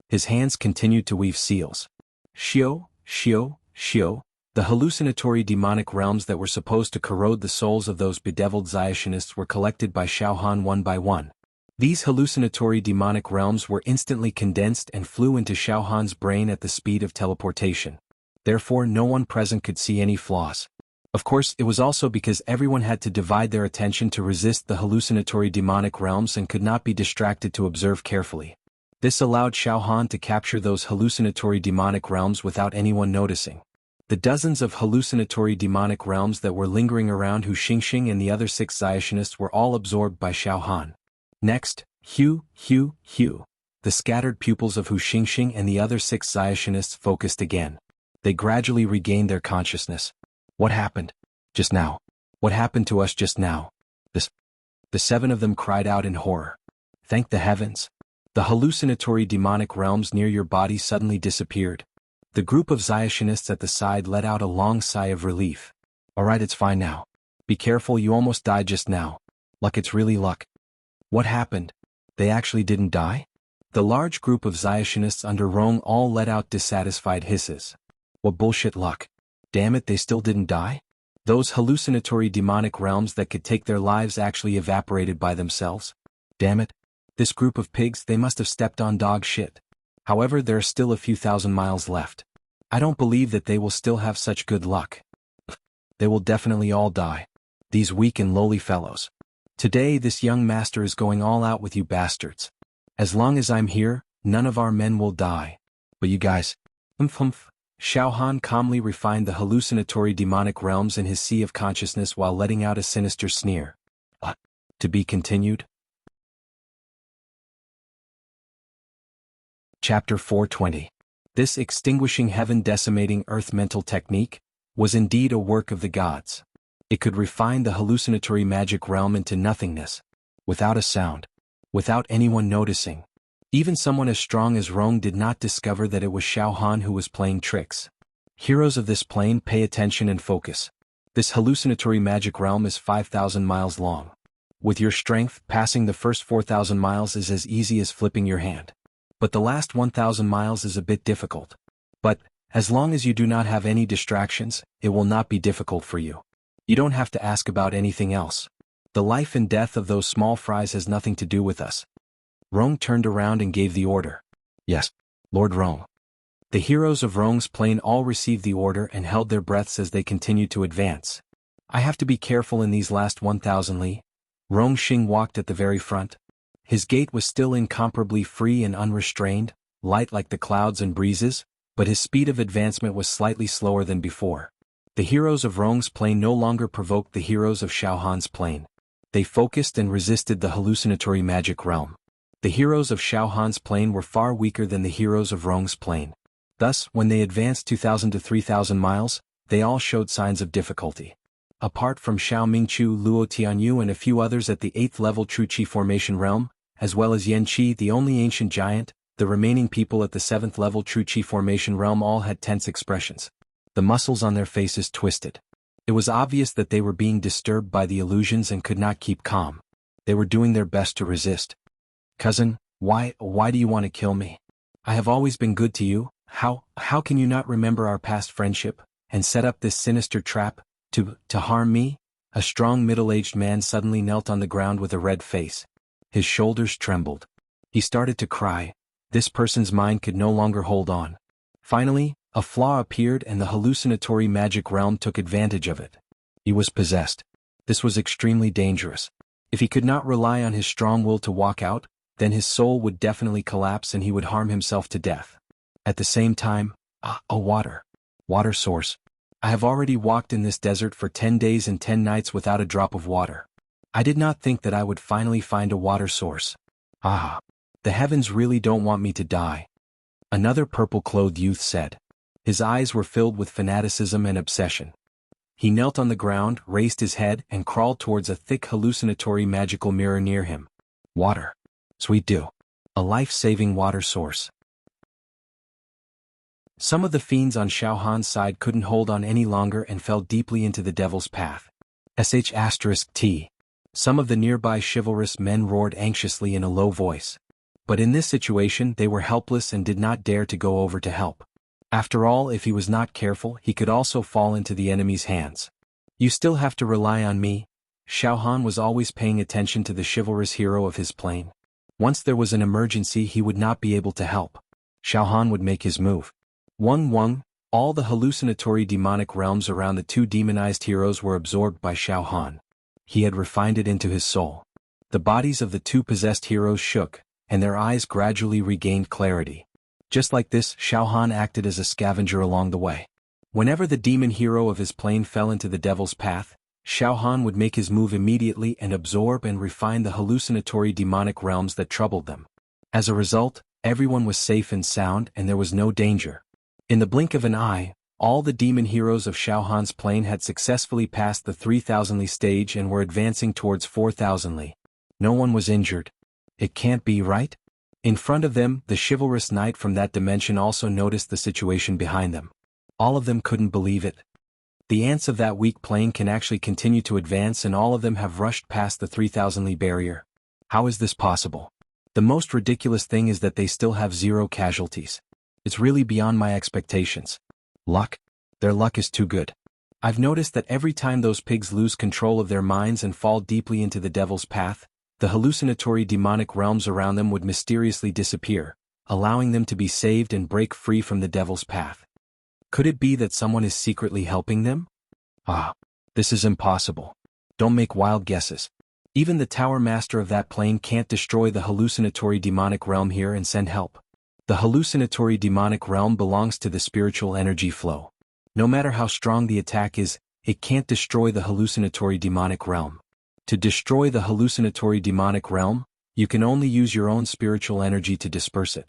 His hands continued to weave seals. Shio, shio, shio. The hallucinatory demonic realms that were supposed to corrode the souls of those bedeviled Zionists were collected by Shaohan one by one. These hallucinatory demonic realms were instantly condensed and flew into Shaohan's brain at the speed of teleportation. Therefore, no one present could see any flaws. Of course, it was also because everyone had to divide their attention to resist the hallucinatory demonic realms and could not be distracted to observe carefully. This allowed Shaohan to capture those hallucinatory demonic realms without anyone noticing. The dozens of hallucinatory demonic realms that were lingering around Hu Xingxing and the other 6 Zionists were all absorbed by Shaohan. Next, Hu. The scattered pupils of Hu Xingxing and the other 6 Zionists focused again. They gradually regained their consciousness. What happened? Just now. What happened to us just now? The 7 of them cried out in horror. Thank the heavens. The hallucinatory demonic realms near your body suddenly disappeared. The group of Zionists at the side let out a long sigh of relief. Alright, it's fine now. Be careful, you almost died just now. Luck, it's really luck. What happened? They actually didn't die? The large group of Zionists under Rong all let out dissatisfied hisses. What bullshit luck. Damn it, they still didn't die? Those hallucinatory demonic realms that could take their lives actually evaporated by themselves? Damn it. This group of pigs, they must have stepped on dog shit. However, there are still a few thousand miles left. I don't believe that they will still have such good luck. They will definitely all die. These weak and lowly fellows. Today this young master is going all out with you bastards. As long as I'm here, none of our men will die. But you guys, humph. Xiao Han calmly refined the hallucinatory demonic realms in his sea of consciousness while letting out a sinister sneer. To be continued? Chapter 420. This extinguishing heaven decimating earth mental technique was indeed a work of the gods. It could refine the hallucinatory magic realm into nothingness, without a sound, without anyone noticing. Even someone as strong as Rong did not discover that it was Xiao Han who was playing tricks. Heroes of this plane, pay attention and focus. This hallucinatory magic realm is 5,000 miles long. With your strength, passing the first 4,000 miles is as easy as flipping your hand. But the last 1,000 miles is a bit difficult. But, as long as you do not have any distractions, it will not be difficult for you. You don't have to ask about anything else. The life and death of those small fries has nothing to do with us. Rong turned around and gave the order. Yes, Lord Rong. The heroes of Rong's plane all received the order and held their breaths as they continued to advance. I have to be careful in these last 1,000 li. Rong Xing walked at the very front. His gait was still incomparably free and unrestrained, light like the clouds and breezes, but his speed of advancement was slightly slower than before. The heroes of Rong's plane no longer provoked the heroes of Xiao Han's plane. They focused and resisted the hallucinatory magic realm. The heroes of Xiao Han's plane were far weaker than the heroes of Rong's plane. Thus, when they advanced 2,000 to 3,000 miles, they all showed signs of difficulty. Apart from Xiao Mingqiu, Luo Tianyu and a few others at the 8th level True Qi formation realm, as well as Yan Qi, the only ancient giant, the remaining people at the 7th level True Qi formation realm all had tense expressions. The muscles on their faces twisted. It was obvious that they were being disturbed by the illusions and could not keep calm. They were doing their best to resist. Cousin, why do you want to kill me? I have always been good to you. How can you not remember our past friendship, and set up this sinister trap, to harm me? A strong middle-aged man suddenly knelt on the ground with a red face. His shoulders trembled. He started to cry. This person's mind could no longer hold on. Finally, a flaw appeared and the hallucinatory magic realm took advantage of it. He was possessed. This was extremely dangerous. If he could not rely on his strong will to walk out, then his soul would definitely collapse and he would harm himself to death. At the same time, a water source. I have already walked in this desert for 10 days and 10 nights without a drop of water. I did not think that I would finally find a water source. The heavens really don't want me to die. Another purple-clothed youth said. His eyes were filled with fanaticism and obsession. He knelt on the ground, raised his head, and crawled towards a thick hallucinatory magical mirror near him. Water. Sweet dew. A life-saving water source. Some of the fiends on Xiao Han's side couldn't hold on any longer and fell deeply into the devil's path. *T. Some of the nearby chivalrous men roared anxiously in a low voice. But in this situation they were helpless and did not dare to go over to help. After all, if he was not careful, he could also fall into the enemy's hands. You still have to rely on me. Xiao Han was always paying attention to the chivalrous hero of his plane. Once there was an emergency, he would not be able to help. Xiao Han would make his move. Wung, all the hallucinatory demonic realms around the two demonized heroes were absorbed by Xiao Han. He had refined it into his soul. The bodies of the two possessed heroes shook, and their eyes gradually regained clarity. Just like this, Xiao Han acted as a scavenger along the way. Whenever the demon hero of his plane fell into the devil's path, Xiao Han would make his move immediately and absorb and refine the hallucinatory demonic realms that troubled them. As a result, everyone was safe and sound and there was no danger. In the blink of an eye, all the demon heroes of Xiao Han's plane had successfully passed the 3,000 li stage and were advancing towards 4,000 li. No one was injured. It can't be right? In front of them, the chivalrous knight from that dimension also noticed the situation behind them. All of them couldn't believe it. The ants of that weak plane can actually continue to advance and all of them have rushed past the 3,000 li barrier. How is this possible? The most ridiculous thing is that they still have 0 casualties. It's really beyond my expectations. Luck? Their luck is too good. I've noticed that every time those pigs lose control of their minds and fall deeply into the devil's path, the hallucinatory demonic realms around them would mysteriously disappear, allowing them to be saved and break free from the devil's path. Could it be that someone is secretly helping them? This is impossible. Don't make wild guesses. Even the tower master of that plane can't destroy the hallucinatory demonic realm here and send help. The hallucinatory demonic realm belongs to the spiritual energy flow. No matter how strong the attack is, it can't destroy the hallucinatory demonic realm. To destroy the hallucinatory demonic realm, you can only use your own spiritual energy to disperse it.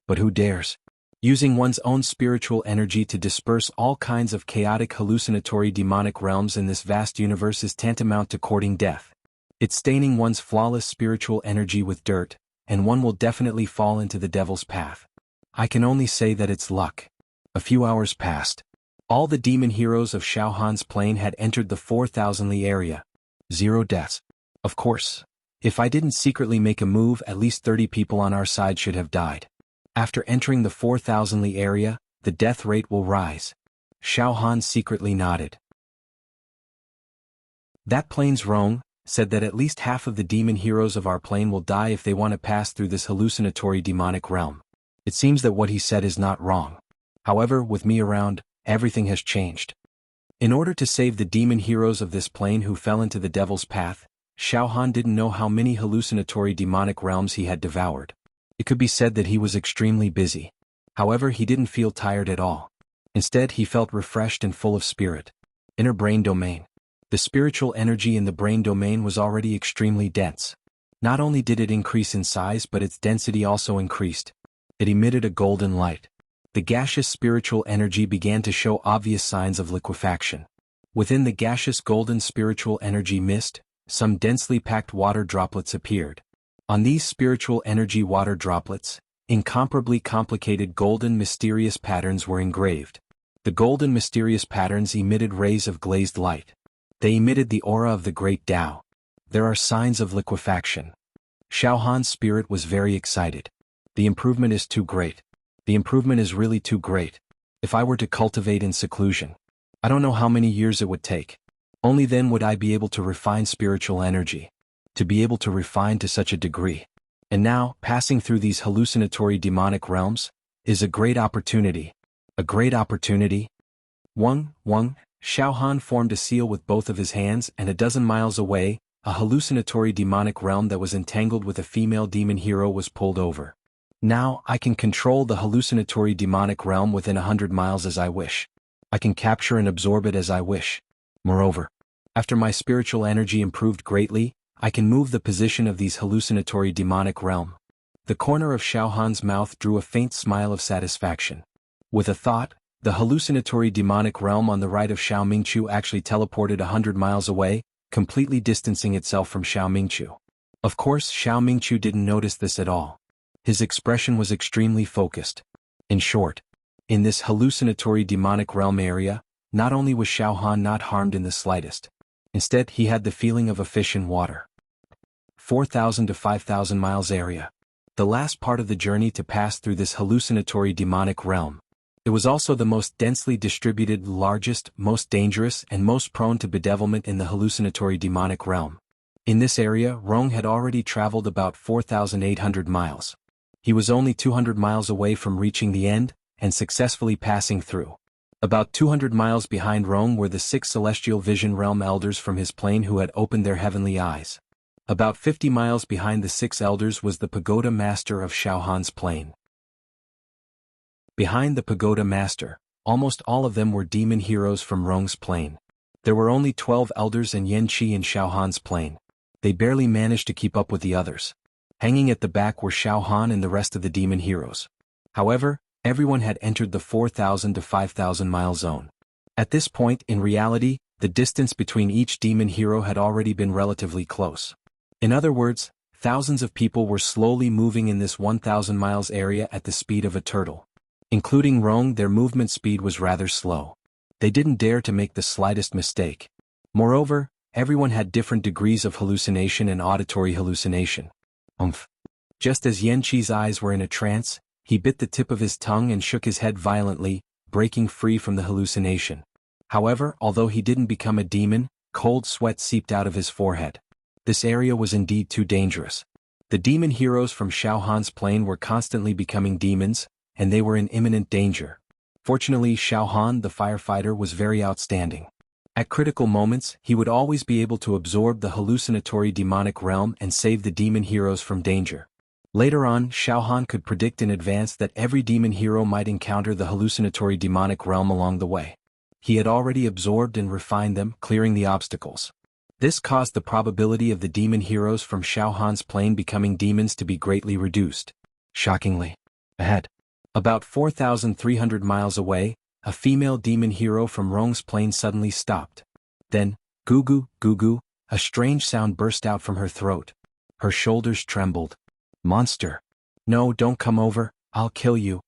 But who dares? Using one's own spiritual energy to disperse all kinds of chaotic hallucinatory demonic realms in this vast universe is tantamount to courting death. It's staining one's flawless spiritual energy with dirt, and one will definitely fall into the devil's path. I can only say that it's luck. A few hours passed. All the demon heroes of Xiao Han's plane had entered the 4,000 li area. 0 deaths. Of course. If I didn't secretly make a move, at least 30 people on our side should have died. After entering the 4,000 li area, the death rate will rise. Xiao Han secretly nodded. That plane's Rong said that at least half of the demon heroes of our plane will die if they want to pass through this hallucinatory demonic realm. It seems that what he said is not wrong. However, with me around, everything has changed. In order to save the demon heroes of this plane who fell into the devil's path, Xiao Han didn't know how many hallucinatory demonic realms he had devoured. It could be said that he was extremely busy. However, he didn't feel tired at all. Instead, he felt refreshed and full of spirit. Inner brain domain. The spiritual energy in the brain domain was already extremely dense. Not only did it increase in size, but its density also increased. It emitted a golden light. The gaseous spiritual energy began to show obvious signs of liquefaction. Within the gaseous golden spiritual energy mist, some densely packed water droplets appeared. On these spiritual energy water droplets, incomparably complicated golden mysterious patterns were engraved. The golden mysterious patterns emitted rays of glazed light. They emitted the aura of the great Tao. There are signs of liquefaction. Xiao Han's spirit was very excited. The improvement is too great. The improvement is really too great. If I were to cultivate in seclusion, I don't know how many years it would take. Only then would I be able to refine spiritual energy. To be able to refine to such a degree. And now, passing through these hallucinatory demonic realms, is a great opportunity. A great opportunity. Wang, Xiao Han formed a seal with both of his hands, and a dozen miles away, a hallucinatory demonic realm that was entangled with a female demon hero was pulled over. Now, I can control the hallucinatory demonic realm within 100 miles as I wish. I can capture and absorb it as I wish. Moreover, after my spiritual energy improved greatly, I can move the position of these hallucinatory demonic realm. The corner of Xiao Han's mouth drew a faint smile of satisfaction. With a thought, the hallucinatory demonic realm on the right of Xiao Mingqiu actually teleported 100 miles away, completely distancing itself from Xiao Mingqiu. Of course, Xiao Mingqiu didn't notice this at all. His expression was extremely focused. In short, in this hallucinatory demonic realm area, not only was Xiao Han not harmed in the slightest. Instead, he had the feeling of a fish in water. 4,000 to 5,000 miles area. The last part of the journey to pass through this hallucinatory demonic realm. It was also the most densely distributed, largest, most dangerous, and most prone to bedevilment in the hallucinatory demonic realm. In this area, Rong had already traveled about 4,800 miles. He was only 200 miles away from reaching the end, and successfully passing through. About 200 miles behind Rong were the 6 celestial vision realm elders from his plane who had opened their heavenly eyes. About 50 miles behind the 6 elders was the pagoda master of Xiao Han's plane. Behind the pagoda master, almost all of them were demon heroes from Rong's plane. There were only 12 elders and Yan Qi in Xiao Han's plane. They barely managed to keep up with the others. Hanging at the back were Xiao Han and the rest of the demon heroes. However, everyone had entered the 4,000 to 5,000 mile zone. At this point, in reality, the distance between each demon hero had already been relatively close. In other words, thousands of people were slowly moving in this 1,000 miles area at the speed of a turtle. Including Rong, their movement speed was rather slow. They didn't dare to make the slightest mistake. Moreover, everyone had different degrees of hallucination and auditory hallucination. Just as Yan Qi's eyes were in a trance, he bit the tip of his tongue and shook his head violently, breaking free from the hallucination. However, although he didn't become a demon, cold sweat seeped out of his forehead. This area was indeed too dangerous. The demon heroes from Xiao Han's plane were constantly becoming demons, and they were in imminent danger. Fortunately, Xiao Han, the firefighter, was very outstanding. At critical moments, he would always be able to absorb the hallucinatory demonic realm and save the demon heroes from danger. Later on, Xiao Han could predict in advance that every demon hero might encounter the hallucinatory demonic realm along the way. He had already absorbed and refined them, clearing the obstacles. This caused the probability of the demon heroes from Xiao Han's plane becoming demons to be greatly reduced. Shockingly, ahead, about 4,300 miles away, a female demon hero from Rong's plane suddenly stopped. Then, goo goo, a strange sound burst out from her throat. Her shoulders trembled. Monster! No, don't come over, I'll kill you.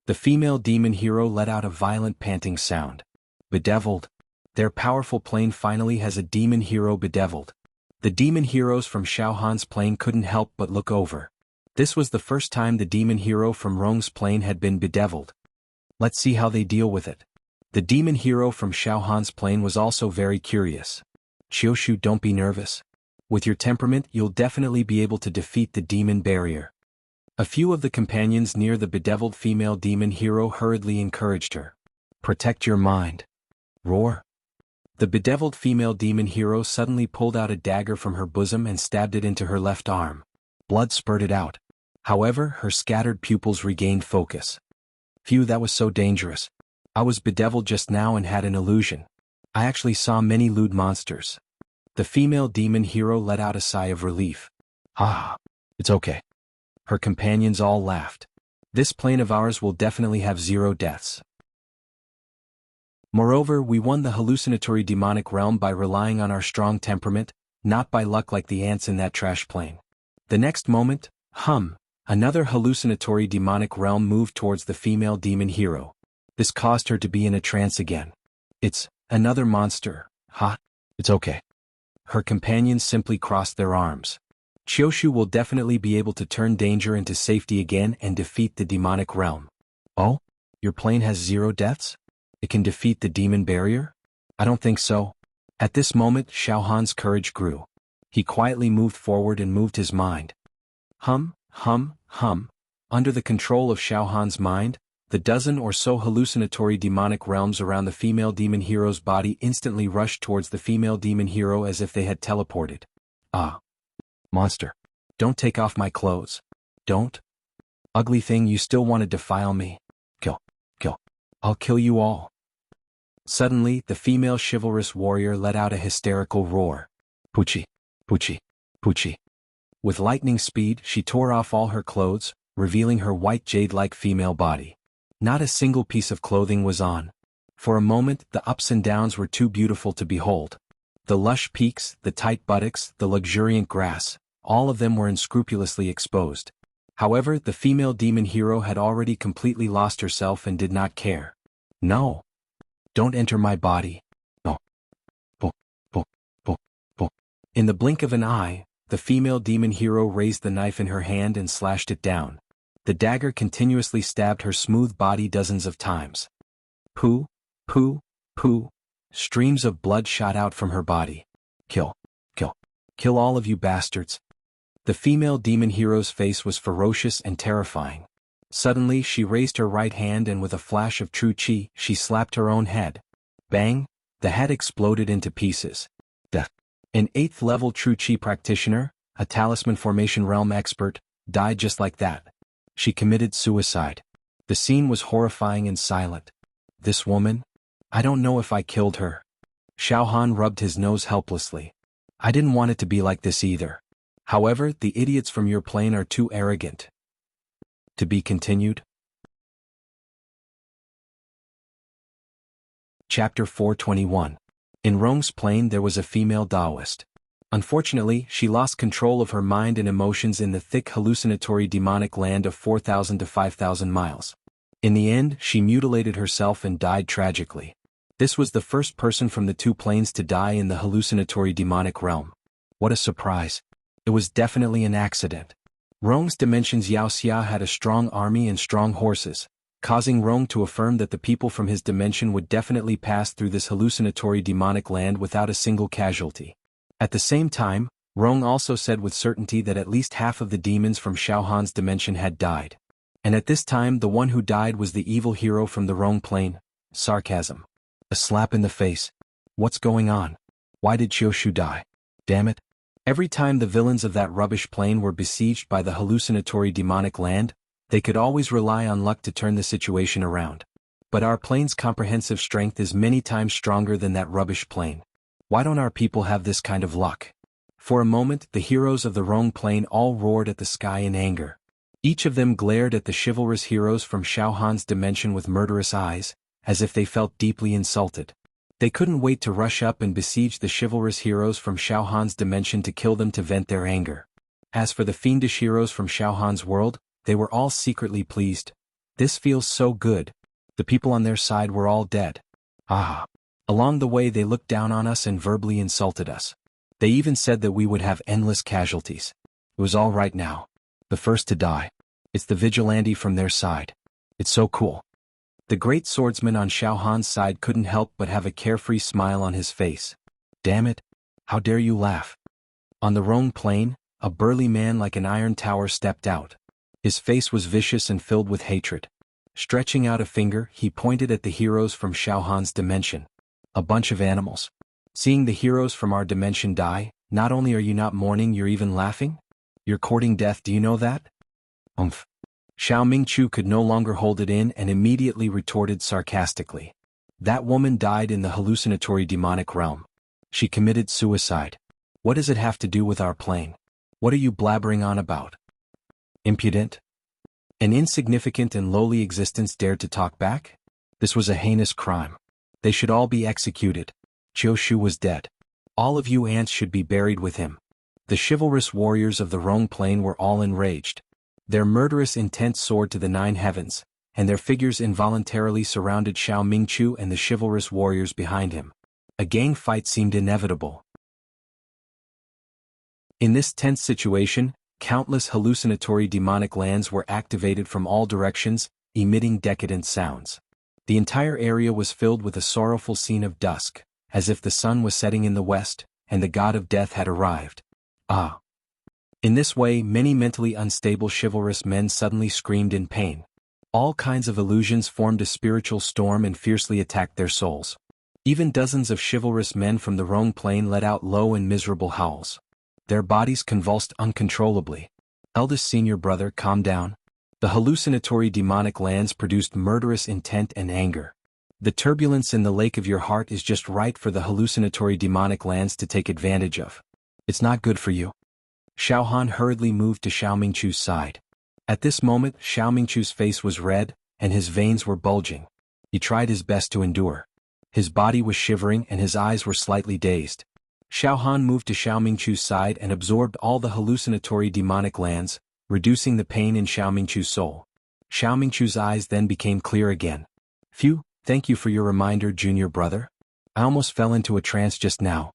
The female demon hero let out a violent panting sound. Bedeviled. Their powerful plane finally has a demon hero bedeviled. The demon heroes from Xiao Han's plane couldn't help but look over. This was the first time the demon hero from Rong's plane had been bedeviled. Let's see how they deal with it. The demon hero from Xiao Han's plane was also very curious. Qiushu, don't be nervous. With your temperament, you'll definitely be able to defeat the demon barrier. A few of the companions near the bedeviled female demon hero hurriedly encouraged her. Protect your mind. Roar. The bedeviled female demon hero suddenly pulled out a dagger from her bosom and stabbed it into her left arm. Blood spurted out. However, her scattered pupils regained focus. Phew, that was so dangerous. I was bedeviled just now and had an illusion. I actually saw many lewd monsters. The female demon hero let out a sigh of relief. Ah, it's okay. Her companions all laughed. This plane of ours will definitely have 0 deaths. Moreover, we won the hallucinatory demonic realm by relying on our strong temperament, not by luck like the ants in that trash plane. The next moment, another hallucinatory demonic realm moved towards the female demon hero. This caused her to be in a trance again. It's another monster. It's okay. Her companions simply crossed their arms. Qiushu will definitely be able to turn danger into safety again and defeat the demonic realm. Oh? Your plane has 0 deaths? It can defeat the demon barrier? I don't think so. At this moment, Xiao Han's courage grew. He quietly moved forward and moved his mind. Under the control of Xiao Han's mind, the dozen or so hallucinatory demonic realms around the female demon hero's body instantly rushed towards the female demon hero as if they had teleported. Ah. Monster. Don't take off my clothes. Don't. Ugly thing, you still want to defile me. Kill. I'll kill you all. Suddenly, the female chivalrous warrior let out a hysterical roar. Poochie. With lightning speed, she tore off all her clothes, revealing her white jade-like female body. Not a single piece of clothing was on. For a moment, the ups and downs were too beautiful to behold. The lush peaks, the tight buttocks, the luxuriant grass, all of them were unscrupulously exposed. However, the female demon hero had already completely lost herself and did not care. No. Don't enter my body. No. In the blink of an eye, the female demon hero raised the knife in her hand and slashed it down. The dagger continuously stabbed her smooth body dozens of times. Poo. Streams of blood shot out from her body. Kill all of you bastards. The female demon hero's face was ferocious and terrifying. Suddenly, she raised her right hand and with a flash of true chi, she slapped her own head. Bang! The head exploded into pieces. Death. An 8th level true chi practitioner, a talisman formation realm expert, died just like that. She committed suicide. The scene was horrifying and silent. This woman? I don't know if I killed her. Xiao Han rubbed his nose helplessly. I didn't want it to be like this either. However, the idiots from your plane are too arrogant. To be continued. Chapter 421. In Rong's plane there was a female Taoist. Unfortunately, she lost control of her mind and emotions in the thick hallucinatory demonic land of 4,000 to 5,000 miles. In the end, she mutilated herself and died tragically. This was the first person from the 2 planes to die in the hallucinatory demonic realm. What a surprise. It was definitely an accident. Rong's dimensions Yaoxia had a strong army and strong horses, causing Rong to affirm that the people from his dimension would definitely pass through this hallucinatory demonic land without a single casualty. At the same time, Rong also said with certainty that at least half of the demons from Xiaohan's dimension had died. And at this time the one who died was the evil hero from the Rong plane. Sarcasm. A slap in the face. What's going on? Why did Qiushu die? Damn it. Every time the villains of that rubbish plane were besieged by the hallucinatory demonic land, they could always rely on luck to turn the situation around. But our plane's comprehensive strength is many times stronger than that rubbish plane. Why don't our people have this kind of luck? For a moment the heroes of the Rong plane all roared at the sky in anger. Each of them glared at the chivalrous heroes from Xiaohan's dimension with murderous eyes, as if they felt deeply insulted. They couldn't wait to rush up and besiege the chivalrous heroes from Xiaohan's dimension to kill them to vent their anger. As for the fiendish heroes from Xiaohan's world, they were all secretly pleased. This feels so good. The people on their side were all dead. Ah. Along the way they looked down on us and verbally insulted us. They even said that we would have endless casualties. It was all right now. The first to die. It's the vigilante from their side. It's so cool. The great swordsman on Xiaohan's side couldn't help but have a carefree smile on his face. Damn it. How dare you laugh? On the Rong plane, a burly man like an iron tower stepped out. His face was vicious and filled with hatred. Stretching out a finger, he pointed at the heroes from Xiaohan's dimension. A bunch of animals. Seeing the heroes from our dimension die, not only are you not mourning, you're even laughing? You're courting death, do you know that? Umph. Xiao Mingqiu could no longer hold it in and immediately retorted sarcastically. That woman died in the hallucinatory demonic realm. She committed suicide. What does it have to do with our plane? What are you blabbering on about? Impudent? An insignificant and lowly existence dared to talk back? This was a heinous crime. They should all be executed. Qiushu was dead. All of you ants should be buried with him. The chivalrous warriors of the Rong plane were all enraged. Their murderous intent soared to the 9 heavens, and their figures involuntarily surrounded Xiao Mingqiu and the chivalrous warriors behind him. A gang fight seemed inevitable. In this tense situation, countless hallucinatory demonic lands were activated from all directions, emitting decadent sounds. The entire area was filled with a sorrowful scene of dusk, as if the sun was setting in the west, and the god of death had arrived. Ah! In this way many mentally unstable chivalrous men suddenly screamed in pain. All kinds of illusions formed a spiritual storm and fiercely attacked their souls. Even dozens of chivalrous men from the Rong plane let out low and miserable howls. Their bodies convulsed uncontrollably. Eldest senior brother, calm down. The hallucinatory demonic lands produced murderous intent and anger. The turbulence in the lake of your heart is just right for the hallucinatory demonic lands to take advantage of. It's not good for you. Xiaohan hurriedly moved to Xiao Mingqiu's side. At this moment Xiao Mingqiu's face was red, and his veins were bulging. He tried his best to endure. His body was shivering and his eyes were slightly dazed. Xiaohan moved to Xiao Mingqiu's side and absorbed all the hallucinatory demonic lands, reducing the pain in Xiao Mingqiu's soul. Xiao Mingqiu's eyes then became clear again. Phew, thank you for your reminder, junior brother. I almost fell into a trance just now.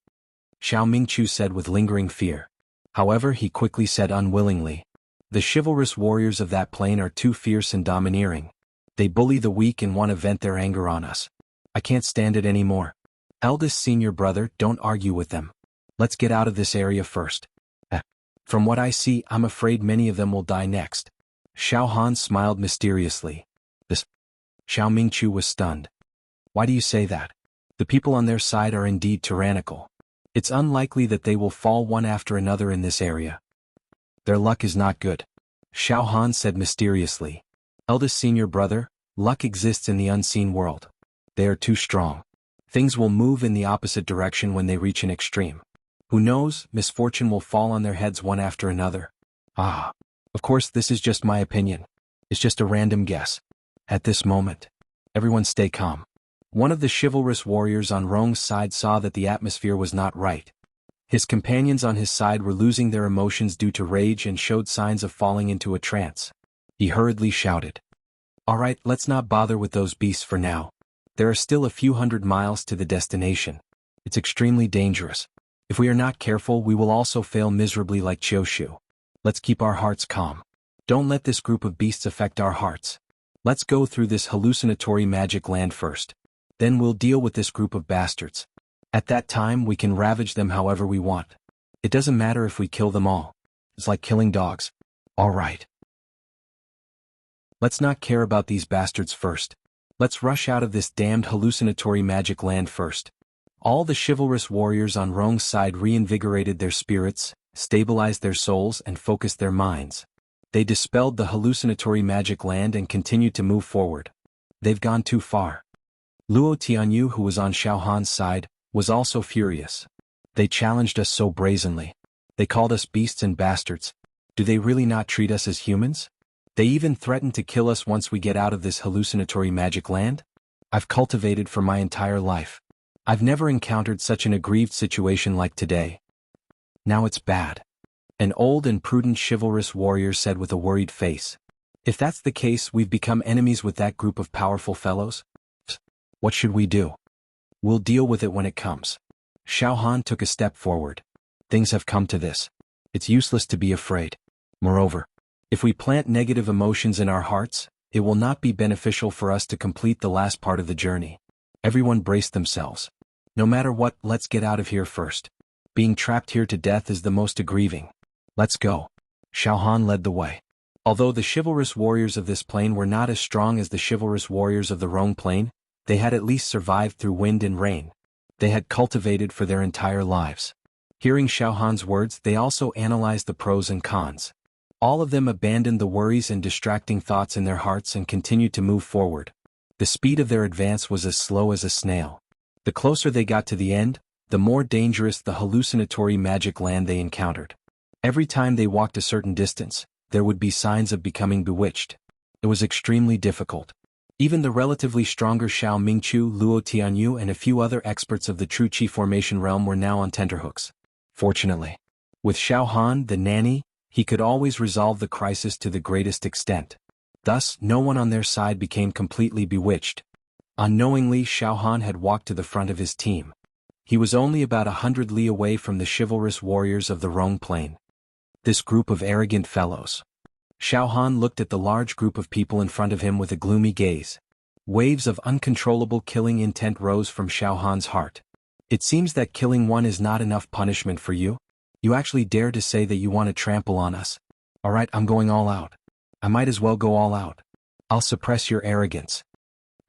Xiao Mingqiu said with lingering fear. However, he quickly said unwillingly. The chivalrous warriors of that plane are too fierce and domineering. They bully the weak and want to vent their anger on us. I can't stand it anymore. Eldest senior brother, don't argue with them. Let's get out of this area first. From what I see, I'm afraid many of them will die next. Xiaohan smiled mysteriously. Xiao Mingqiu was stunned. Why do you say that? The people on their side are indeed tyrannical. It's unlikely that they will fall one after another in this area. Their luck is not good. Xiaohan said mysteriously. Eldest senior brother, luck exists in the unseen world. They are too strong. Things will move in the opposite direction when they reach an extreme. Who knows, misfortune will fall on their heads one after another. Ah. Of course this is just my opinion. It's just a random guess. At this moment, everyone stay calm. One of the chivalrous warriors on Rong's side saw that the atmosphere was not right. His companions on his side were losing their emotions due to rage and showed signs of falling into a trance. He hurriedly shouted. All right, let's not bother with those beasts for now. There are still a few hundred miles to the destination. It's extremely dangerous. If we are not careful, we will also fail miserably like Qiushu. Let's keep our hearts calm. Don't let this group of beasts affect our hearts. Let's go through this hallucinatory magic land first. Then we'll deal with this group of bastards. At that time we can ravage them however we want. It doesn't matter if we kill them all. It's like killing dogs. Alright. Let's not care about these bastards first. Let's rush out of this damned hallucinatory magic land first. All the chivalrous warriors on Rong's side reinvigorated their spirits, stabilized their souls and focused their minds. They dispelled the hallucinatory magic land and continued to move forward. They've gone too far. Luo Tianyu, who was on Xiao Han's side, was also furious. They challenged us so brazenly. They called us beasts and bastards. Do they really not treat us as humans? They even threatened to kill us once we get out of this hallucinatory magic land? I've cultivated for my entire life. I've never encountered such an aggrieved situation like today. Now it's bad. An old and prudent chivalrous warrior said with a worried face. If that's the case, we've become enemies with that group of powerful fellows? What should we do? We'll deal with it when it comes. Xiao Han took a step forward. Things have come to this. It's useless to be afraid. Moreover, if we plant negative emotions in our hearts, it will not be beneficial for us to complete the last part of the journey. Everyone brace themselves. No matter what, let's get out of here first. Being trapped here to death is the most aggrieving. Let's go. Xiao Han led the way. Although the chivalrous warriors of this plain were not as strong as the chivalrous warriors of the Rhone plain, they had at least survived through wind and rain. They had cultivated for their entire lives. Hearing Xiao Han's words, they also analyzed the pros and cons. All of them abandoned the worries and distracting thoughts in their hearts and continued to move forward. The speed of their advance was as slow as a snail. The closer they got to the end, the more dangerous the hallucinatory magic land they encountered. Every time they walked a certain distance, there would be signs of becoming bewitched. It was extremely difficult. Even the relatively stronger Xiao Mingqiu, Luo Tianyu and a few other experts of the true Qi formation realm were now on tenterhooks. Fortunately, with Xiao Han, the nanny, he could always resolve the crisis to the greatest extent. Thus, no one on their side became completely bewitched. Unknowingly, Xiao Han had walked to the front of his team. He was only about 100 li away from the chivalrous warriors of the Rhone plain. This group of arrogant fellows. Xiao Han looked at the large group of people in front of him with a gloomy gaze. Waves of uncontrollable killing intent rose from Xiao Han's heart. It seems that killing one is not enough punishment for you. You actually dare to say that you want to trample on us. Alright, I'm going all out. I might as well go all out. I'll suppress your arrogance.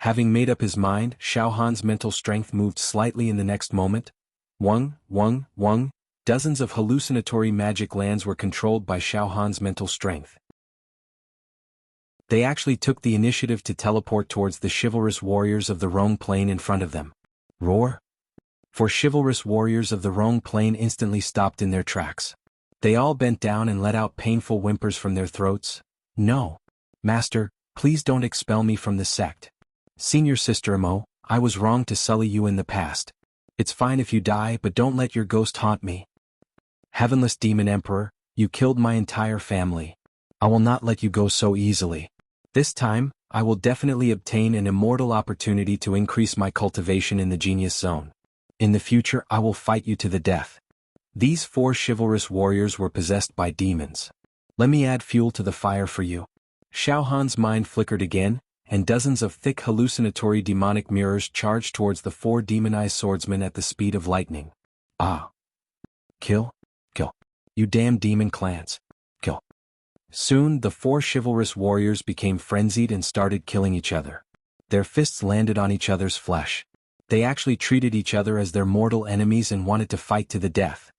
Having made up his mind, Xiao Han's mental strength moved slightly in the next moment. Wung. Dozens of hallucinatory magic lands were controlled by Xiao Han's mental strength. They actually took the initiative to teleport towards the chivalrous warriors of the Rhone plain in front of them. Roar! For chivalrous warriors of the Rhone plain instantly stopped in their tracks. They all bent down and let out painful whimpers from their throats. No. Master, please don't expel me from the sect. Senior Sister Mo, I was wrong to sully you in the past. It's fine if you die, but don't let your ghost haunt me. Heavenless Demon Emperor, you killed my entire family. I will not let you go so easily. This time, I will definitely obtain an immortal opportunity to increase my cultivation in the Genius Zone. In the future I will fight you to the death. These 4 chivalrous warriors were possessed by demons. Let me add fuel to the fire for you. Xiao Han's mind flickered again, and dozens of thick hallucinatory demonic mirrors charged towards the 4 demonized swordsmen at the speed of lightning. Ah! Kill! Kill! You damn demon clans! Kill! Soon the 4 chivalrous warriors became frenzied and started killing each other. Their fists landed on each other's flesh. They actually treated each other as their mortal enemies and wanted to fight to the death.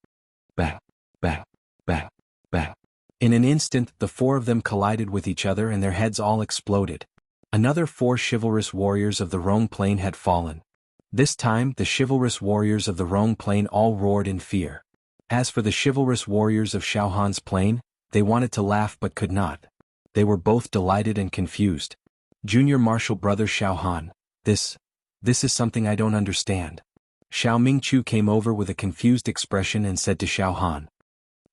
Bang! Bang! Bang! Bang! In an instant, the 4 of them collided with each other and their heads all exploded. Another 4 chivalrous warriors of the Rhone plain had fallen. This time, the chivalrous warriors of the Rhone plain all roared in fear. As for the chivalrous warriors of Xiao Han's plain, they wanted to laugh but could not. They were both delighted and confused. Junior Martial Brother Xiao Han, this is something I don't understand. Xiao Mingqiu came over with a confused expression and said to Xiao Han.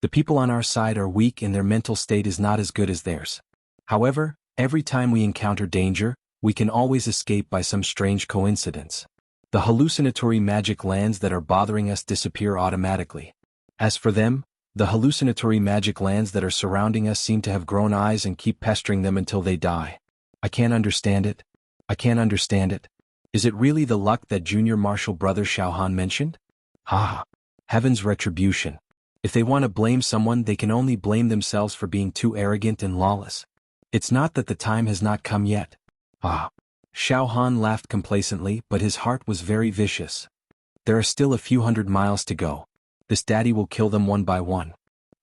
The people on our side are weak and their mental state is not as good as theirs. However, every time we encounter danger, we can always escape by some strange coincidence. The hallucinatory magic lands that are bothering us disappear automatically. As for them, the hallucinatory magic lands that are surrounding us seem to have grown eyes and keep pestering them until they die. I can't understand it. I can't understand it. Is it really the luck that junior martial brother Xiaohan mentioned? Ah, heaven's retribution. If they want to blame someone, they can only blame themselves for being too arrogant and lawless. It's not that the time has not come yet. Ah. Xiaohan laughed complacently, but his heart was very vicious. There are still a few hundred miles to go. This daddy will kill them one by one.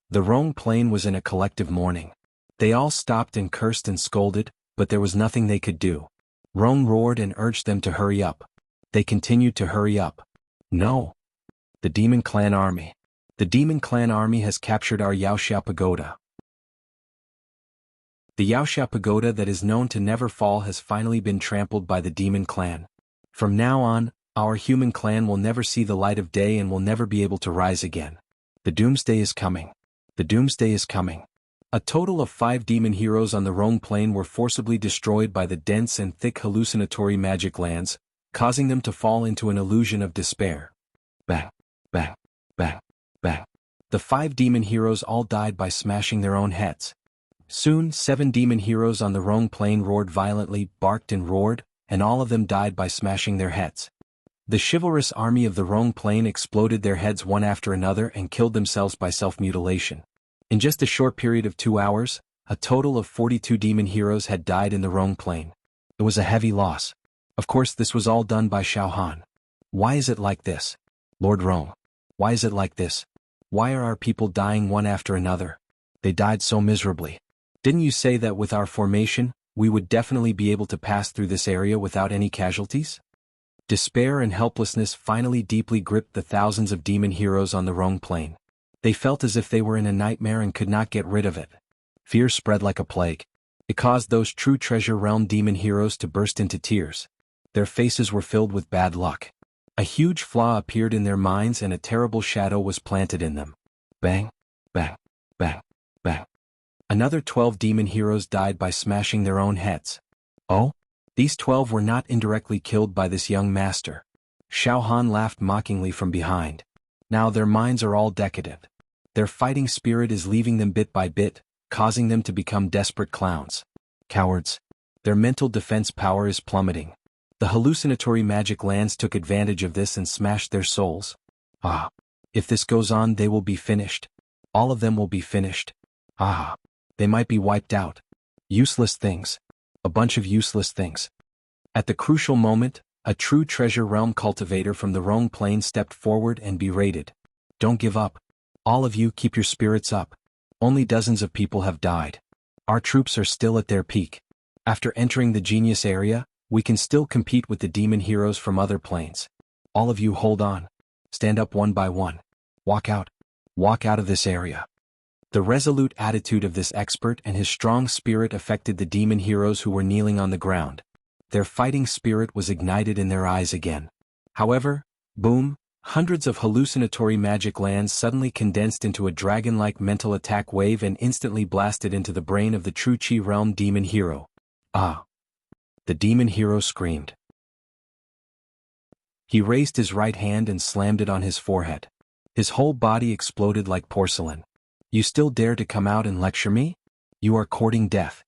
The Rhone plain was in a collective mourning. They all stopped and cursed and scolded, but there was nothing they could do. Rhone roared and urged them to hurry up. They continued to hurry up. No. The Demon Clan Army. The Demon Clan Army has captured our Yaoxia Pagoda. The Yaoxia Pagoda that is known to never fall has finally been trampled by the Demon Clan. From now on, our human clan will never see the light of day and will never be able to rise again. The doomsday is coming. The doomsday is coming. A total of 5 demon heroes on the Rhone plain were forcibly destroyed by the dense and thick hallucinatory magic lands, causing them to fall into an illusion of despair. Bang, bang, bang, bang. The 5 demon heroes all died by smashing their own heads. Soon 7 demon heroes on the Rhone plain roared violently, barked and roared, and all of them died by smashing their heads. The chivalrous army of the Rhone plain exploded their heads one after another and killed themselves by self-mutilation. In just a short period of 2 hours, a total of 42 demon heroes had died in the Rhone plain. It was a heavy loss. Of course, this was all done by Xiaohan. Why is it like this? Lord Rhone. Why is it like this? Why are our people dying one after another? They died so miserably. Didn't you say that with our formation, we would definitely be able to pass through this area without any casualties? Despair and helplessness finally deeply gripped the thousands of demon heroes on the Rhone plain. They felt as if they were in a nightmare and could not get rid of it. Fear spread like a plague. It caused those true treasure realm demon heroes to burst into tears. Their faces were filled with bad luck. A huge flaw appeared in their minds and a terrible shadow was planted in them. Bang, bang, bang, bang. Another 12 demon heroes died by smashing their own heads. Oh? These 12 were not indirectly killed by this young master. Xiaohan laughed mockingly from behind. Now their minds are all decadent. Their fighting spirit is leaving them bit by bit, causing them to become desperate clowns. Cowards. Their mental defense power is plummeting. The hallucinatory magic lands took advantage of this and smashed their souls. Ah. If this goes on, they will be finished. All of them will be finished. Ah. They might be wiped out. Useless things. A bunch of useless things. At the crucial moment, a true treasure realm cultivator from the Rhone plain stepped forward and berated. Don't give up. All of you keep your spirits up. Only dozens of people have died. Our troops are still at their peak. After entering the genius area, we can still compete with the demon heroes from other planes. All of you hold on. Stand up one by one. Walk out. Walk out of this area. The resolute attitude of this expert and his strong spirit affected the demon heroes who were kneeling on the ground. Their fighting spirit was ignited in their eyes again. However, boom, hundreds of hallucinatory magic lands suddenly condensed into a dragon-like mental attack wave and instantly blasted into the brain of the true Chi realm demon hero. Ah! The demon hero screamed. He raised his right hand and slammed it on his forehead. His whole body exploded like porcelain. You still dare to come out and lecture me? You are courting death.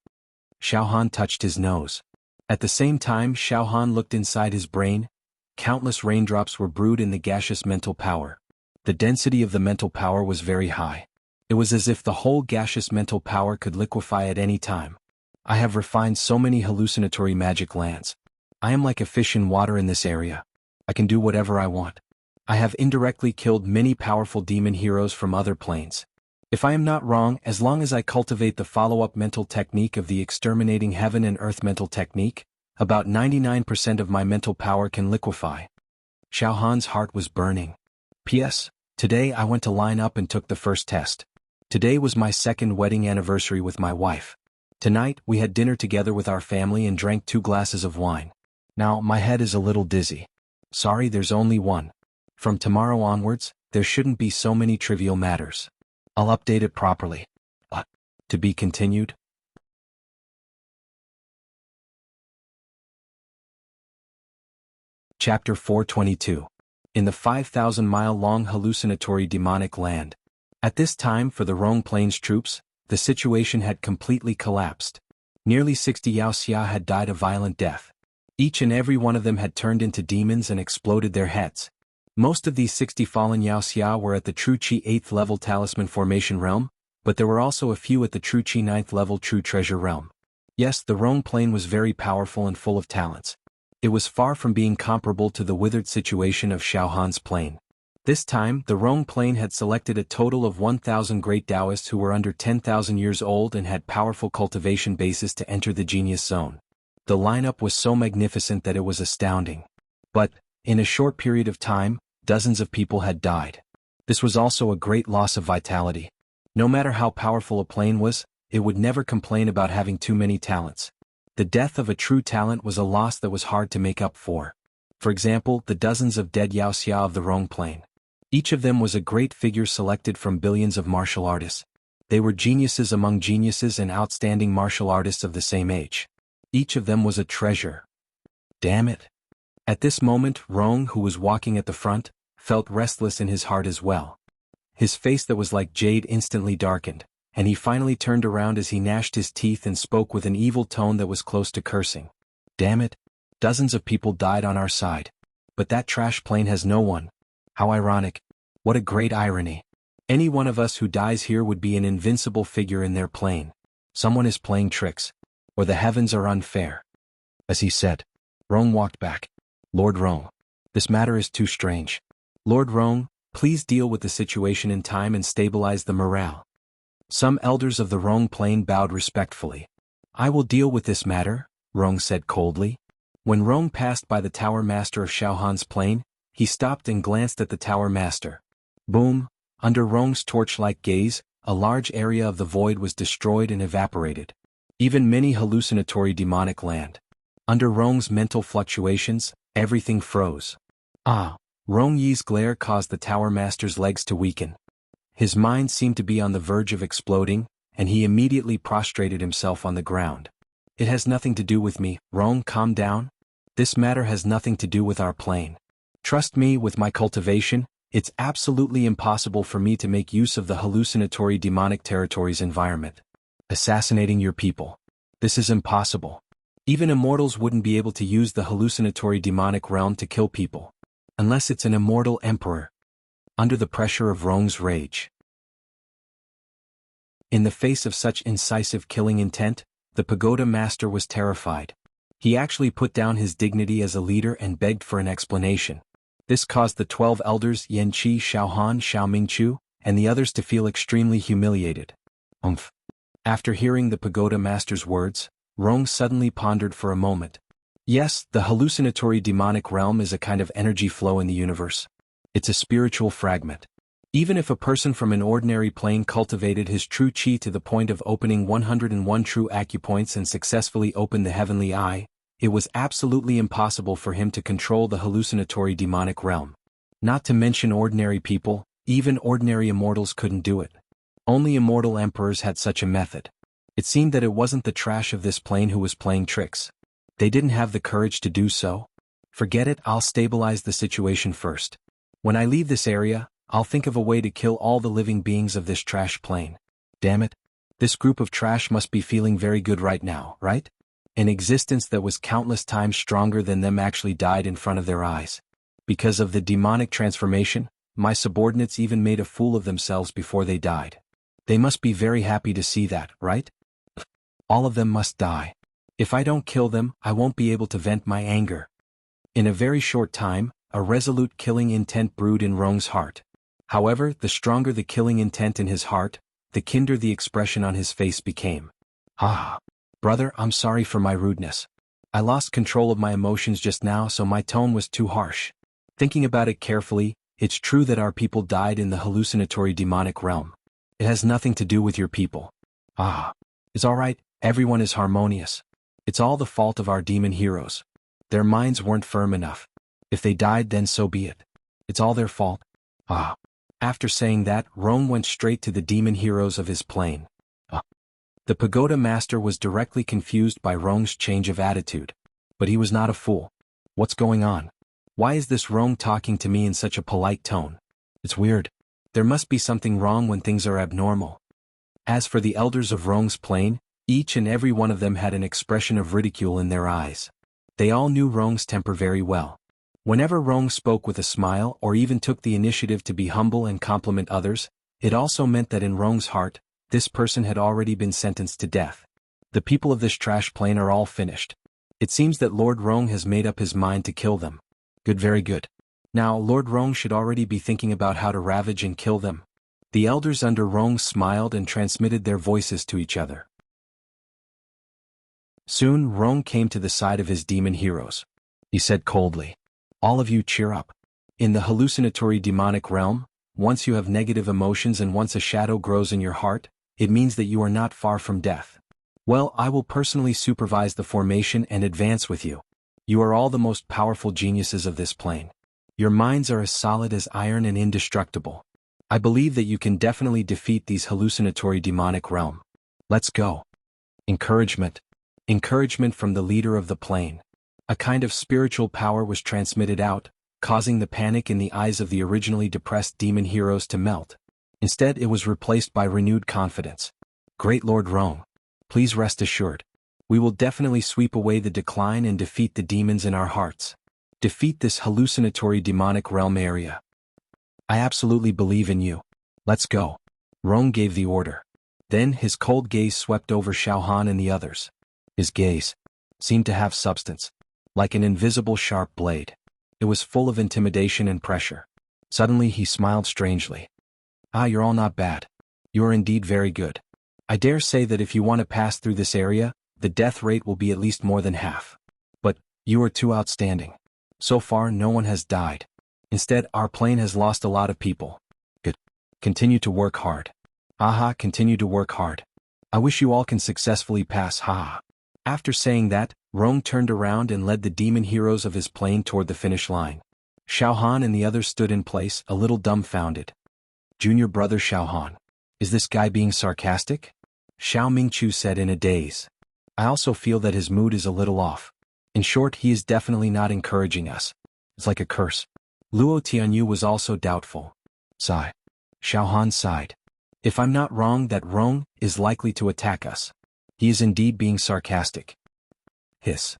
Xiaohan touched his nose. At the same time, Xiaohan looked inside his brain. Countless raindrops were brewed in the gaseous mental power. The density of the mental power was very high. It was as if the whole gaseous mental power could liquefy at any time. I have refined so many hallucinatory magic lands. I am like a fish in water in this area. I can do whatever I want. I have indirectly killed many powerful demon heroes from other planes. If I am not wrong, as long as I cultivate the follow-up mental technique of the exterminating heaven and earth mental technique, about 99% of my mental power can liquefy. Xiaohan's heart was burning. P.S. Today I went to line up and took the first test. Today was my second wedding anniversary with my wife. Tonight we had dinner together with our family and drank 2 glasses of wine. Now my head is a little dizzy. Sorry, there's only one. From tomorrow onwards, there shouldn't be so many trivial matters. I'll update it properly. To be continued. Chapter 422. In the 5,000-mile-long hallucinatory demonic land. At this time for the Rhone Plains troops, the situation had completely collapsed. Nearly 60 Yaoxia had died a violent death. Each and every one of them had turned into demons and exploded their heads. Most of these 60 fallen Yaoxia were at the True Qi 8th level Talisman Formation realm, but there were also a few at the True Qi 9th level True Treasure realm. Yes, the Rong plane was very powerful and full of talents. It was far from being comparable to the withered situation of Xiaohan's plane. This time, the Rong plane had selected a total of 1,000 great Taoists who were under 10,000 years old and had powerful cultivation bases to enter the genius zone. The lineup was so magnificent that it was astounding. But, in a short period of time, dozens of people had died. This was also a great loss of vitality. No matter how powerful a plane was, it would never complain about having too many talents. The death of a true talent was a loss that was hard to make up for. For example, the dozens of dead Yaoxia of the Rong plane. Each of them was a great figure selected from billions of martial artists. They were geniuses among geniuses and outstanding martial artists of the same age. Each of them was a treasure. Damn it. At this moment, Rong, who was walking at the front, felt restless in his heart as well. His face that was like jade instantly darkened, and he finally turned around as he gnashed his teeth and spoke with an evil tone that was close to cursing. Damn it. Dozens of people died on our side. But that trash plane has no one. How ironic. What a great irony. Any one of us who dies here would be an invincible figure in their plane. Someone is playing tricks. Or the heavens are unfair. As he said, Rong walked back. Lord Rong. This matter is too strange. Lord Rong, please deal with the situation in time and stabilize the morale. Some elders of the Rong plane bowed respectfully. I will deal with this matter, Rong said coldly. When Rong passed by the Tower Master of Xiaohan's plane, he stopped and glanced at the Tower Master. Boom! Under Rong's torch-like gaze, a large area of the void was destroyed and evaporated. Even many hallucinatory demonic land. Under Rong's mental fluctuations, everything froze. Rong Yi's glare caused the Tower Master's legs to weaken. His mind seemed to be on the verge of exploding, and he immediately prostrated himself on the ground. It has nothing to do with me, Rong, calm down. This matter has nothing to do with our plane. Trust me, with my cultivation, it's absolutely impossible for me to make use of the hallucinatory demonic territory's environment. Assassinating your people. This is impossible. Even immortals wouldn't be able to use the hallucinatory demonic realm to kill people. Unless it's an immortal emperor. Under the pressure of Rong's rage. In the face of such incisive killing intent, the pagoda master was terrified. He actually put down his dignity as a leader and begged for an explanation. This caused the 12 elders Yan Qi, Xiaohan, Xiaomingchu, and the others to feel extremely humiliated. After hearing the pagoda master's words, Rong suddenly pondered for a moment. Yes, the hallucinatory demonic realm is a kind of energy flow in the universe. It's a spiritual fragment. Even if a person from an ordinary plane cultivated his true qi to the point of opening 101 true acupoints and successfully opened the heavenly eye, it was absolutely impossible for him to control the hallucinatory demonic realm. Not to mention ordinary people, even ordinary immortals couldn't do it. Only immortal emperors had such a method. It seemed that it wasn't the trash of this plane who was playing tricks. They didn't have the courage to do so. Forget it, I'll stabilize the situation first. When I leave this area, I'll think of a way to kill all the living beings of this trash plane. Damn it. This group of trash must be feeling very good right now, right? An existence that was countless times stronger than them actually died in front of their eyes. Because of the demonic transformation, my subordinates even made a fool of themselves before they died. They must be very happy to see that, right? All of them must die. If I don't kill them, I won't be able to vent my anger. In a very short time, a resolute killing intent brewed in Rong's heart. However, the stronger the killing intent in his heart, the kinder the expression on his face became. Brother, I'm sorry for my rudeness. I lost control of my emotions just now, so my tone was too harsh. Thinking about it carefully, it's true that our people died in the hallucinatory demonic realm. It has nothing to do with your people. It's all right, everyone is harmonious. It's all the fault of our demon heroes. Their minds weren't firm enough. If they died, then so be it. It's all their fault. After saying that, Rong went straight to the demon heroes of his plane. The pagoda master was directly confused by Rong's change of attitude. But he was not a fool. What's going on? Why is this Rong talking to me in such a polite tone? It's weird. There must be something wrong when things are abnormal. As for the elders of Rong's plane, Each and every one of them had an expression of ridicule in their eyes. They all knew Rong's temper very well. Whenever Rong spoke with a smile or even took the initiative to be humble and compliment others, it also meant that in Rong's heart, this person had already been sentenced to death. The people of this trash plane are all finished. It seems that Lord Rong has made up his mind to kill them. Good, very good. Now Lord Rong should already be thinking about how to ravage and kill them. The elders under Rong smiled and transmitted their voices to each other. Soon Rong came to the side of his demon heroes. He said coldly, "All of you cheer up. In the hallucinatory demonic realm, once you have negative emotions and once a shadow grows in your heart, it means that you are not far from death. Well, I will personally supervise the formation and advance with you. You are all the most powerful geniuses of this plane. Your minds are as solid as iron and indestructible. I believe that you can definitely defeat these hallucinatory demonic realm. Let's go." Encouragement. Encouragement from the leader of the plane. A kind of spiritual power was transmitted out, causing the panic in the eyes of the originally depressed demon heroes to melt. Instead, it was replaced by renewed confidence. "Great Lord Rong, please rest assured. We will definitely sweep away the decline and defeat the demons in our hearts. Defeat this hallucinatory demonic realm area. I absolutely believe in you. Let's go." Rong gave the order. Then his cold gaze swept over Xiaohan and the others. His gaze seemed to have substance, like an invisible sharp blade. It was full of intimidation and pressure. Suddenly he smiled strangely. "Ah, you're all not bad. You are indeed very good. I dare say that if you want to pass through this area, the death rate will be at least more than half. But you are too outstanding. So far no one has died. Instead, our plane has lost a lot of people. Good. Continue to work hard. Haha, continue to work hard. I wish you all can successfully pass, haha." After saying that, Rong turned around and led the demon heroes of his plane toward the finish line. Xiaohan and the others stood in place, a little dumbfounded. "Junior brother Xiaohan, is this guy being sarcastic?" Xiao Mingchu said in a daze. "I also feel that his mood is a little off. In short, he is definitely not encouraging us. It's like a curse." Luo Tianyu was also doubtful. Sigh. Xiaohan sighed. "If I'm not wrong, that Rong is likely to attack us. He is indeed being sarcastic." Hiss.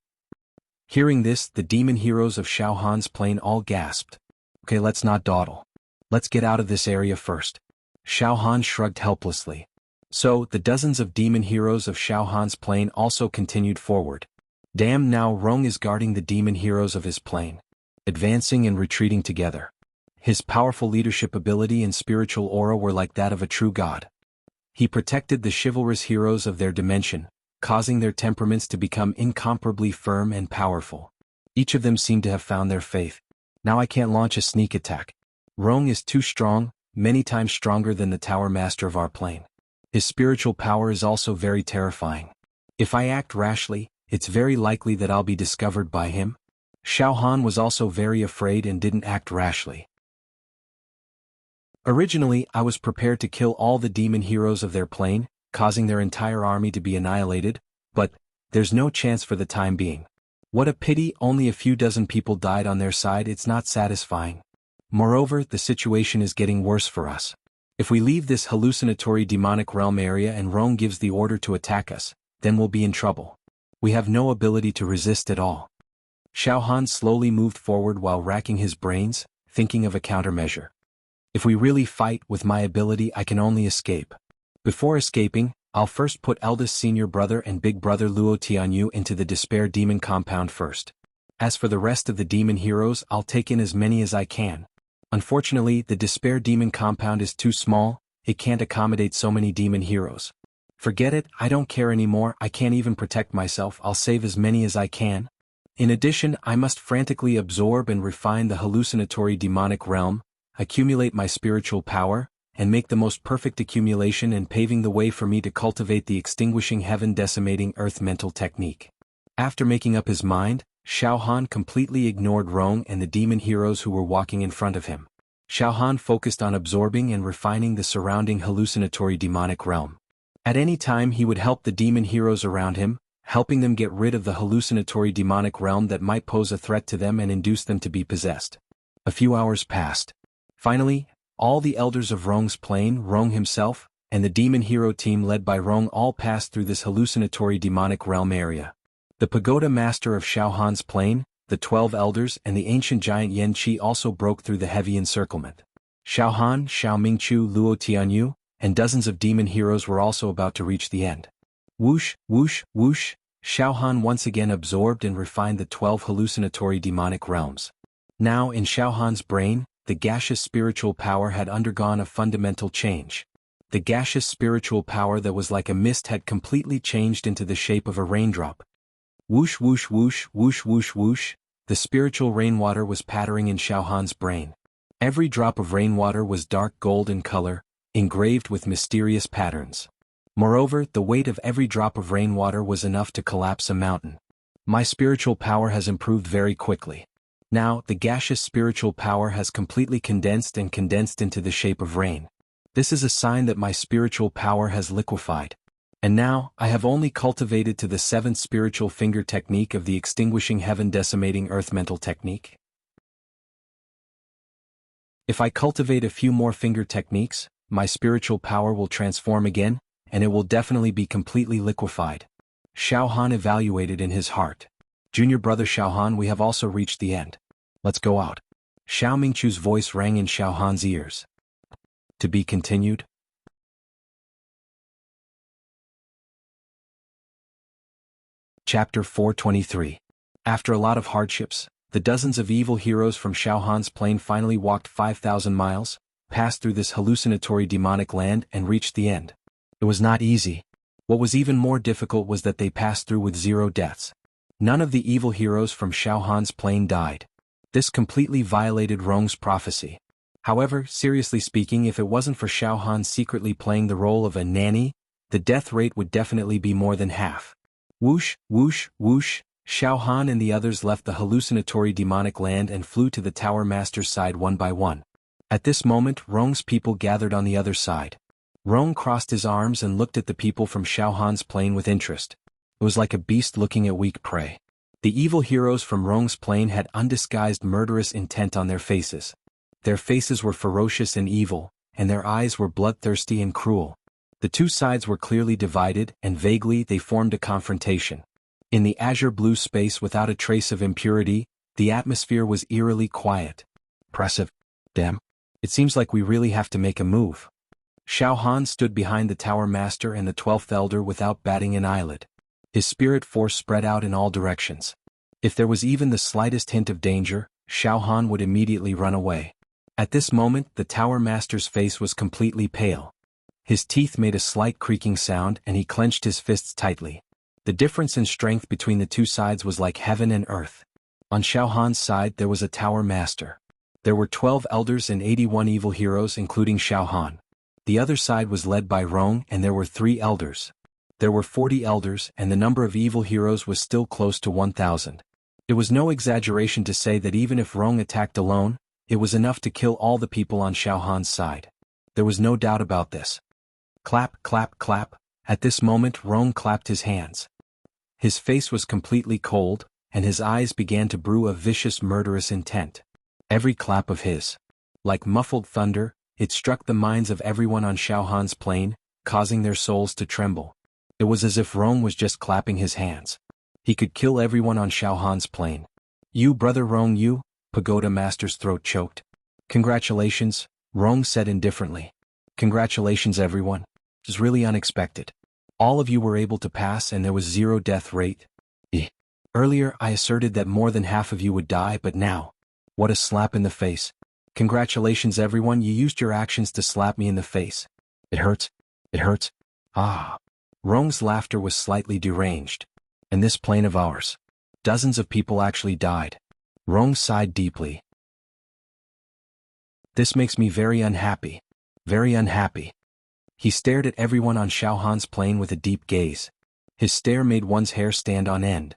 Hearing this, the demon heroes of Xiaohan's plane all gasped. "Okay, let's not dawdle. Let's get out of this area first." Xiaohan shrugged helplessly. So, the dozens of demon heroes of Xiaohan's plane also continued forward. Damn, now Rong is guarding the demon heroes of his plane, advancing and retreating together. His powerful leadership ability and spiritual aura were like that of a true god. He protected the chivalrous heroes of their dimension, causing their temperaments to become incomparably firm and powerful. Each of them seemed to have found their faith. "Now I can't launch a sneak attack. Rong is too strong, many times stronger than the tower master of our plane. His spiritual power is also very terrifying. If I act rashly, it's very likely that I'll be discovered by him." Xiaohan was also very afraid and didn't act rashly. "Originally, I was prepared to kill all the demon heroes of their plane, causing their entire army to be annihilated, but there's no chance for the time being. What a pity, only a few dozen people died on their side. It's not satisfying. Moreover, the situation is getting worse for us. If we leave this hallucinatory demonic realm area and Rong gives the order to attack us, then we'll be in trouble. We have no ability to resist at all." Xiaohan slowly moved forward while racking his brains, thinking of a countermeasure. "If we really fight with my ability, I can only escape. Before escaping, I'll first put eldest senior brother and big brother Luo Tianyu into the despair demon compound first. As for the rest of the demon heroes, I'll take in as many as I can. Unfortunately, the despair demon compound is too small, it can't accommodate so many demon heroes. Forget it, I don't care anymore, I can't even protect myself, I'll save as many as I can. In addition, I must frantically absorb and refine the hallucinatory demonic realm, accumulate my spiritual power, and make the most perfect accumulation and paving the way for me to cultivate the extinguishing heaven decimating earth mental technique." After making up his mind, Xiaohan completely ignored Rong and the demon heroes who were walking in front of him. Xiaohan focused on absorbing and refining the surrounding hallucinatory demonic realm. At any time he would help the demon heroes around him, helping them get rid of the hallucinatory demonic realm that might pose a threat to them and induce them to be possessed. A few hours passed. Finally, all the elders of Rong's plane, Rong himself, and the demon hero team led by Rong all passed through this hallucinatory demonic realm area. The pagoda master of Xiaohan's plane, the 12 elders and the ancient giant Yan Qi also broke through the heavy encirclement. Xiaohan, Xiao Mingqiu, Luo Tianyu, and dozens of demon heroes were also about to reach the end. Whoosh, whoosh, whoosh, Xiaohan once again absorbed and refined the 12 hallucinatory demonic realms. Now in Xiaohan's brain, the gaseous spiritual power had undergone a fundamental change. The gaseous spiritual power that was like a mist had completely changed into the shape of a raindrop. Whoosh whoosh whoosh whoosh whoosh whoosh, the spiritual rainwater was pattering in Xiaohan's brain. Every drop of rainwater was dark gold in color, engraved with mysterious patterns. Moreover, the weight of every drop of rainwater was enough to collapse a mountain. My spiritual power has improved very quickly. Now, the gaseous spiritual power has completely condensed into the shape of rain. This is a sign that my spiritual power has liquefied. And now, I have only cultivated to the 7th spiritual finger technique of the extinguishing heaven decimating earth mental technique. If I cultivate a few more finger techniques, my spiritual power will transform again, and it will definitely be completely liquefied. Xiaohan evaluated in his heart. Junior brother Xiaohan, we have also reached the end. Let's go out. Xiao Mingqiu's voice rang in Xiaohan's ears. To be continued. Chapter 423. After a lot of hardships, the dozens of evil heroes from Xiaohan's plane finally walked 5,000 miles, passed through this hallucinatory demonic land and reached the end. It was not easy. What was even more difficult was that they passed through with 0 deaths. None of the evil heroes from Xiaohan's plane died. This completely violated Rong's prophecy. However, seriously speaking, if it wasn't for Xiaohan secretly playing the role of a nanny, the death rate would definitely be more than half. Whoosh, whoosh, whoosh, Xiaohan and the others left the hallucinatory demonic land and flew to the Tower Master's side one by one. At this moment, Rong's people gathered on the other side. Rong crossed his arms and looked at the people from Xiaohan's plane with interest. It was like a beast looking at weak prey. The evil heroes from Rong's plane had undisguised murderous intent on their faces. Their faces were ferocious and evil, and their eyes were bloodthirsty and cruel. The two sides were clearly divided, and vaguely they formed a confrontation. In the azure blue space without a trace of impurity, the atmosphere was eerily quiet. Impressive. Damn. It seems like we really have to make a move. Xiaohan stood behind the Tower Master and the 12th Elder without batting an eyelid. His spirit force spread out in all directions. If there was even the slightest hint of danger, Xiaohan would immediately run away. At this moment, the Tower Master's face was completely pale. His teeth made a slight creaking sound and he clenched his fists tightly. The difference in strength between the two sides was like heaven and earth. On Xiaohan's side there was a Tower Master. There were 12 elders and 81 evil heroes including Xiaohan. The other side was led by Rong and there were 3 elders. There were 40 elders and the number of evil heroes was still close to 1,000. It was no exaggeration to say that even if Rong attacked alone, it was enough to kill all the people on Xiaohan's side. There was no doubt about this. Clap, clap, clap. At this moment Rong clapped his hands. His face was completely cold, and his eyes began to brew a vicious murderous intent. Every clap of his, like muffled thunder, it struck the minds of everyone on Xiaohan's plane, causing their souls to tremble. It was as if Rong was just clapping his hands. He could kill everyone on Xiaohan's plane. You brother Rong, you, Pagoda Master's throat choked. Congratulations, Rong said indifferently. Congratulations everyone. It was really unexpected. All of you were able to pass and there was 0 death rate. Earlier I asserted that more than half of you would die, but now, what a slap in the face. Congratulations everyone, you used your actions to slap me in the face. It hurts. It hurts. Ah. Rong's laughter was slightly deranged. In this plane of ours, dozens of people actually died. Rong sighed deeply. This makes me very unhappy. Very unhappy. He stared at everyone on Xiaohan's plane with a deep gaze. His stare made one's hair stand on end.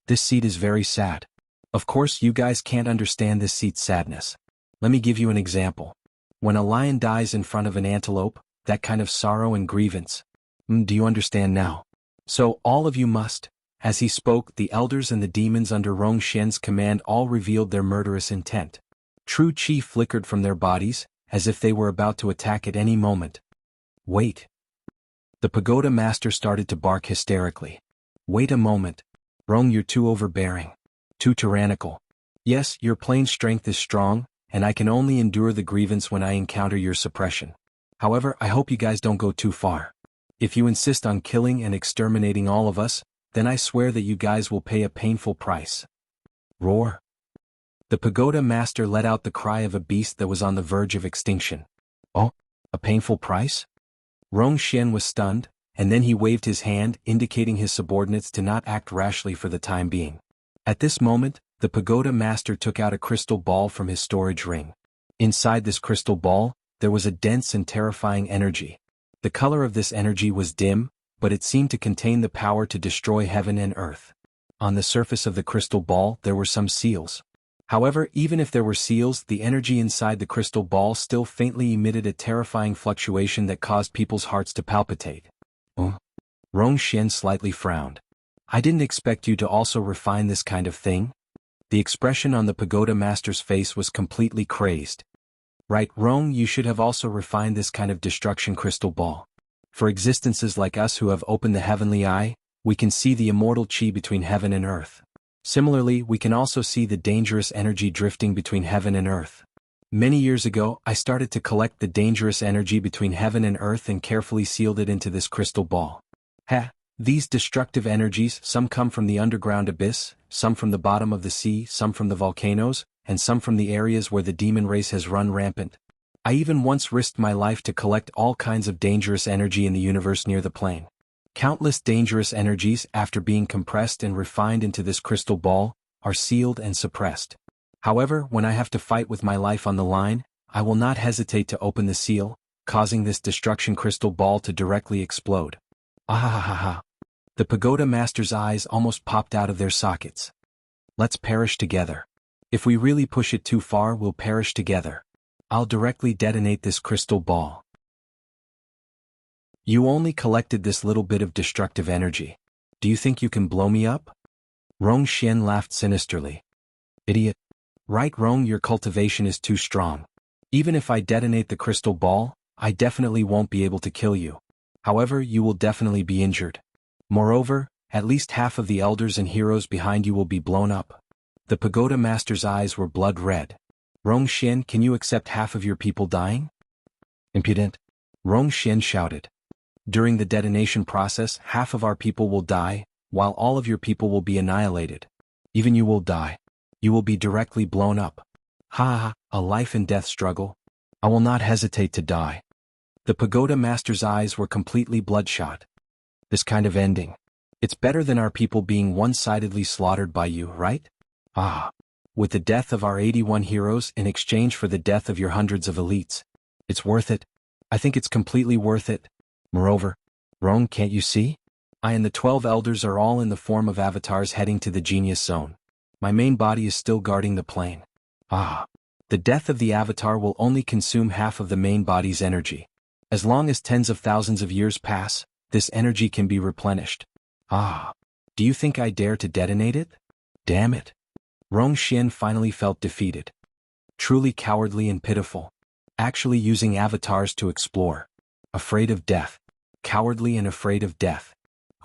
This seat is very sad. Of course you guys can't understand this seat's sadness. Let me give you an example. When a lion dies in front of an antelope, that kind of sorrow and grievance. Do you understand now? So all of you must. As he spoke, the elders and the demons under Rong Shen's command all revealed their murderous intent. True chi flickered from their bodies, as if they were about to attack at any moment. Wait, The pagoda master started to bark hysterically. Wait a moment. Rong, you're too overbearing. Too tyrannical. Yes, your plain strength is strong, and I can only endure the grievance when I encounter your suppression. However, I hope you guys don't go too far. If you insist on killing and exterminating all of us, then I swear that you guys will pay a painful price. Roar. The pagoda master let out the cry of a beast that was on the verge of extinction. Oh, a painful price? Rong Xian was stunned, and then he waved his hand, indicating his subordinates to not act rashly for the time being. At this moment, the pagoda master took out a crystal ball from his storage ring. Inside this crystal ball, there was a dense and terrifying energy. The color of this energy was dim, but it seemed to contain the power to destroy heaven and earth. On the surface of the crystal ball there were some seals. However, even if there were seals, the energy inside the crystal ball still faintly emitted a terrifying fluctuation that caused people's hearts to palpitate. Rong Xian slightly frowned. I didn't expect you to also refine this kind of thing. The expression on the pagoda master's face was completely crazed. Right, Rong, you should have also refined this kind of destruction crystal ball. For existences like us who have opened the heavenly eye, we can see the immortal chi between heaven and earth. Similarly, we can also see the dangerous energy drifting between heaven and earth. Many years ago, I started to collect the dangerous energy between heaven and earth and carefully sealed it into this crystal ball. These destructive energies, some come from the underground abyss, some from the bottom of the sea, some from the volcanoes, and some from the areas where the demon race has run rampant. I even once risked my life to collect all kinds of dangerous energy in the universe near the plane. Countless dangerous energies, after being compressed and refined into this crystal ball, are sealed and suppressed. However, when I have to fight with my life on the line, I will not hesitate to open the seal, causing this destruction crystal ball to directly explode. Ah! The pagoda master's eyes almost popped out of their sockets. Let's perish together. If we really push it too far, we'll perish together. I'll directly detonate this crystal ball. You only collected this little bit of destructive energy. Do you think you can blow me up? Rong Xian laughed sinisterly. Idiot. Right, Rong, your cultivation is too strong. Even if I detonate the crystal ball, I definitely won't be able to kill you. However, you will definitely be injured. Moreover, at least half of the elders and heroes behind you will be blown up. The pagoda master's eyes were blood red. Rong Xian, can you accept half of your people dying? Impudent. Rong Xian shouted. During the detonation process, half of our people will die, while all of your people will be annihilated. Even you will die. You will be directly blown up. A life and death struggle. I will not hesitate to die. The pagoda master's eyes were completely bloodshot. This kind of ending. It's better than our people being one-sidedly slaughtered by you, right? With the death of our 81 heroes in exchange for the death of your hundreds of elites. It's worth it. I think it's completely worth it. Moreover, Rong, can't you see? I and the 12 elders are all in the form of avatars heading to the genius zone. My main body is still guarding the plane. The death of the avatar will only consume half of the main body's energy. As long as tens of thousands of years pass, this energy can be replenished. Do you think I dare to detonate it? Damn it. Rong Xian finally felt defeated. Truly cowardly and pitiful. Actually using avatars to explore. Afraid of death. Cowardly and afraid of death.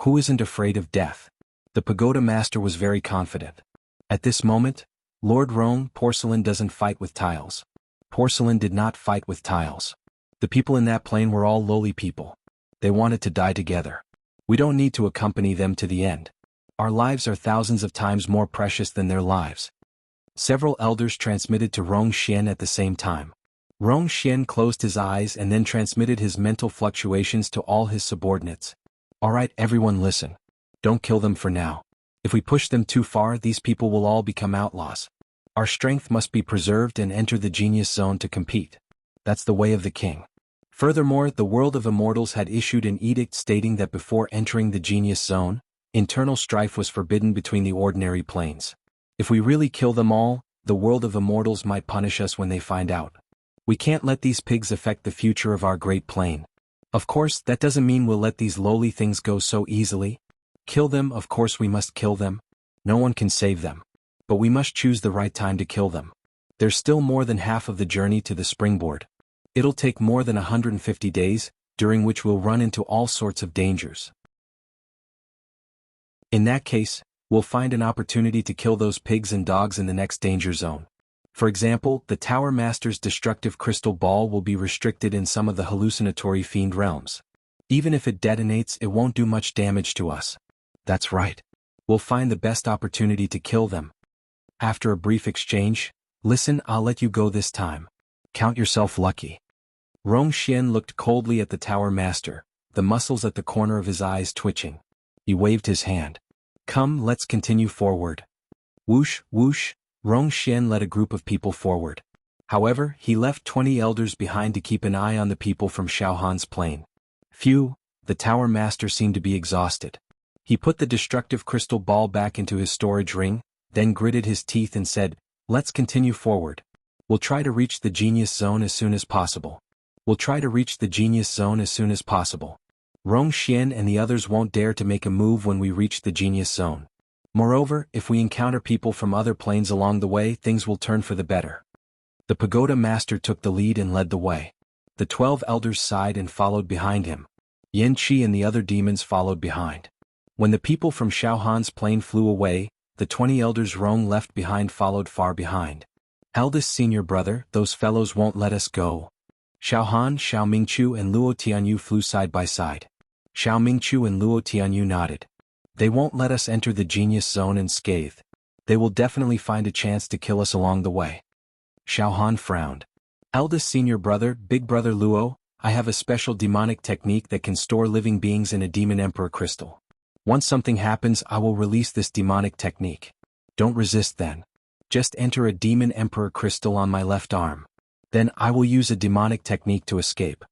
Who isn't afraid of death? The pagoda master was very confident. At this moment, Lord Rong, porcelain doesn't fight with tiles. Porcelain did not fight with tiles. The people in that plane were all lowly people. They wanted to die together. We don't need to accompany them to the end. Our lives are thousands of times more precious than their lives. Several elders transmitted to Rong Xian at the same time. Rong Xian closed his eyes and then transmitted his mental fluctuations to all his subordinates. Alright, everyone listen. Don't kill them for now. If we push them too far, these people will all become outlaws. Our strength must be preserved and enter the genius zone to compete. That's the way of the king. Furthermore, the world of immortals had issued an edict stating that before entering the genius zone, internal strife was forbidden between the ordinary planes. If we really kill them all, the world of immortals might punish us when they find out. We can't let these pigs affect the future of our great plane. Of course, that doesn't mean we'll let these lowly things go so easily. Kill them, of course we must kill them. No one can save them. But we must choose the right time to kill them. There's still more than half of the journey to the springboard. It'll take more than 150 days, during which we'll run into all sorts of dangers. In that case, we'll find an opportunity to kill those pigs and dogs in the next danger zone. For example, the Tower Master's destructive crystal ball will be restricted in some of the hallucinatory fiend realms. Even if it detonates, it won't do much damage to us. That's right. We'll find the best opportunity to kill them. After a brief exchange, listen, I'll let you go this time. Count yourself lucky. Rongxian looked coldly at the Tower Master, the muscles at the corner of his eyes twitching. He waved his hand. Come, let's continue forward. Whoosh, whoosh, Rongxian led a group of people forward. However, he left 20 elders behind to keep an eye on the people from Xiaohan's plane. Phew, the Tower Master seemed to be exhausted. He put the destructive crystal ball back into his storage ring, then gritted his teeth and said, let's continue forward. We'll try to reach the genius zone as soon as possible. Rongxian and the others won't dare to make a move when we reach the genius zone. Moreover, if we encounter people from other planes along the way, things will turn for the better. The Pagoda Master took the lead and led the way. The 12 elders sighed and followed behind him. Yin Qi and the other demons followed behind. When the people from Xiaohan's plane flew away, the 20 elders Rong left behind followed far behind. Eldest senior brother, those fellows won't let us go. Xiaohan, Xiao Mingqiu and Luo Tianyu flew side by side. Xiao Mingqiu and Luo Tianyu nodded. They won't let us enter the genius zone unscathed. They will definitely find a chance to kill us along the way. Xiaohan frowned. Eldest senior brother, big brother Luo, I have a special demonic technique that can store living beings in a demon emperor crystal. Once something happens, I will release this demonic technique. Don't resist then. Just enter a demon emperor crystal on my left arm. Then I will use a demonic technique to escape.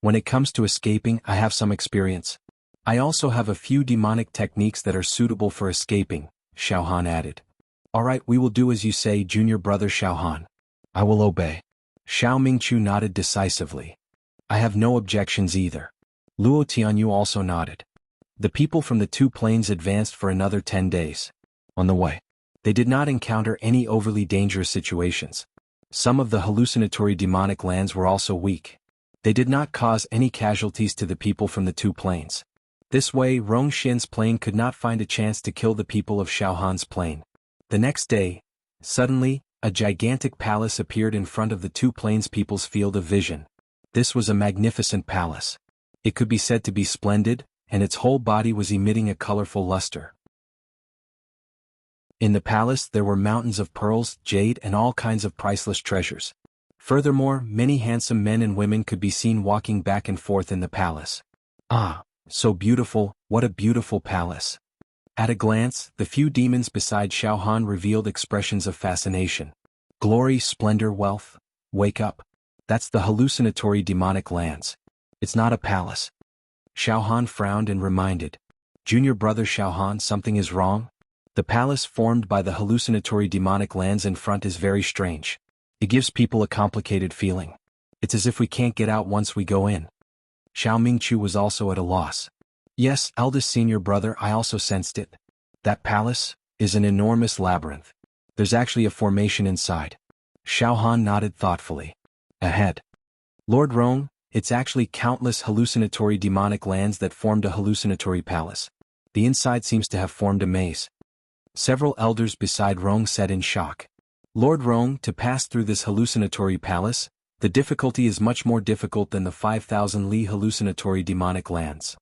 When it comes to escaping, I have some experience. I also have a few demonic techniques that are suitable for escaping, Xiaohan added. Alright, we will do as you say, junior brother Xiaohan. I will obey. Xiao Mingqiu nodded decisively. I have no objections either. Luo Tianyu also nodded. The people from the two planes advanced for another 10 days. On the way, they did not encounter any overly dangerous situations. Some of the hallucinatory demonic lands were also weak. They did not cause any casualties to the people from the two planes. This way, Rongxian's plane could not find a chance to kill the people of Xiaohan's plane. The next day, suddenly, a gigantic palace appeared in front of the two planes' people's field of vision. This was a magnificent palace. It could be said to be splendid, and its whole body was emitting a colorful luster. In the palace there were mountains of pearls, jade and all kinds of priceless treasures. Furthermore, many handsome men and women could be seen walking back and forth in the palace. Ah, so beautiful, what a beautiful palace. At a glance, the few demons beside Xiaohan revealed expressions of fascination. Glory, splendor, wealth. Wake up. That's the hallucinatory demonic lands. It's not a palace. Xiaohan frowned and reminded. Junior brother Xiaohan, something is wrong? The palace formed by the hallucinatory demonic lands in front is very strange. It gives people a complicated feeling. It's as if we can't get out once we go in. Xiao Mingqiu was also at a loss. Yes, eldest senior brother, I also sensed it. That palace is an enormous labyrinth. There's actually a formation inside. Xiaohan nodded thoughtfully. Ahead. Lord Rong, it's actually countless hallucinatory demonic lands that formed a hallucinatory palace. The inside seems to have formed a maze. Several elders beside Rong said in shock. Lord Rong, to pass through this hallucinatory palace, the difficulty is much more difficult than the 5,000 li hallucinatory demonic lands.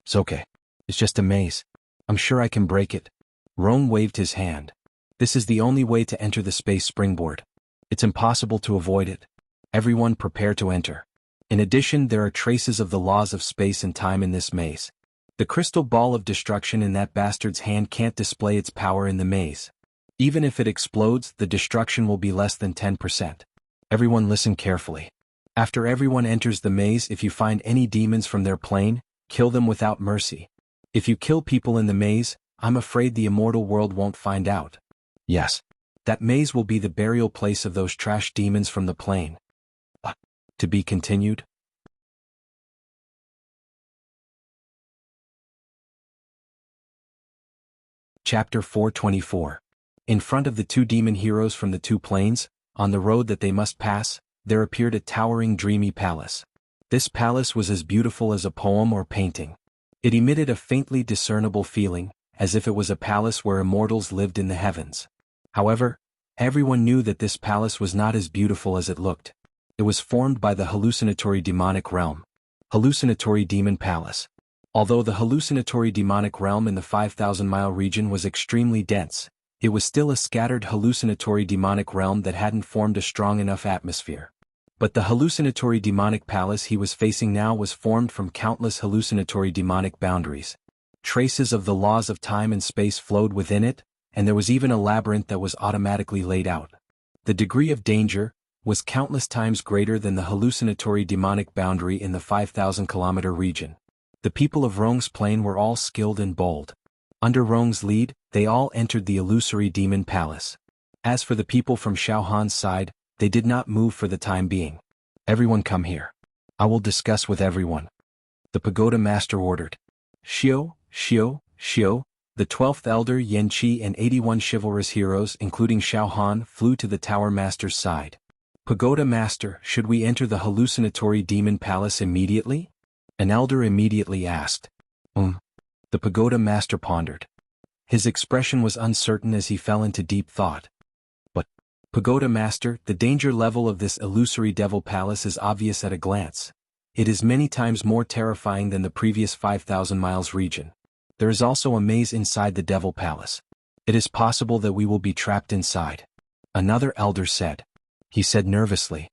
It's okay. It's just a maze. I'm sure I can break it. Rong waved his hand. This is the only way to enter the space springboard. It's impossible to avoid it. Everyone prepare to enter. In addition, there are traces of the laws of space and time in this maze. The crystal ball of destruction in that bastard's hand can't display its power in the maze. Even if it explodes, the destruction will be less than 10%. Everyone listen carefully. After everyone enters the maze, if you find any demons from their plane, kill them without mercy. If you kill people in the maze, I'm afraid the immortal world won't find out. Yes. That maze will be the burial place of those trash demons from the plane. To be continued? Chapter 424. In front of the two demon heroes from the two planes, on the road that they must pass, there appeared a towering dreamy palace. This palace was as beautiful as a poem or painting. It emitted a faintly discernible feeling, as if it was a palace where immortals lived in the heavens. However, everyone knew that this palace was not as beautiful as it looked. It was formed by the hallucinatory demonic realm. Hallucinatory Demon Palace. Although the hallucinatory demonic realm in the 5,000-mile region was extremely dense, it was still a scattered hallucinatory demonic realm that hadn't formed a strong enough atmosphere. But the hallucinatory demonic palace he was facing now was formed from countless hallucinatory demonic boundaries. Traces of the laws of time and space flowed within it, and there was even a labyrinth that was automatically laid out. The degree of danger was countless times greater than the hallucinatory demonic boundary in the 5,000-kilometer region. The people of Rong's plane were all skilled and bold. Under Rong's lead, they all entered the illusory demon palace. As for the people from Xiaohan's side, they did not move for the time being. Everyone come here. I will discuss with everyone. The pagoda master ordered. Xiao, the 12th elder Yanqi and 81 chivalrous heroes including Xiaohan flew to the tower master's side. Pagoda master, should we enter the hallucinatory demon palace immediately? An elder immediately asked. The pagoda master pondered. His expression was uncertain as he fell into deep thought. But, pagoda master, the danger level of this illusory devil palace is obvious at a glance. It is many times more terrifying than the previous 5,000 miles region. There is also a maze inside the devil palace. It is possible that we will be trapped inside. Another elder said. He said nervously.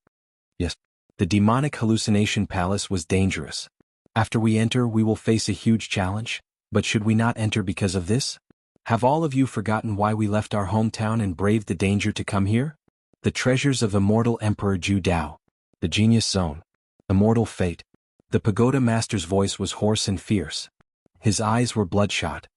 Yes, the demonic hallucination palace was dangerous. After we enter we will face a huge challenge, but should we not enter because of this? Have all of you forgotten why we left our hometown and braved the danger to come here? The treasures of immortal Emperor Zhu Dao. The genius zone. Immortal fate. The pagoda master's voice was hoarse and fierce. His eyes were bloodshot.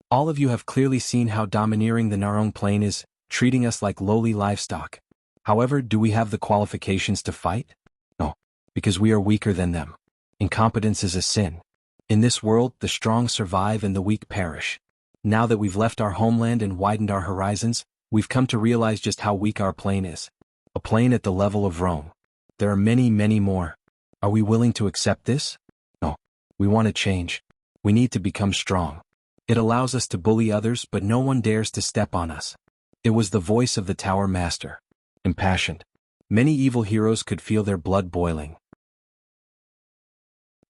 All of you have clearly seen how domineering the Narong plane is, treating us like lowly livestock. However, do we have the qualifications to fight? No, because we are weaker than them. Incompetence is a sin. In this world, the strong survive and the weak perish. Now that we've left our homeland and widened our horizons, we've come to realize just how weak our plane is. A plane at the level of Rome. There are many, many more. Are we willing to accept this? No. We want to change. We need to become strong. It allows us to bully others, but no one dares to step on us. It was the voice of the Tower Master. Impassioned. Many evil heroes could feel their blood boiling.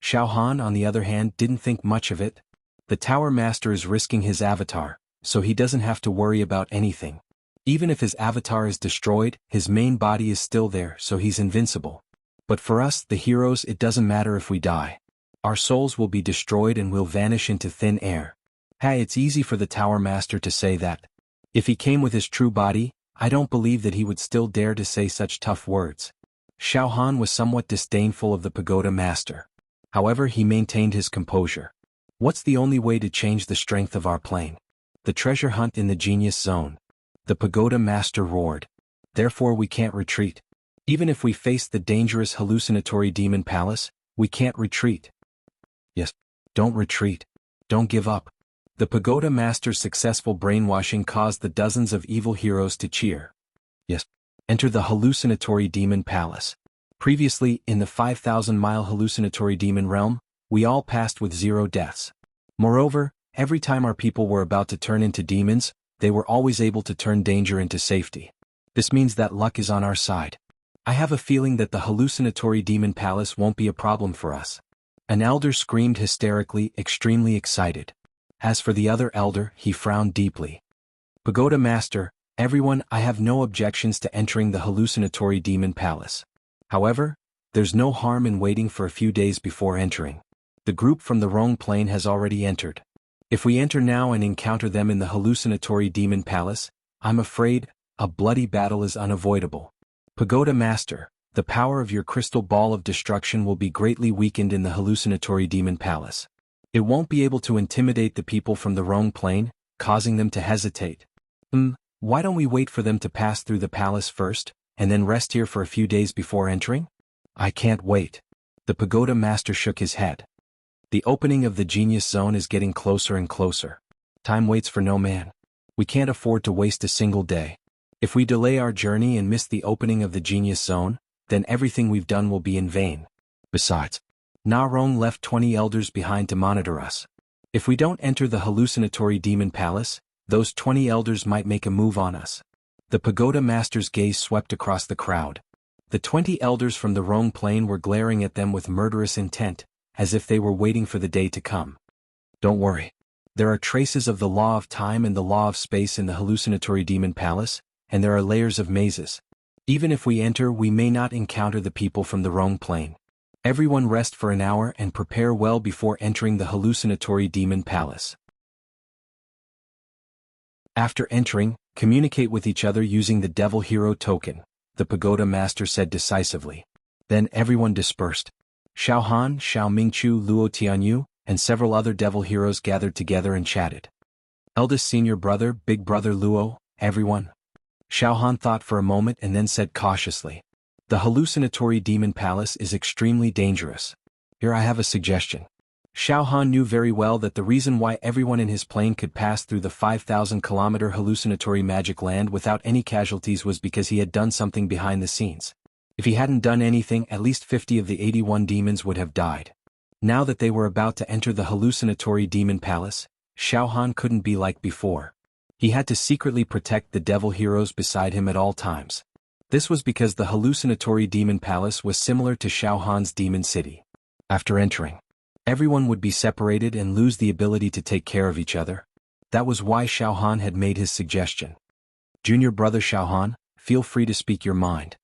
Xiaohan, on the other hand, didn't think much of it. The Tower Master is risking his avatar, so he doesn't have to worry about anything. Even if his avatar is destroyed, his main body is still there, so he's invincible. But for us, the heroes, it doesn't matter if we die. Our souls will be destroyed and will vanish into thin air. Hey, it's easy for the Tower Master to say that. If he came with his true body, I don't believe that he would still dare to say such tough words. Xiaohan was somewhat disdainful of the pagoda master. However, he maintained his composure. What's the only way to change the strength of our plane? The treasure hunt in the genius zone. The pagoda master roared. Therefore we can't retreat. Even if we face the dangerous hallucinatory demon palace, we can't retreat. Yes, don't retreat. Don't give up. The pagoda master's successful brainwashing caused the dozens of evil heroes to cheer. Yes, enter the hallucinatory demon palace. Previously, in the 5,000-mile hallucinatory demon realm, we all passed with 0 deaths. Moreover, every time our people were about to turn into demons, they were always able to turn danger into safety. This means that luck is on our side. I have a feeling that the hallucinatory demon palace won't be a problem for us. An elder screamed hysterically, extremely excited. As for the other elder, he frowned deeply. Pagoda Master, everyone, I have no objections to entering the hallucinatory demon palace. However, there's no harm in waiting for a few days before entering. The group from the Rong plane has already entered. If we enter now and encounter them in the hallucinatory demon palace, I'm afraid a bloody battle is unavoidable. Pagoda Master, the power of your crystal ball of destruction will be greatly weakened in the hallucinatory demon palace. It won't be able to intimidate the people from the Rong plane, causing them to hesitate. Why don't we wait for them to pass through the palace first, and then rest here for a few days before entering? I can't wait. The pagoda master shook his head. The opening of the genius zone is getting closer and closer. Time waits for no man. We can't afford to waste a single day. If we delay our journey and miss the opening of the genius zone, then everything we've done will be in vain. Besides, Na Rong left 20 elders behind to monitor us. If we don't enter the hallucinatory demon palace, those 20 elders might make a move on us. The pagoda master's gaze swept across the crowd. The 20 elders from the Rong plain were glaring at them with murderous intent, as if they were waiting for the day to come. Don't worry. There are traces of the law of time and the law of space in the hallucinatory demon palace, and there are layers of mazes. Even if we enter, we may not encounter the people from the Rong plain. Everyone rest for an hour and prepare well before entering the hallucinatory demon palace. After entering, communicate with each other using the Devil Hero token, the pagoda master said decisively. Then everyone dispersed. Xiao Han, Xiao Mingqiu, Luo Tianyu, and several other devil heroes gathered together and chatted. Eldest senior brother, big brother Luo, everyone. Xiao Han thought for a moment and then said cautiously. The hallucinatory demon palace is extremely dangerous. Here I have a suggestion. Xiao Han knew very well that the reason why everyone in his plane could pass through the 5,000-kilometer hallucinatory magic land without any casualties was because he had done something behind the scenes. If he hadn't done anything, at least 50 of the 81 demons would have died. Now that they were about to enter the hallucinatory demon palace, Xiao Han couldn't be like before. He had to secretly protect the devil heroes beside him at all times. This was because the hallucinatory demon palace was similar to Xiao Han's demon city. After entering, everyone would be separated and lose the ability to take care of each other. That was why Xiao Han had made his suggestion. Junior brother Xiao Han, feel free to speak your mind.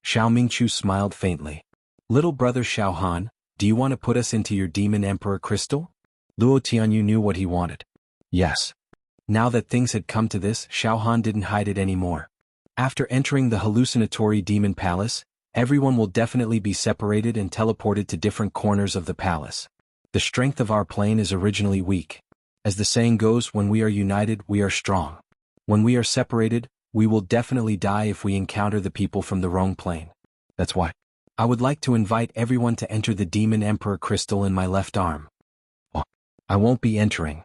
Xiao Mingqiu smiled faintly. Little brother Xiao Han, do you want to put us into your demon emperor crystal? Luo Tianyu knew what he wanted. Yes. Now that things had come to this, Xiao Han didn't hide it anymore. After entering the hallucinatory demon palace, everyone will definitely be separated and teleported to different corners of the palace. The strength of our plane is originally weak. As the saying goes, when we are united, we are strong. When we are separated, we will definitely die if we encounter the people from the wrong plane. That's why I would like to invite everyone to enter the Demon Emperor crystal in my left arm. Oh, I won't be entering.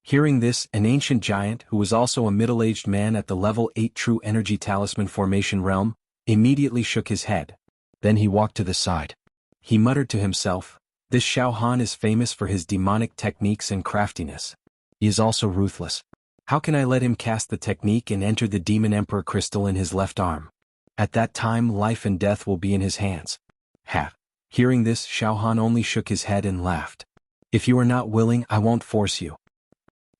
Hearing this, an ancient giant, who was also a middle-aged man at the level 8 True Energy Talisman Formation realm, immediately shook his head. Then he walked to the side. He muttered to himself, this Xiao Han is famous for his demonic techniques and craftiness. He is also ruthless. How can I let him cast the technique and enter the Demon Emperor crystal in his left arm? At that time, life and death will be in his hands. Hearing this, Xiao Han only shook his head and laughed. If you are not willing, I won't force you.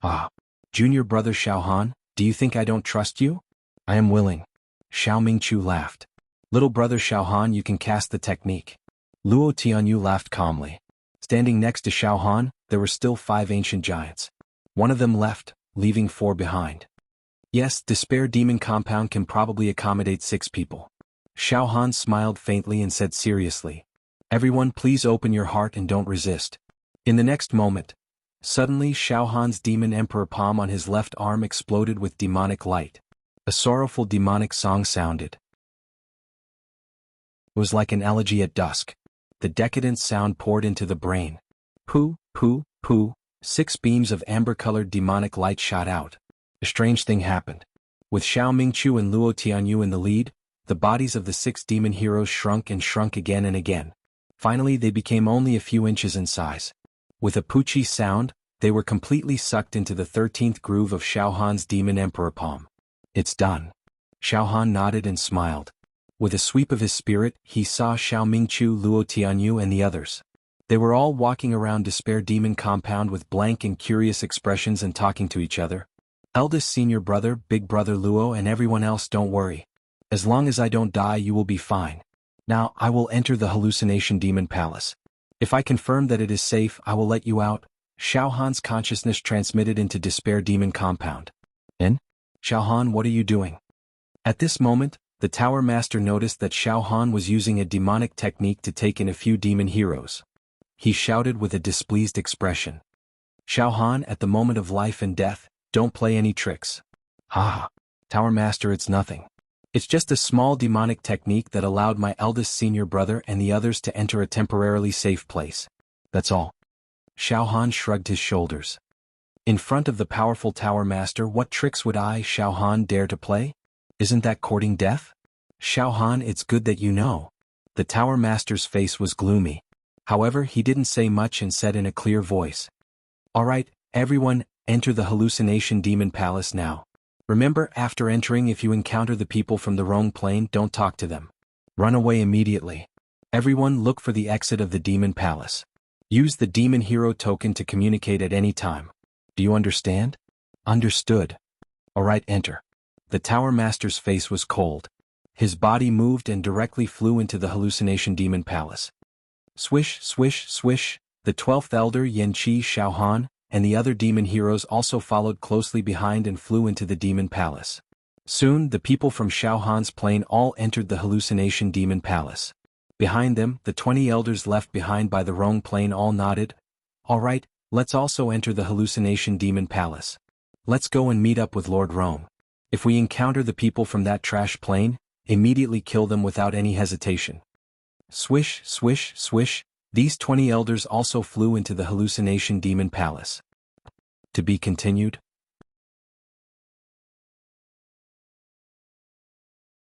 Ah, junior brother Xiao Han, do you think I don't trust you? I am willing. Xiao Mingqiu laughed. Little brother Xiao Han, you can cast the technique. Luo Tianyu laughed calmly. Standing next to Xiao Han, there were still 5 ancient giants. One of them left, leaving 4 behind. Yes, Despair Demon Compound can probably accommodate 6 people. Xiao Han smiled faintly and said seriously, everyone please open your heart and don't resist. In the next moment, suddenly Xiao Han's Demon Emperor palm on his left arm exploded with demonic light. A sorrowful demonic song sounded. It was like an elegy at dusk. The decadent sound poured into the brain. Pooh, pooh, pooh, 6 beams of amber-colored demonic light shot out. A strange thing happened. With Xiao Mingqiu and Luo Tianyu in the lead, the bodies of the 6 demon heroes shrunk and shrunk again and again. Finally, they became only a few inches in size. With a poochie sound, they were completely sucked into the 13th groove of Xiao Han's Demon Emperor palm. It's done. Xiao Han nodded and smiled. With a sweep of his spirit, he saw Xiao Mingqiu, Luo Tianyu and the others. They were all walking around Despair Demon Compound with blank and curious expressions and talking to each other. Eldest senior brother, big brother Luo and everyone else, don't worry. As long as I don't die, you will be fine. Now, I will enter the Hallucination Demon Palace. If I confirm that it is safe, I will let you out. Xiao Han's consciousness transmitted into Despair Demon Compound. In? Xiao Han, what are you doing? At this moment, the Tower Master noticed that Xiao Han was using a demonic technique to take in a few demon heroes. He shouted with a displeased expression. Xiao Han, at the moment of life and death, don't play any tricks. Ha! Tower Master, it's nothing. It's just a small demonic technique that allowed my eldest senior brother and the others to enter a temporarily safe place. That's all. Xiao Han shrugged his shoulders. In front of the powerful Tower Master, what tricks would I, Xiao Han, dare to play? Isn't that courting death? Xiao Han, it's good that you know. The Tower Master's face was gloomy. However, he didn't say much and said in a clear voice, "All right, everyone, enter the Hallucination Demon Palace now. Remember, after entering, if you encounter the people from the wrong plane, don't talk to them. Run away immediately. Everyone, look for the exit of the Demon Palace. Use the Demon Hero token to communicate at any time. Do you understand?" "Understood." "All right, enter." The Tower Master's face was cold. His body moved and directly flew into the Hallucination Demon Palace. Swish, swish, swish, the 12th Elder Yan-Chi Xiaohan and the other demon heroes also followed closely behind and flew into the Demon Palace. Soon, the people from Xiaohan's plane all entered the Hallucination Demon Palace. Behind them, the 20 elders left behind by the Rong plane all nodded. "All right, let's also enter the Hallucination Demon Palace. Let's go and meet up with Lord Rong. If we encounter the people from that trash plane, immediately kill them without any hesitation." Swish, swish, swish, these 20 elders also flew into the Hallucination Demon Palace. To be continued.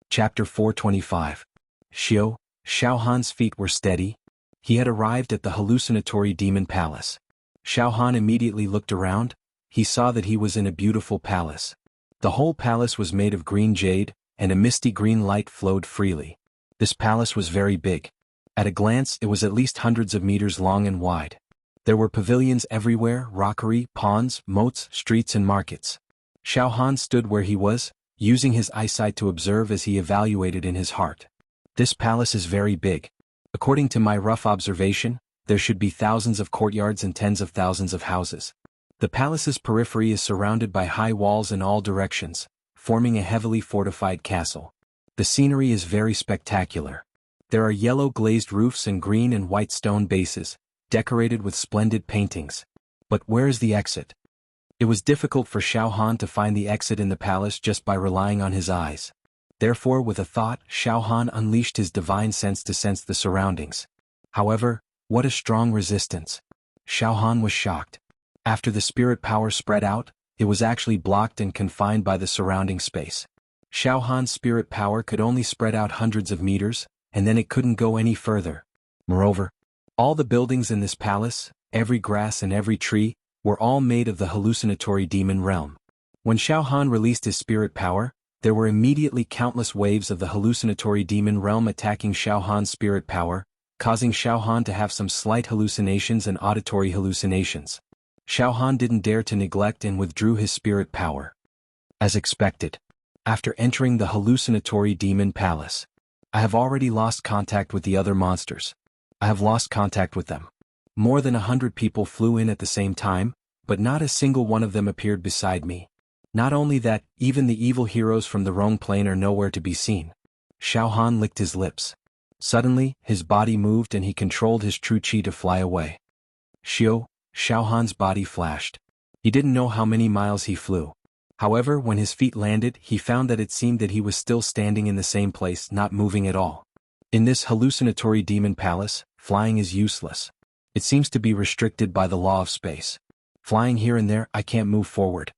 Chapter 425. Xiaohan's feet were steady. He had arrived at the hallucinatory demon palace. Xiaohan immediately looked around. He saw that he was in a beautiful palace. The whole palace was made of green jade, and a misty green light flowed freely. This palace was very big. At a glance, it was at least hundreds of meters long and wide. There were pavilions everywhere, rockery, ponds, moats, streets and markets. Xiaohan stood where he was, using his eyesight to observe as he evaluated in his heart. This palace is very big. According to my rough observation, there should be thousands of courtyards and tens of thousands of houses. The palace's periphery is surrounded by high walls in all directions, forming a heavily fortified castle. The scenery is very spectacular. There are yellow glazed roofs and green and white stone bases, decorated with splendid paintings. But where is the exit? It was difficult for Xiaohan to find the exit in the palace just by relying on his eyes. Therefore, with a thought, Xiaohan unleashed his divine sense to sense the surroundings. However, what a strong resistance! Xiaohan was shocked. After the spirit power spread out, it was actually blocked and confined by the surrounding space. Xiaohan's spirit power could only spread out hundreds of meters, and then it couldn't go any further. Moreover, all the buildings in this palace, every grass and every tree, were all made of the hallucinatory demon realm. When Xiaohan released his spirit power, there were immediately countless waves of the hallucinatory demon realm attacking Xiaohan's spirit power, causing Xiaohan to have some slight hallucinations and auditory hallucinations. Xiaohan didn't dare to neglect and withdrew his spirit power. As expected, after entering the hallucinatory demon palace, I have already lost contact with the other monsters. I have lost contact with them. More than 100 people flew in at the same time, but not a single one of them appeared beside me. Not only that, even the evil heroes from the wrong plane are nowhere to be seen. Xiaohan licked his lips. Suddenly, his body moved and he controlled his true chi to fly away. Xiaohan's body flashed. He didn't know how many miles he flew. However, when his feet landed, he found that it seemed that he was still standing in the same place, not moving at all. In this hallucinatory demon palace, flying is useless. It seems to be restricted by the law of space. Flying here and there, I can't move forward.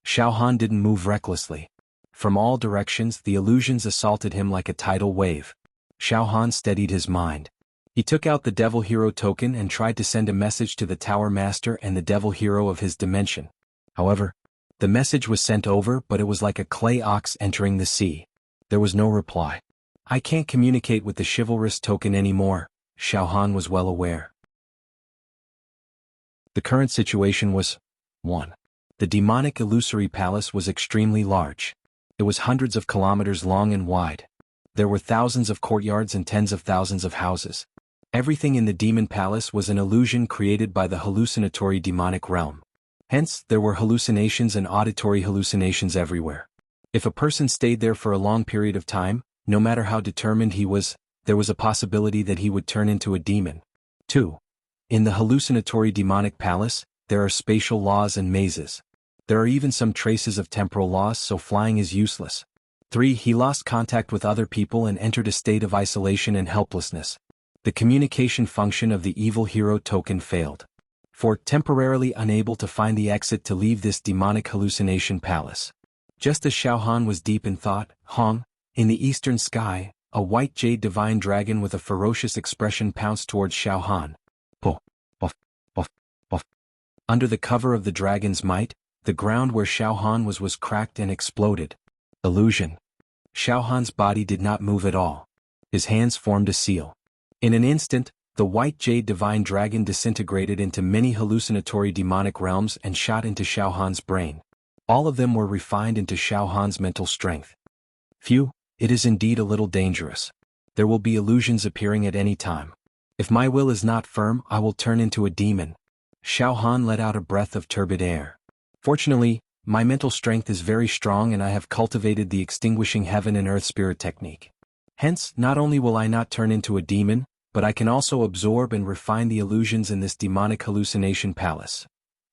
Xiaohan didn't move recklessly. From all directions, the illusions assaulted him like a tidal wave. Xiaohan steadied his mind. He took out the Devil Hero token and tried to send a message to the Tower Master and the Devil Hero of his dimension. However, the message was sent over, but it was like a clay ox entering the sea. There was no reply. I can't communicate with the chivalrous token anymore, Xiaohan was well aware. The current situation was 1. The demonic illusory palace was extremely large. It was hundreds of kilometers long and wide. There were thousands of courtyards and tens of thousands of houses. Everything in the demon palace was an illusion created by the hallucinatory demonic realm. Hence, there were hallucinations and auditory hallucinations everywhere. If a person stayed there for a long period of time, no matter how determined he was, there was a possibility that he would turn into a demon. 2. In the hallucinatory demonic palace, there are spatial laws and mazes. There are even some traces of temporal laws, so flying is useless. 3. He lost contact with other people and entered a state of isolation and helplessness. The communication function of the evil hero token failed. 4. Temporarily unable to find the exit to leave this demonic hallucination palace. Just as Xiaohan was deep in thought, in the eastern sky, a white jade divine dragon with a ferocious expression pounced towards Xiao Han. Puff, puff, puff, puff. Under the cover of the dragon's might, the ground where Xiao Han was cracked and exploded. Illusion. Xiao Han's body did not move at all. His hands formed a seal. In an instant, the white jade divine dragon disintegrated into many hallucinatory demonic realms and shot into Xiao Han's brain. All of them were refined into Xiao Han's mental strength. Phew, it is indeed a little dangerous. There will be illusions appearing at any time. If my will is not firm, I will turn into a demon. Xiao Han let out a breath of turbid air. Fortunately, my mental strength is very strong and I have cultivated the extinguishing heaven and earth spirit technique. Hence, not only will I not turn into a demon, but I can also absorb and refine the illusions in this demonic hallucination palace.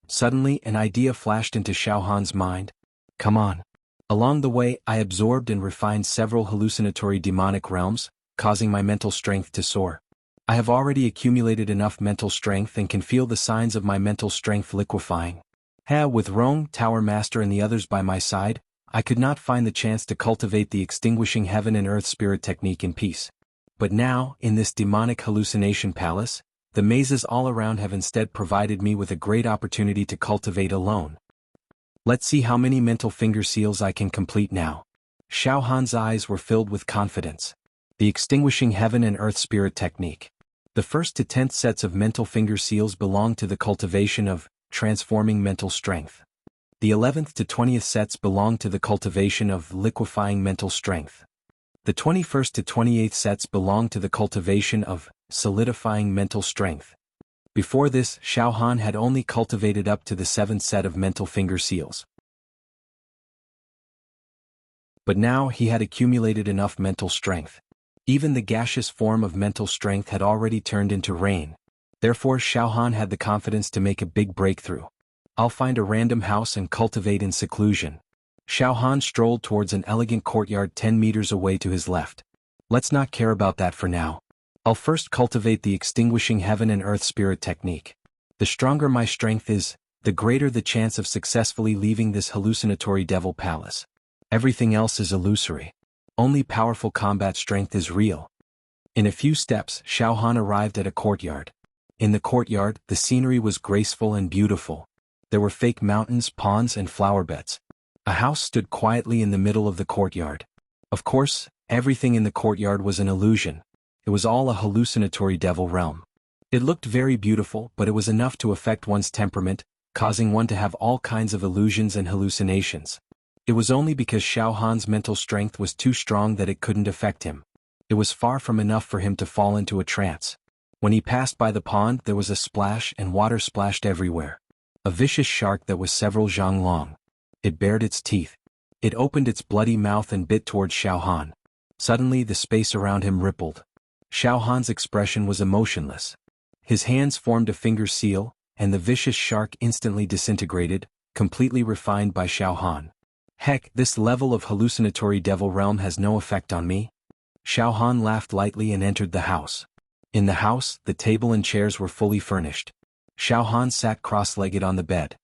Suddenly, an idea flashed into Xiao Han's mind. Come on. Along the way, I absorbed and refined several hallucinatory demonic realms, causing my mental strength to soar. I have already accumulated enough mental strength and can feel the signs of my mental strength liquefying. With Rong, Tower Master and the others by my side, I could not find the chance to cultivate the extinguishing heaven and earth spirit technique in peace. But now, in this demonic hallucination palace, the mazes all around have instead provided me with a great opportunity to cultivate alone. Let's see how many mental finger seals I can complete now. Xiao Han's eyes were filled with confidence. The extinguishing heaven and earth spirit technique. The 1st to 10th sets of mental finger seals belong to the cultivation of transforming mental strength. The 11th to 20th sets belong to the cultivation of liquefying mental strength. The 21st to 28th sets belong to the cultivation of solidifying mental strength. Before this, Xiao Han had only cultivated up to the 7th set of mental finger seals. But now he had accumulated enough mental strength. Even the gaseous form of mental strength had already turned into rain. Therefore Xiao Han had the confidence to make a big breakthrough. I'll find a random house and cultivate in seclusion. Xiao Han strolled towards an elegant courtyard 10 meters away to his left. Let's not care about that for now. I'll first cultivate the extinguishing heaven and earth spirit technique. The stronger my strength is, the greater the chance of successfully leaving this hallucinatory devil palace. Everything else is illusory. Only powerful combat strength is real. In a few steps, Xiao Han arrived at a courtyard. In the courtyard, the scenery was graceful and beautiful. There were fake mountains, ponds, and flower beds. A house stood quietly in the middle of the courtyard. Of course, everything in the courtyard was an illusion. It was all a hallucinatory devil realm. It looked very beautiful, but it was enough to affect one's temperament, causing one to have all kinds of illusions and hallucinations. It was only because Xiao Han's mental strength was too strong that it couldn't affect him. It was far from enough for him to fall into a trance. When he passed by the pond, there was a splash and water splashed everywhere. A vicious shark that was several zhang long. It bared its teeth. It opened its bloody mouth and bit towards Xiao Han. Suddenly the space around him rippled. Xiao Han's expression was emotionless. His hands formed a finger seal, and the vicious shark instantly disintegrated, completely refined by Xiao Han. Heck, this level of hallucinatory devil realm has no effect on me. Xiao Han laughed lightly and entered the house. In the house, the table and chairs were fully furnished. Xiao Han sat cross-legged on the bed.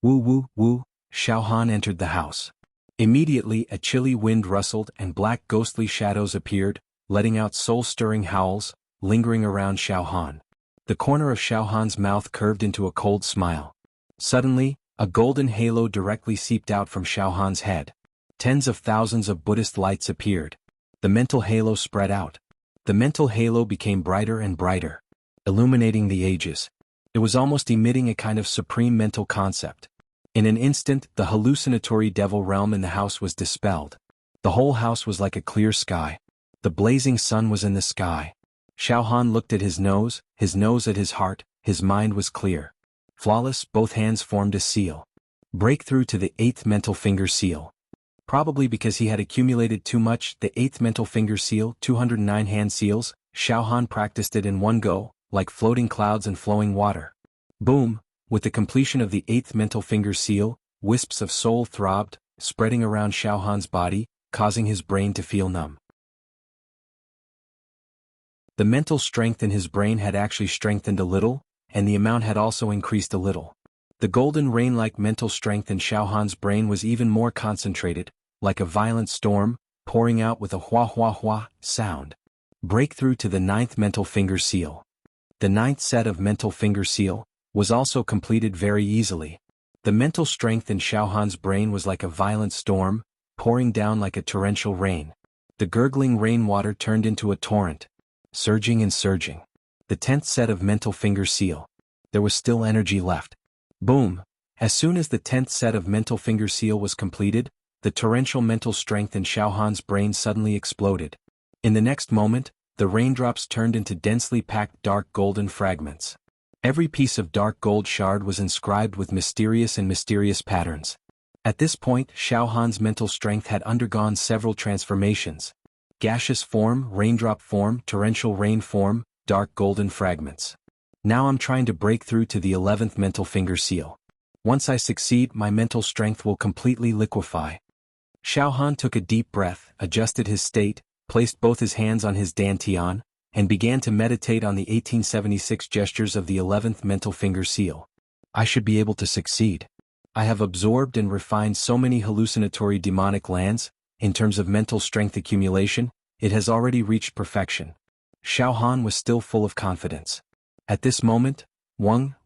Woo woo woo, Xiao Han entered the house. Immediately a chilly wind rustled and black ghostly shadows appeared, letting out soul-stirring howls, lingering around Xiao Han. The corner of Xiao Han's mouth curved into a cold smile. Suddenly, a golden halo directly seeped out from Xiao Han's head. Tens of thousands of Buddhist lights appeared. The mental halo spread out. The mental halo became brighter and brighter, illuminating the ages. It was almost emitting a kind of supreme mental concept. In an instant, the hallucinatory devil realm in the house was dispelled. The whole house was like a clear sky. The blazing sun was in the sky. Xiao Han looked at his nose at his heart, his mind was clear. Flawless, both hands formed a seal. Breakthrough to the 8th mental finger seal. Probably because he had accumulated too much, the 8th mental finger seal, 209 hand seals, Xiao Han practiced it in one go, like floating clouds and flowing water. Boom! With the completion of the 8th mental finger seal, wisps of soul throbbed, spreading around Xiao Han's body, causing his brain to feel numb. The mental strength in his brain had actually strengthened a little, and the amount had also increased a little. The golden rain-like mental strength in Xiao Han's brain was even more concentrated, like a violent storm, pouring out with a hua hua hua sound. Breakthrough to the 9th mental finger seal. The 9th set of mental finger seal was also completed very easily. The mental strength in Xiaohan's brain was like a violent storm, pouring down like a torrential rain. The gurgling rainwater turned into a torrent, surging and surging. The 10th set of mental finger seal. There was still energy left. Boom! As soon as the 10th set of mental finger seal was completed, the torrential mental strength in Xiaohan's brain suddenly exploded. In the next moment, the raindrops turned into densely packed dark golden fragments. Every piece of dark gold shard was inscribed with mysterious patterns. At this point, Xiaohan's mental strength had undergone several transformations. Gaseous form, raindrop form, torrential rain form, dark golden fragments. Now I'm trying to break through to the 11th mental finger seal. Once I succeed, my mental strength will completely liquefy. Xiaohan took a deep breath, adjusted his state, placed both his hands on his dantian, and began to meditate on the 1876 gestures of the 11th mental finger seal. I should be able to succeed. I have absorbed and refined so many hallucinatory demonic lands. In terms of mental strength accumulation, it has already reached perfection. Xiaohan was still full of confidence. At this moment, wung,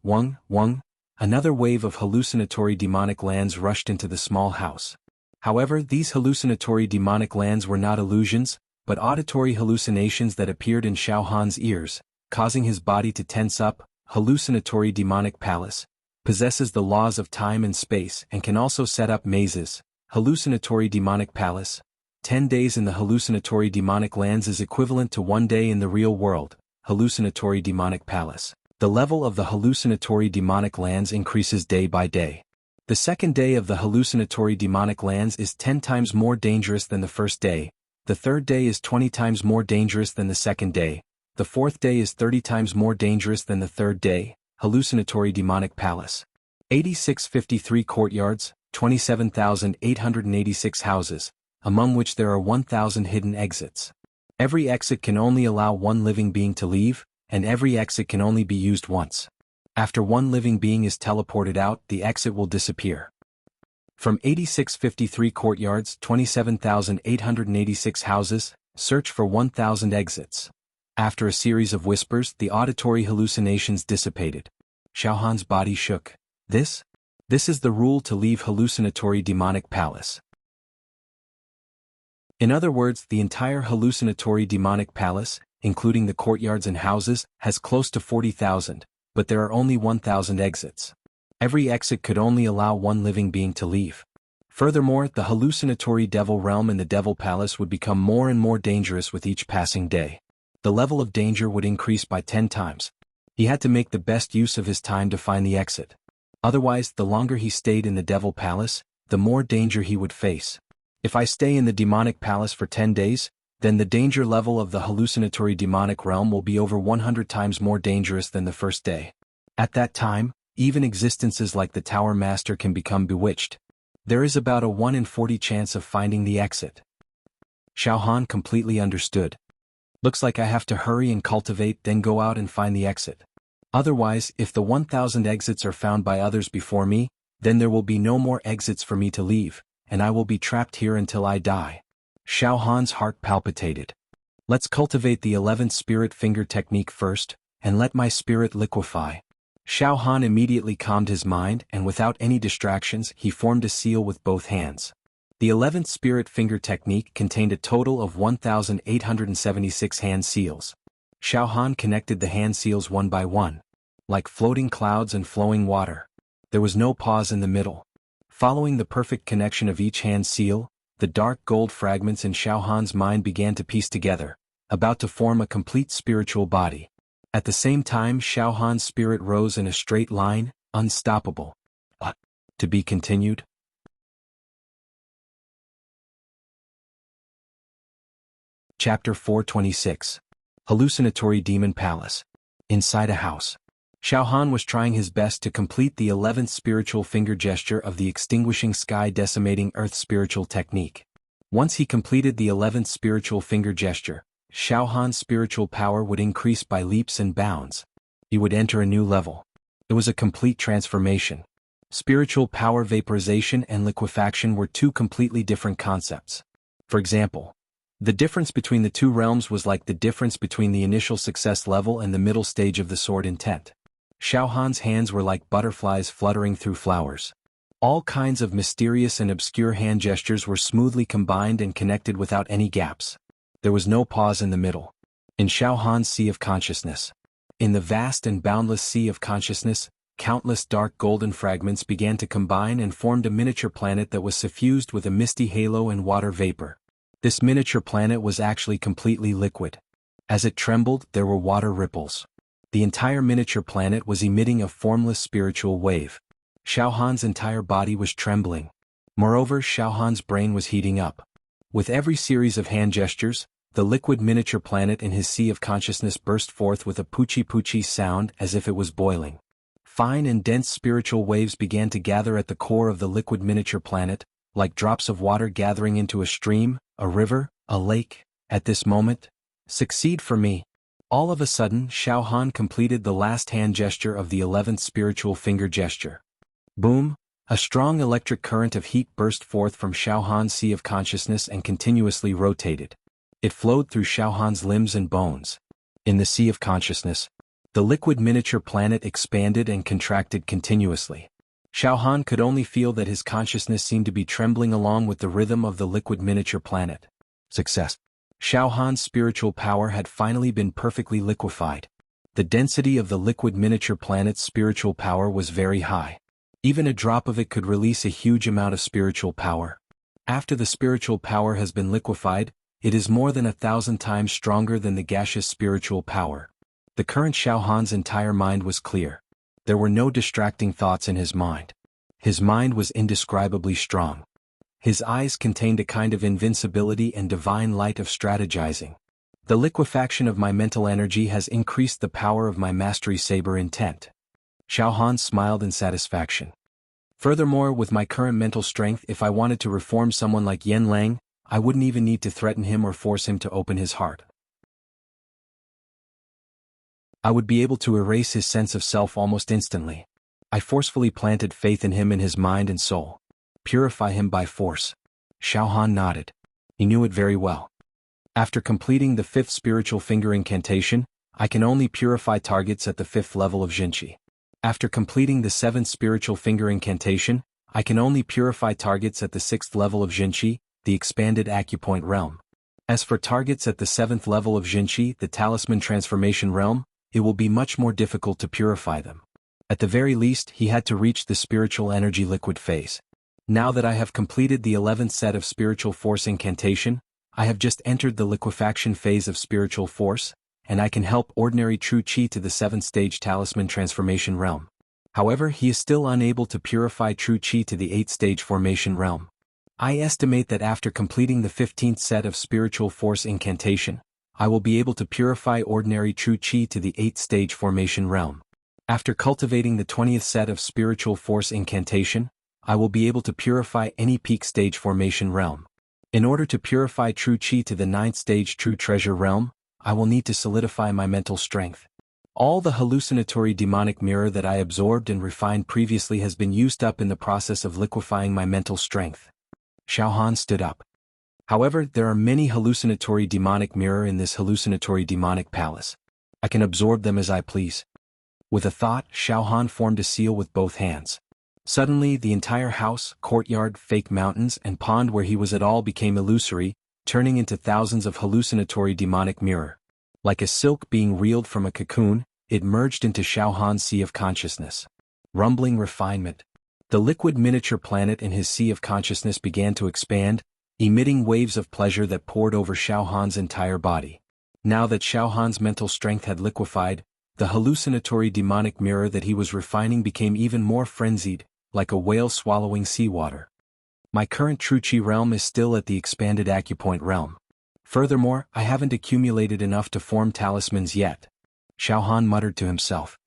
another wave of hallucinatory demonic lands rushed into the small house. However, these hallucinatory demonic lands were not illusions, but auditory hallucinations that appeared in Xiaohan's ears, causing his body to tense up. Hallucinatory demonic palace possesses the laws of time and space and can also set up mazes. Hallucinatory demonic palace. 10 days in the hallucinatory demonic lands is equivalent to 1 day in the real world. Hallucinatory demonic palace. The level of the hallucinatory demonic lands increases day by day. The second day of the hallucinatory demonic lands is 10 times more dangerous than the first day. The third day is 20 times more dangerous than the second day. The fourth day is 30 times more dangerous than the third day. Hallucinatory demonic palace. 8653 courtyards, 27,886 houses, among which there are 1,000 hidden exits. Every exit can only allow one living being to leave, and every exit can only be used once. After one living being is teleported out, the exit will disappear. From 8653 courtyards, 27,886 houses, search for 1,000 exits. After a series of whispers, the auditory hallucinations dissipated. Xiaohan's body shook. This is the rule to leave hallucinatory demonic palace. In other words, the entire hallucinatory demonic palace, including the courtyards and houses, has close to 40,000, but there are only 1,000 exits. Every exit could only allow one living being to leave. Furthermore, the hallucinatory devil realm and the devil palace would become more and more dangerous with each passing day. The level of danger would increase by 10 times. He had to make the best use of his time to find the exit. Otherwise, the longer he stayed in the devil palace, the more danger he would face. If I stay in the demonic palace for 10 days, then the danger level of the hallucinatory demonic realm will be over 100 times more dangerous than the first day. At that time, even existences like the Tower Master can become bewitched. There is about a 1 in 40 chance of finding the exit. Xiaohan completely understood. Looks like I have to hurry and cultivate, then go out and find the exit. Otherwise, if the 1,000 exits are found by others before me, then there will be no more exits for me to leave, and I will be trapped here until I die. Xiaohan's heart palpitated. Let's cultivate the 11th spirit finger technique first, and let my spirit liquefy. Xiaohan immediately calmed his mind, and without any distractions, he formed a seal with both hands. The 11th spirit finger technique contained a total of 1,876 hand seals. Xiaohan connected the hand seals one by one, like floating clouds and flowing water. There was no pause in the middle. Following the perfect connection of each hand seal, the dark gold fragments in Xiaohan's mind began to piece together, about to form a complete spiritual body. At the same time, Xiaohan's spirit rose in a straight line, unstoppable. To be continued. Chapter 426. Hallucinatory Demon Palace. Inside a house. Xiaohan was trying his best to complete the 11th spiritual finger gesture of the extinguishing sky decimating earth spiritual technique. Once he completed the 11th spiritual finger gesture, Xiaohan's spiritual power would increase by leaps and bounds. He would enter a new level. It was a complete transformation. Spiritual power vaporization and liquefaction were two completely different concepts. For example, the difference between the two realms was like the difference between the initial success level and the middle stage of the sword intent. Xiao Han's hands were like butterflies fluttering through flowers. All kinds of mysterious and obscure hand gestures were smoothly combined and connected without any gaps. There was no pause in the middle. In Xiao Han's sea of consciousness. In the vast and boundless sea of consciousness, countless dark golden fragments began to combine and formed a miniature planet that was suffused with a misty halo and water vapor. This miniature planet was actually completely liquid. As it trembled, there were water ripples. The entire miniature planet was emitting a formless spiritual wave. Xiao Han's entire body was trembling. Moreover, Xiao Han's brain was heating up. With every series of hand gestures, the liquid miniature planet in his sea of consciousness burst forth with a poochie-poochie sound as if it was boiling. Fine and dense spiritual waves began to gather at the core of the liquid miniature planet, like drops of water gathering into a stream, a river, a lake. At this moment, succeed for me. All of a sudden, Xiao Han completed the last hand gesture of the 11th spiritual finger gesture. Boom! A strong electric current of heat burst forth from Xiao Han's sea of consciousness and continuously rotated. It flowed through Xiao Han's limbs and bones. In the sea of consciousness, the liquid miniature planet expanded and contracted continuously. Xiao Han could only feel that his consciousness seemed to be trembling along with the rhythm of the liquid miniature planet. Success. Xiao Han's spiritual power had finally been perfectly liquefied. The density of the liquid miniature planet's spiritual power was very high. Even a drop of it could release a huge amount of spiritual power. After the spiritual power has been liquefied, it is more than 1,000 times stronger than the gaseous spiritual power. The current Xiao Han's entire mind was clear. There were no distracting thoughts in his mind. His mind was indescribably strong. His eyes contained a kind of invincibility and divine light of strategizing. The liquefaction of my mental energy has increased the power of my mastery saber intent. Xiao Han smiled in satisfaction. Furthermore, with my current mental strength, if I wanted to reform someone like Yan Lang, I wouldn't even need to threaten him or force him to open his heart. I would be able to erase his sense of self almost instantly. I forcefully planted faith in him in his mind and soul. Purify him by force. Xiao Han nodded. He knew it very well. After completing the 5th spiritual finger incantation, I can only purify targets at the 5th level of Jinqi. After completing the 7th spiritual finger incantation, I can only purify targets at the 6th level of Jinqi, the expanded acupoint realm. As for targets at the 7th level of Jinqi, the talisman transformation realm, it will be much more difficult to purify them. At the very least, he had to reach the spiritual energy liquid phase. Now that I have completed the 11th set of spiritual force incantation, I have just entered the liquefaction phase of spiritual force, and I can help ordinary true chi to the 7th stage talisman transformation realm. However, he is still unable to purify true chi to the 8th stage formation realm. I estimate that after completing the 15th set of spiritual force incantation, I will be able to purify ordinary true chi to the 8th stage formation realm. After cultivating the 20th set of spiritual force incantation, I will be able to purify any peak stage formation realm. In order to purify true chi to the 9th stage true treasure realm, I will need to solidify my mental strength. All the hallucinatory demonic mirror that I absorbed and refined previously has been used up in the process of liquefying my mental strength. Xiao Han stood up. However, there are many hallucinatory demonic mirror in this hallucinatory demonic palace. I can absorb them as I please. With a thought, Xiao Han formed a seal with both hands. Suddenly, the entire house, courtyard, fake mountains, and pond where he was at all became illusory, turning into thousands of hallucinatory demonic mirror. Like a silk being reeled from a cocoon, it merged into Xiao Han's sea of consciousness. Rumbling refinement. The liquid miniature planet in his sea of consciousness began to expand, emitting waves of pleasure that poured over Xiao Han's entire body. Now that Xiao Han's mental strength had liquefied, the hallucinatory demonic mirror that he was refining became even more frenzied, like a whale swallowing seawater. My current true chi realm is still at the expanded acupoint realm. Furthermore, I haven't accumulated enough to form talismans yet. Xiao Han muttered to himself.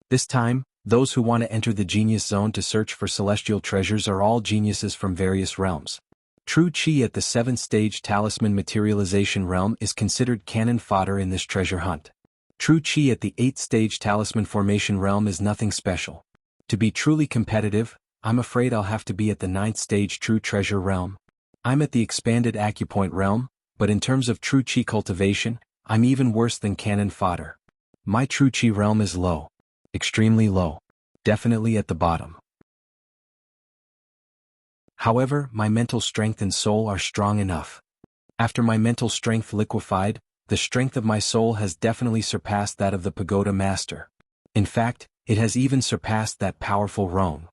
This time, those who want to enter the genius zone to search for celestial treasures are all geniuses from various realms. True chi at the 7th stage talisman materialization realm is considered cannon fodder in this treasure hunt. True chi at the 8th stage talisman formation realm is nothing special. To be truly competitive, I'm afraid I'll have to be at the 9th stage true treasure realm. I'm at the expanded acupoint realm, but in terms of true chi cultivation, I'm even worse than cannon fodder. My true chi realm is low. Extremely low. Definitely at the bottom. However, my mental strength and soul are strong enough. After my mental strength liquefied, the strength of my soul has definitely surpassed that of the pagoda master. In fact, it has even surpassed that powerful Rome.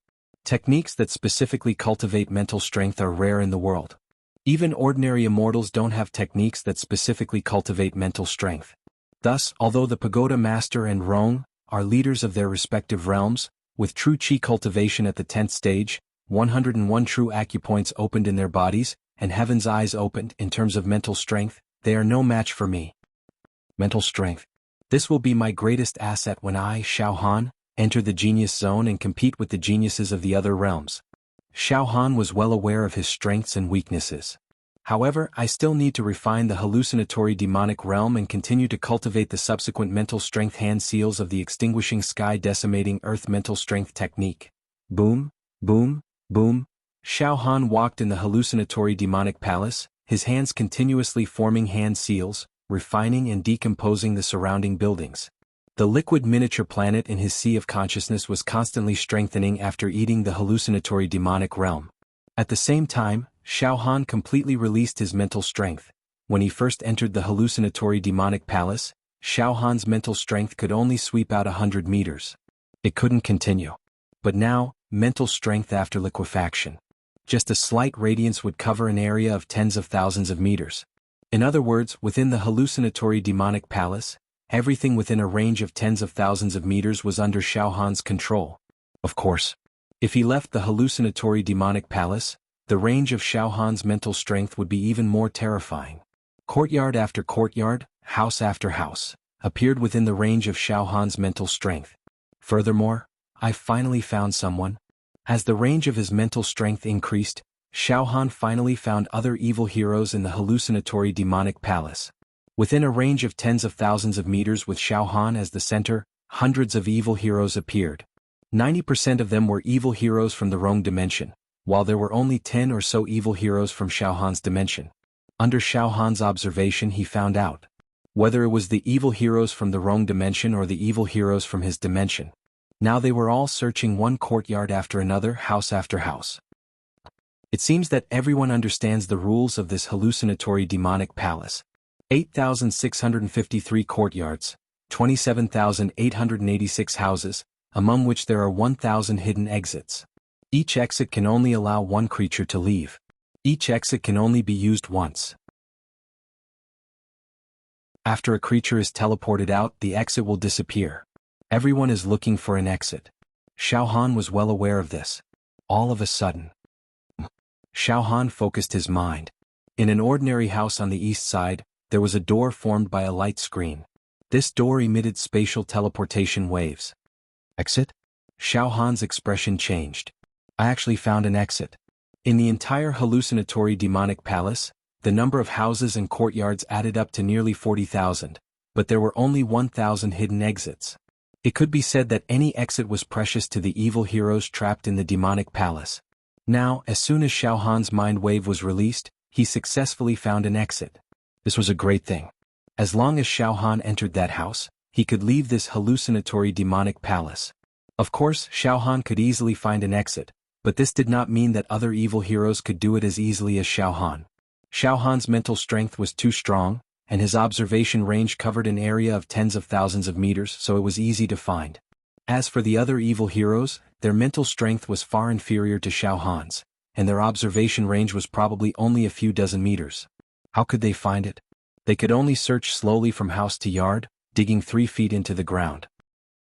Techniques that specifically cultivate mental strength are rare in the world. Even ordinary immortals don't have techniques that specifically cultivate mental strength. Thus, although the pagoda master and Rome are leaders of their respective realms, with true chi cultivation at the 10th stage, 101 true acupoints opened in their bodies, and heaven's eyes opened in terms of mental strength, they are no match for me. Mental strength. This will be my greatest asset when I, Xiao Han, enter the genius zone and compete with the geniuses of the other realms. Xiao Han was well aware of his strengths and weaknesses. However, I still need to refine the hallucinatory demonic realm and continue to cultivate the subsequent mental strength hand seals of the extinguishing sky decimating earth mental strength technique. Boom, boom, boom. Xiao Han walked in the hallucinatory demonic palace, his hands continuously forming hand seals, refining and decomposing the surrounding buildings. The liquid miniature planet in his sea of consciousness was constantly strengthening after eating the hallucinatory demonic realm. At the same time, Xiao Han completely released his mental strength. When he first entered the hallucinatory demonic palace, Xiao Han's mental strength could only sweep out 100 meters. It couldn't continue. But now, mental strength after liquefaction. Just a slight radiance would cover an area of tens of thousands of meters. In other words, within the hallucinatory demonic palace, everything within a range of tens of thousands of meters was under Xiao Han's control. Of course, if he left the hallucinatory demonic palace, the range of Xiao Han's mental strength would be even more terrifying. Courtyard after courtyard, house after house, appeared within the range of Xiao Han's mental strength. Furthermore, I finally found someone. As the range of his mental strength increased, Xiao Han finally found other evil heroes in the hallucinatory demonic palace. Within a range of tens of thousands of meters with Xiao Han as the center, hundreds of evil heroes appeared. 90% of them were evil heroes from the wrong dimension, while there were only 10 or so evil heroes from Xiao Han's dimension. Under Xiao Han's observation he found out whether it was the evil heroes from the wrong dimension or the evil heroes from his dimension. Now they were all searching one courtyard after another, house after house. It seems that everyone understands the rules of this hallucinatory demonic palace. 8,653 courtyards, 27,886 houses, among which there are 1,000 hidden exits. Each exit can only allow one creature to leave. Each exit can only be used once. After a creature is teleported out, the exit will disappear. Everyone is looking for an exit. Xiao Han was well aware of this. All of a sudden, Xiao Han focused his mind. In an ordinary house on the east side, there was a door formed by a light screen. This door emitted spatial teleportation waves. Exit? Xiao Han's expression changed. I actually found an exit. In the entire hallucinatory demonic palace, the number of houses and courtyards added up to nearly 40,000, but there were only 1,000 hidden exits. It could be said that any exit was precious to the evil heroes trapped in the demonic palace. Now, as soon as Xiao Han's mind wave was released, he successfully found an exit. This was a great thing. As long as Xiao Han entered that house, he could leave this hallucinatory demonic palace. Of course, Xiao Han could easily find an exit, but this did not mean that other evil heroes could do it as easily as Xiao Han. Xiao Han's mental strength was too strong, and his observation range covered an area of tens of thousands of meters, so it was easy to find. As for the other evil heroes, their mental strength was far inferior to Xiao Han's, and their observation range was probably only a few dozen meters. How could they find it? They could only search slowly from house to yard, digging 3 feet into the ground.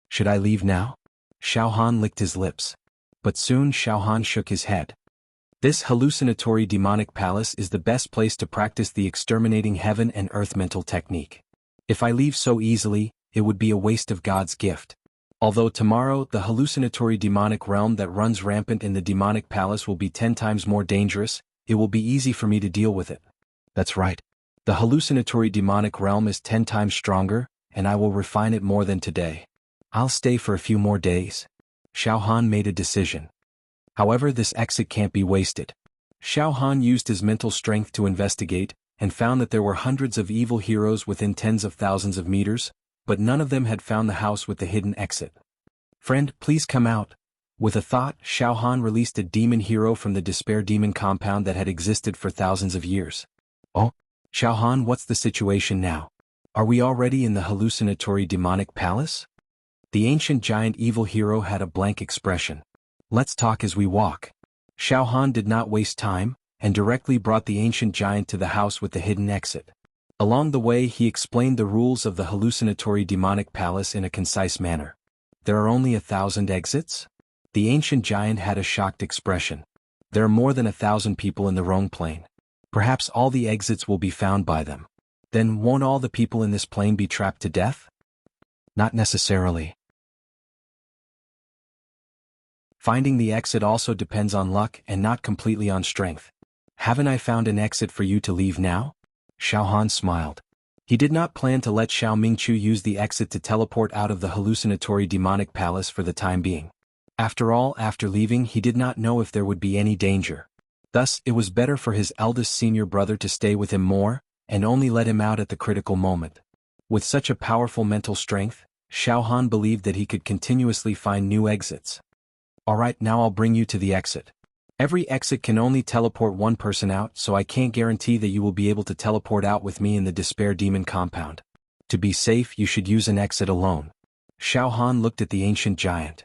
Should I leave now? Xiao Han licked his lips. But soon Xiao Han shook his head. This hallucinatory demonic palace is the best place to practice the exterminating heaven and earth mental technique. If I leave so easily, it would be a waste of God's gift. Although tomorrow the hallucinatory demonic realm that runs rampant in the demonic palace will be 10 times more dangerous, it will be easy for me to deal with it. That's right. The hallucinatory demonic realm is 10 times stronger, and I will refine it more than today. I'll stay for a few more days. Xiao Han made a decision. However, this exit can't be wasted. Xiao Han used his mental strength to investigate, and found that there were hundreds of evil heroes within tens of thousands of meters, but none of them had found the house with the hidden exit. Friend, please come out. With a thought, Xiao Han released a demon hero from the despair demon compound that had existed for thousands of years. Oh, Xiao Han, what's the situation now? Are we already in the hallucinatory demonic palace? The ancient giant evil hero had a blank expression. Let's talk as we walk. Xiao Han did not waste time, and directly brought the ancient giant to the house with the hidden exit. Along the way he explained the rules of the hallucinatory demonic palace in a concise manner. There are only 1,000 exits? The ancient giant had a shocked expression. There are more than 1,000 people in the Rhone Plain. Perhaps all the exits will be found by them. Then won't all the people in this plain be trapped to death? Not necessarily. Finding the exit also depends on luck and not completely on strength. Haven't I found an exit for you to leave now? Xiao Han smiled. He did not plan to let Xiao Mingqiu use the exit to teleport out of the hallucinatory demonic palace for the time being. After all, after leaving he did not know if there would be any danger. Thus, it was better for his eldest senior brother to stay with him more, and only let him out at the critical moment. With such a powerful mental strength, Xiao Han believed that he could continuously find new exits. Alright, now I'll bring you to the exit. Every exit can only teleport one person out, so I can't guarantee that you will be able to teleport out with me in the despair demon compound. To be safe, you should use an exit alone. Xiao Han looked at the ancient giant.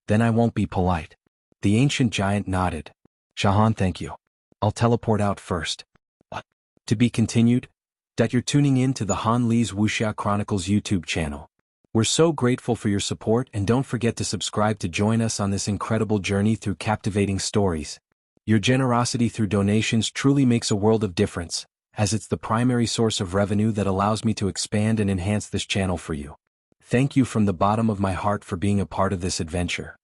Then I won't be polite. The ancient giant nodded. Xiao Han, thank you. I'll teleport out first. To be continued. You're tuning in to the Han Li's Wuxia Chronicles YouTube channel. We're so grateful for your support, and don't forget to subscribe to join us on this incredible journey through captivating stories. Your generosity through donations truly makes a world of difference, as it's the primary source of revenue that allows me to expand and enhance this channel for you. Thank you from the bottom of my heart for being a part of this adventure.